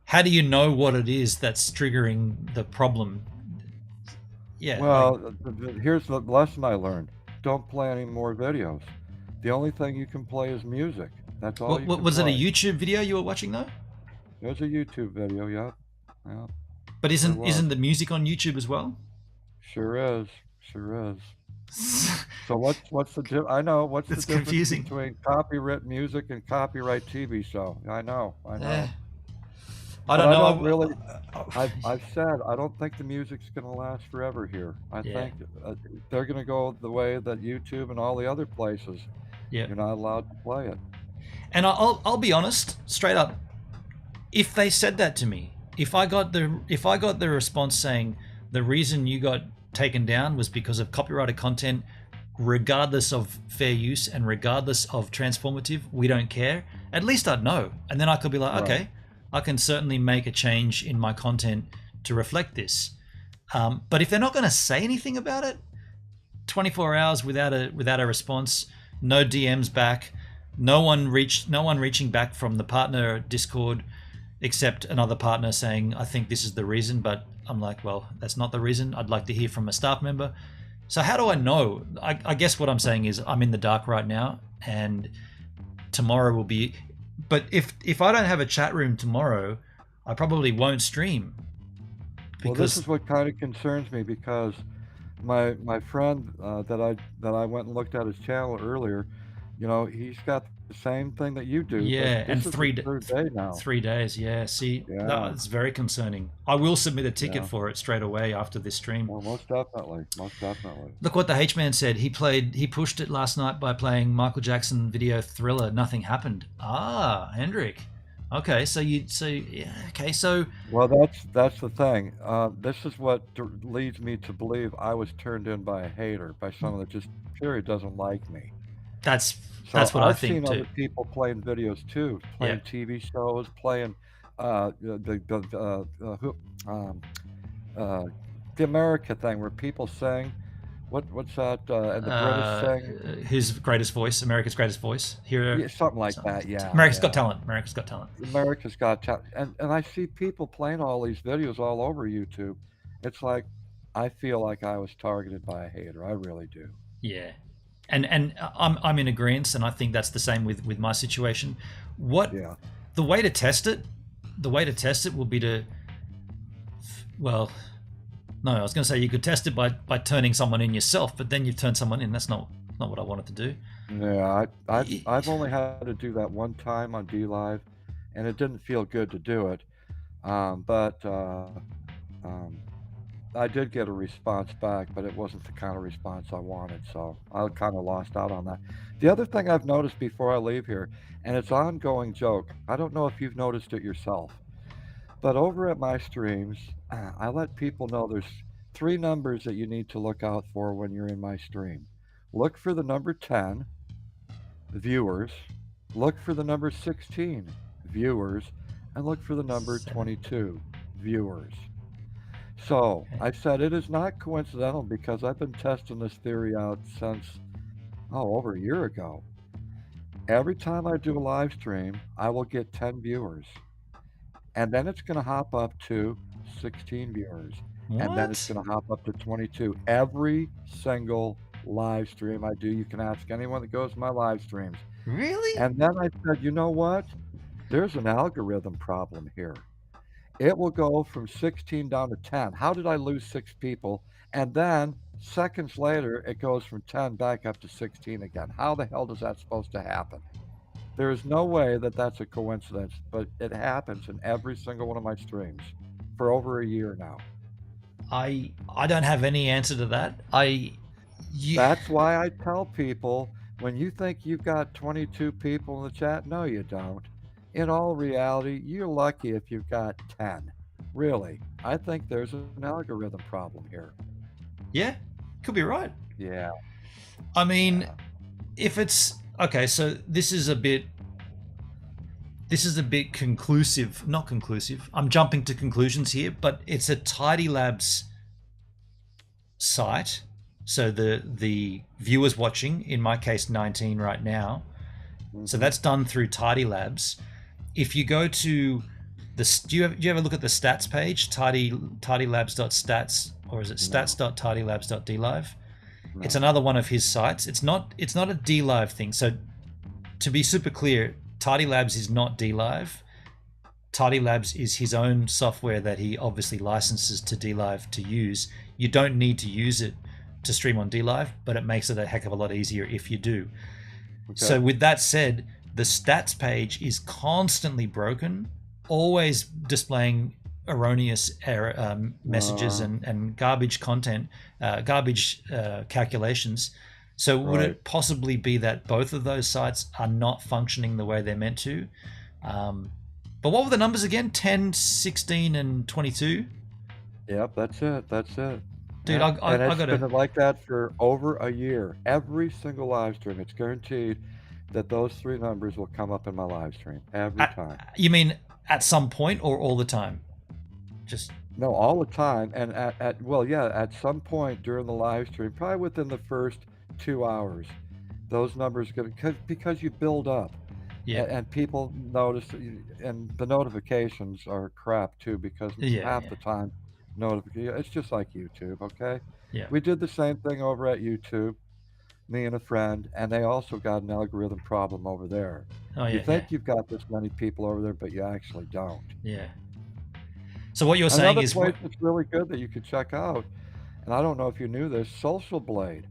how do you know what it is that's triggering the problem? Yeah. Well, here's the lesson I learned. Don't play any more videos. The only thing you can play is music. That's all you can Was it a play. YouTube video you were watching though? There's a YouTube video, yeah. Yeah. But Sure isn't was. the music on YouTube as well? Sure is. Sure is. So what's the I know what's It's the difference confusing. between copyright music and copyright TV show? I know. I But don't I know. don't really. I've said I don't think the music's going to last forever here. I Yeah. think they're going to go the way that YouTube and all the other places. Yeah. You're not allowed to play it. And I'll be honest, straight up. If they said that to me, if I got the response saying the reason you got taken down was because of copyrighted content, regardless of fair use and regardless of transformative, we don't care. At least I'd know, and then I could be like, Right. okay, I can certainly make a change in my content to reflect this. But if they're not going to say anything about it, 24 hours without a response, no DMs back, no one reaching back from the partner Discord, except another partner saying, I think this is the reason, but I'm like, well, that's not the reason. I'd like to hear from a staff member. So how do I know? I guess what I'm saying is I'm in the dark right now, and tomorrow will be. But if I don't have a chat room tomorrow, I probably won't stream. Well, this is what kind of concerns me, because my friend that I went and looked at his channel earlier, he's got the same thing that you do. Yeah, but and this is the third day now. 3 days. Yeah, see, Yeah. that's very concerning. I will submit a ticket Yeah. for it straight away after this stream. Well, most definitely. Most definitely. Look what the H-Man said. He pushed it last night by playing Michael Jackson video Thriller. Nothing happened. Ah, Hendrik. Okay, so Well, that's the thing. This is what leads me to believe I was turned in by a hater, by someone that just period doesn't like me. that's So what I've I think seen too. other people playing videos too, playing TV shows, playing the America thing where people sing. What's that? And the British sing. His greatest voice, America's greatest voice. Here, Yeah, something like that. Yeah. America's yeah. Got Talent. America's Got Talent. America's Got Talent. And I see people playing all these videos all over YouTube. It's like I feel like I was targeted by a hater. I really do. Yeah, and I'm in agreement, and I think that's the same with my situation. The way to test it will be to, well, No, I was going to say you could test it by turning someone in yourself, but then you've turned someone in. That's not what I wanted to do. Yeah, I've only had to do that one time on DLive, and it didn't feel good to do it. But um, I did get a response back, but it wasn't the kind of response I wanted, so I kind of lost out on that. The other thing I've noticed before I leave here, and it's an ongoing joke, I don't know if you've noticed it yourself, but over at my streams, I let people know there's three numbers that you need to look out for when you're in my stream. Look for the number 10, viewers, look for the number 16, viewers, and look for the number 22, viewers. So I said it is not coincidental because I've been testing this theory out since, over a year ago. Every time I do a live stream, I will get 10 viewers. And then it's going to hop up to 16 viewers. And then it's What? going to hop up to 22. Every single live stream I do, you can ask anyone that goes to my live streams. Really? And then I said, you know what? There's an algorithm problem here. It will go from 16 down to 10. How did I lose 6 people? And then seconds later, it goes from 10 back up to 16 again. How the hell does that supposed to happen? There is no way that that's a coincidence, but it happens in every single one of my streams for over a year now. I don't have any answer to that. That's why I tell people, when you think you've got 22 people in the chat, no, you don't. In all reality, you're lucky if you've got 10. Really, I think there's an algorithm problem here. Yeah, could be right. Yeah. I mean, if it's okay, so this is a bit conclusive, not conclusive. I'm jumping to conclusions here, but it's a Tidy Labs site. So the viewers watching, in my case 19 right now. So that's done through Tidy Labs. If you go to do you ever look at the stats page, tidylabs.stats, or is it stats.tidylabs.dlive? No. It's another one of his sites. It's not a DLive thing. So to be super clear, Tidy Labs is not DLive. Tidy Labs is his own software that he obviously licenses to DLive to use. You don't need to use it to stream on DLive, but it makes it a heck of a lot easier if you do. Okay. So with that said, the stats page is constantly broken, always displaying erroneous error messages and garbage content, garbage calculations. So would it possibly be that both of those sites are not functioning the way they're meant to? But what were the numbers again? 10, 16, and 22? Yep, that's it. Dude, yep. I got to... It's been like that for over a year. Every single live stream, it's guaranteed that those three numbers will come up in my live stream every time. You mean at some point or all the time? No, all the time. And at some point during the live stream, probably within the first 2 hours, those numbers because you build up. Yeah. And people notice, and the notifications are crap too, because half the time it's just like YouTube. Okay. Yeah. We did the same thing over at YouTube, me and a friend, and they also got an algorithm problem over there. You think you've got this many people over there, but you actually don't. Yeah. So what you're saying is another place that's really good that you could check out, and I don't know if you knew this, Social Blade.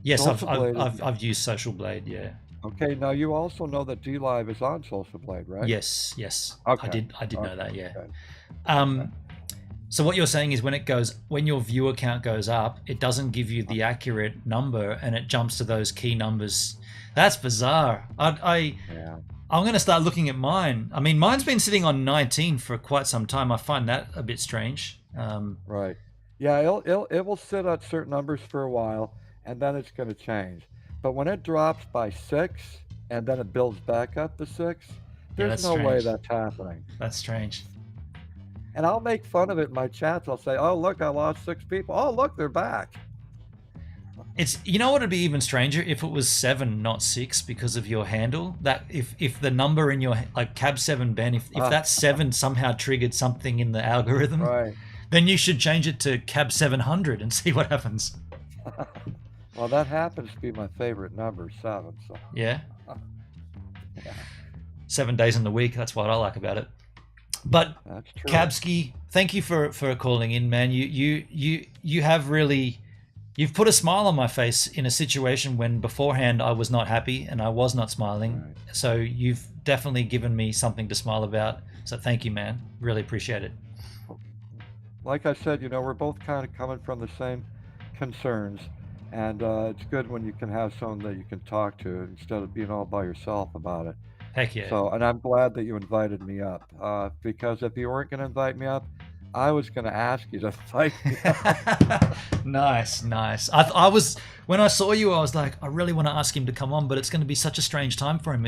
Yes, I've used Social Blade. Yeah. Okay. Now you also know that DLive is on Social Blade, right? Yes. Okay. I did know that. Yeah. Okay. So what you're saying is when your viewer count goes up, it doesn't give you the accurate number, and it jumps to those key numbers. That's bizarre. I'm going to start looking at mine. I mean, mine's been sitting on 19 for quite some time. I find that a bit strange. Right. Yeah, it will sit at certain numbers for a while, and then it's going to change. But when it drops by 6 and then it builds back up to 6, there's no way that's happening. That's strange. And I'll make fun of it in my chats. I'll say, "Oh, look, I lost 6 people. Oh, look, they're back." You know what would be even stranger if it was 7, not 6, because of your handle. That if the number in your Cab7Ben, if that 7 somehow triggered something in the algorithm, then you should change it to Cab700 and see what happens. Well, that happens to be my favorite number, 7. So. Yeah. 7 days in the week. That's what I like about it. But That's true. Kabski, thank you for calling in, man. You have really, you've put a smile on my face in a situation when beforehand I was not happy and I was not smiling. Right. So you've definitely given me something to smile about. So thank you, man. Really appreciate it. Like I said, we're both kind of coming from the same concerns, and it's good when you can have someone that you can talk to instead of being all by yourself about it. Heck yeah. So, and I'm glad that you invited me up, because if you weren't going to invite me up, I was going to ask you to invite me up. Nice. I was, when I saw you, I was like, I really want to ask him to come on, but it's going to be such a strange time for him.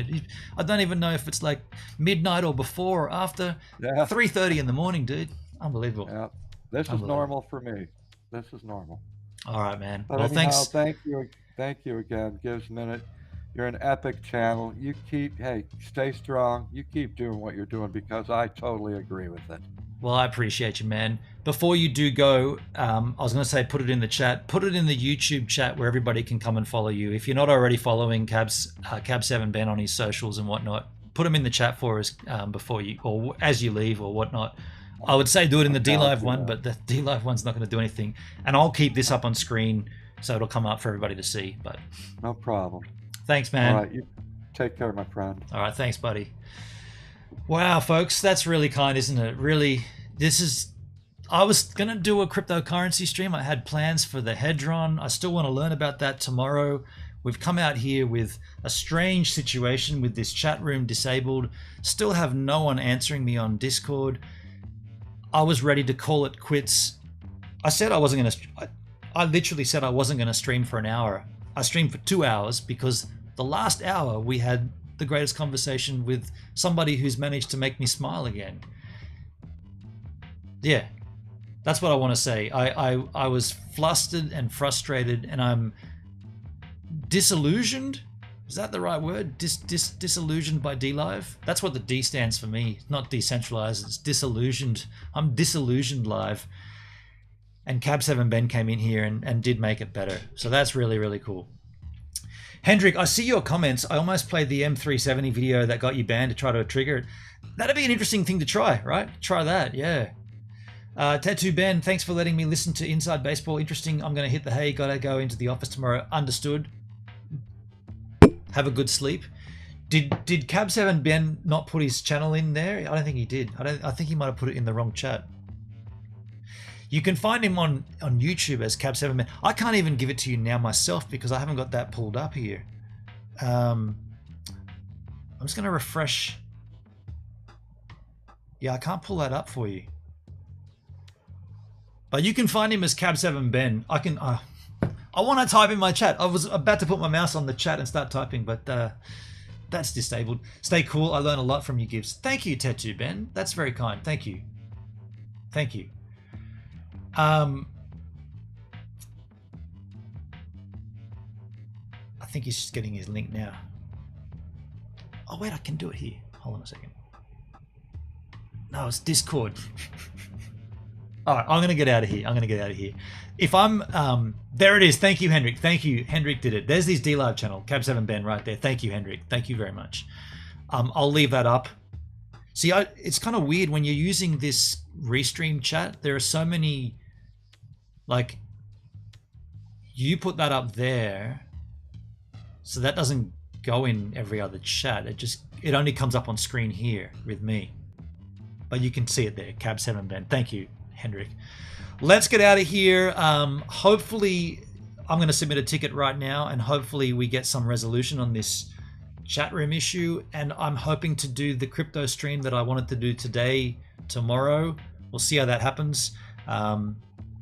I don't even know if it's like midnight or before or after. Yeah. 3:30 in the morning, dude. Unbelievable. Yeah. This is normal for me. This is normal. All right, man. But Well, anyhow, thanks. thank you again, Gibbs Minute. You're an epic channel. Hey, stay strong. You keep doing what you're doing because I totally agree with it. Well, I appreciate you, man. Before you do go, I was going to say put it in the chat. Put it in the YouTube chat where everybody can come and follow you. If you're not already following Cab7Ben on his socials and whatnot, put them in the chat for us before you, or as you leave or whatnot. I would say do it in the DLive one, but the DLive one's not going to do anything. And I'll keep this up on screen so it'll come up for everybody to see. But no problem. Thanks, man. All right, you take care, my friend. All right, thanks, buddy. Wow, folks, that's really kind, isn't it? Really, I was going to do a cryptocurrency stream. I had plans for the Hedron. I still want to learn about that tomorrow. We've come out here with a strange situation with this chat room disabled. Still have no one answering me on Discord. I was ready to call it quits. I said I wasn't going to, I literally said I wasn't going to stream for an hour. I streamed for 2 hours because the last hour we had the greatest conversation with somebody who's managed to make me smile again. Yeah, that's what I want to say. I was flustered and frustrated, and I'm disillusioned. Is that the right word? Disillusioned by DLive? That's what the D stands for me. Not decentralized, it's disillusioned. I'm disillusioned live. And Cab7Ben came in here and did make it better. So that's really, really cool. Hendrik, I see your comments. I almost played the M370 video that got you banned to try to trigger it. That'd be an interesting thing to try, right? Try that, yeah. Tattoo Ben, thanks for letting me listen to Inside Baseball. Interesting. I'm going to hit the hay. Got to go into the office tomorrow. Understood. Have a good sleep. Did Cab7Ben not put his channel in there? I don't think he did. I think he might have put it in the wrong chat. You can find him on YouTube as Cab7Ben. I can't even give it to you now myself because I haven't got that pulled up here. I'm just going to refresh. Yeah, I can't pull that up for you. But you can find him as Cab7Ben. I want to type in my chat. I was about to put my mouse on the chat and start typing, but that's disabled. Stay cool. I learn a lot from you, Gibbs. Thank you, Tattoo Ben. That's very kind. Thank you. Thank you. I think he's just getting his link now. Oh wait, I can do it here. Hold on a second. No, it's Discord. All right, I'm gonna get out of here. If I'm, there it is. Thank you, Hendrik. Thank you, Hendrik did it. There's his DLive channel, Cab7Ben right there. Thank you, Hendrik. Thank you very much. I'll leave that up. See, it's kind of weird when you're using this restream chat. There are so many, like, you put that up there, so that doesn't go in every other chat. It only comes up on screen here with me. But you can see it there, Cab7Ben. Thank you, Hendrik. Let's get out of here. Hopefully, I'm going to submit a ticket right now, and hopefully we get some resolution on this chat room issue. And I'm hoping to do the crypto stream that I wanted to do today, tomorrow. We'll see how that happens.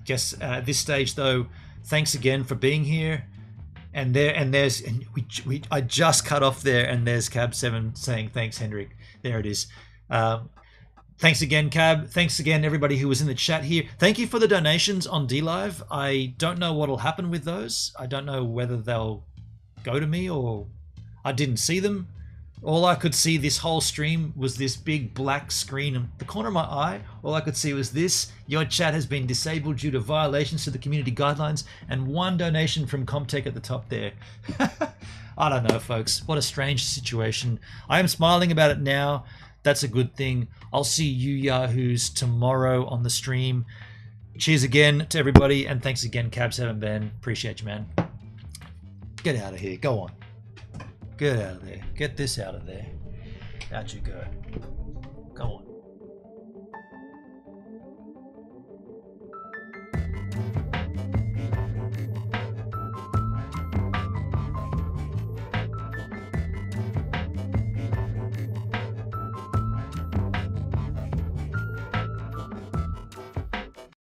Guess at this stage, though, thanks again for being here. And I just cut off there, and there's Cab7 saying thanks, Hendrik. There it is. Thanks again, Cab. Thanks again, everybody who was in the chat here. Thank you for the donations on DLive. I don't know what will happen with those. I don't know whether they'll go to me or I didn't see them. All I could see this whole stream was this big black screen in the corner of my eye. All I could see was this: your chat has been disabled due to violations to the community guidelines, and one donation from Comtech at the top there. I don't know, folks. What a strange situation. I am smiling about it now. That's a good thing. I'll see you yahoos tomorrow on the stream. Cheers again to everybody, and thanks again, Cab7Ben. Appreciate you, man. Get out of here. Go on. Get out of there. Get this out of there. Out you go. Go on.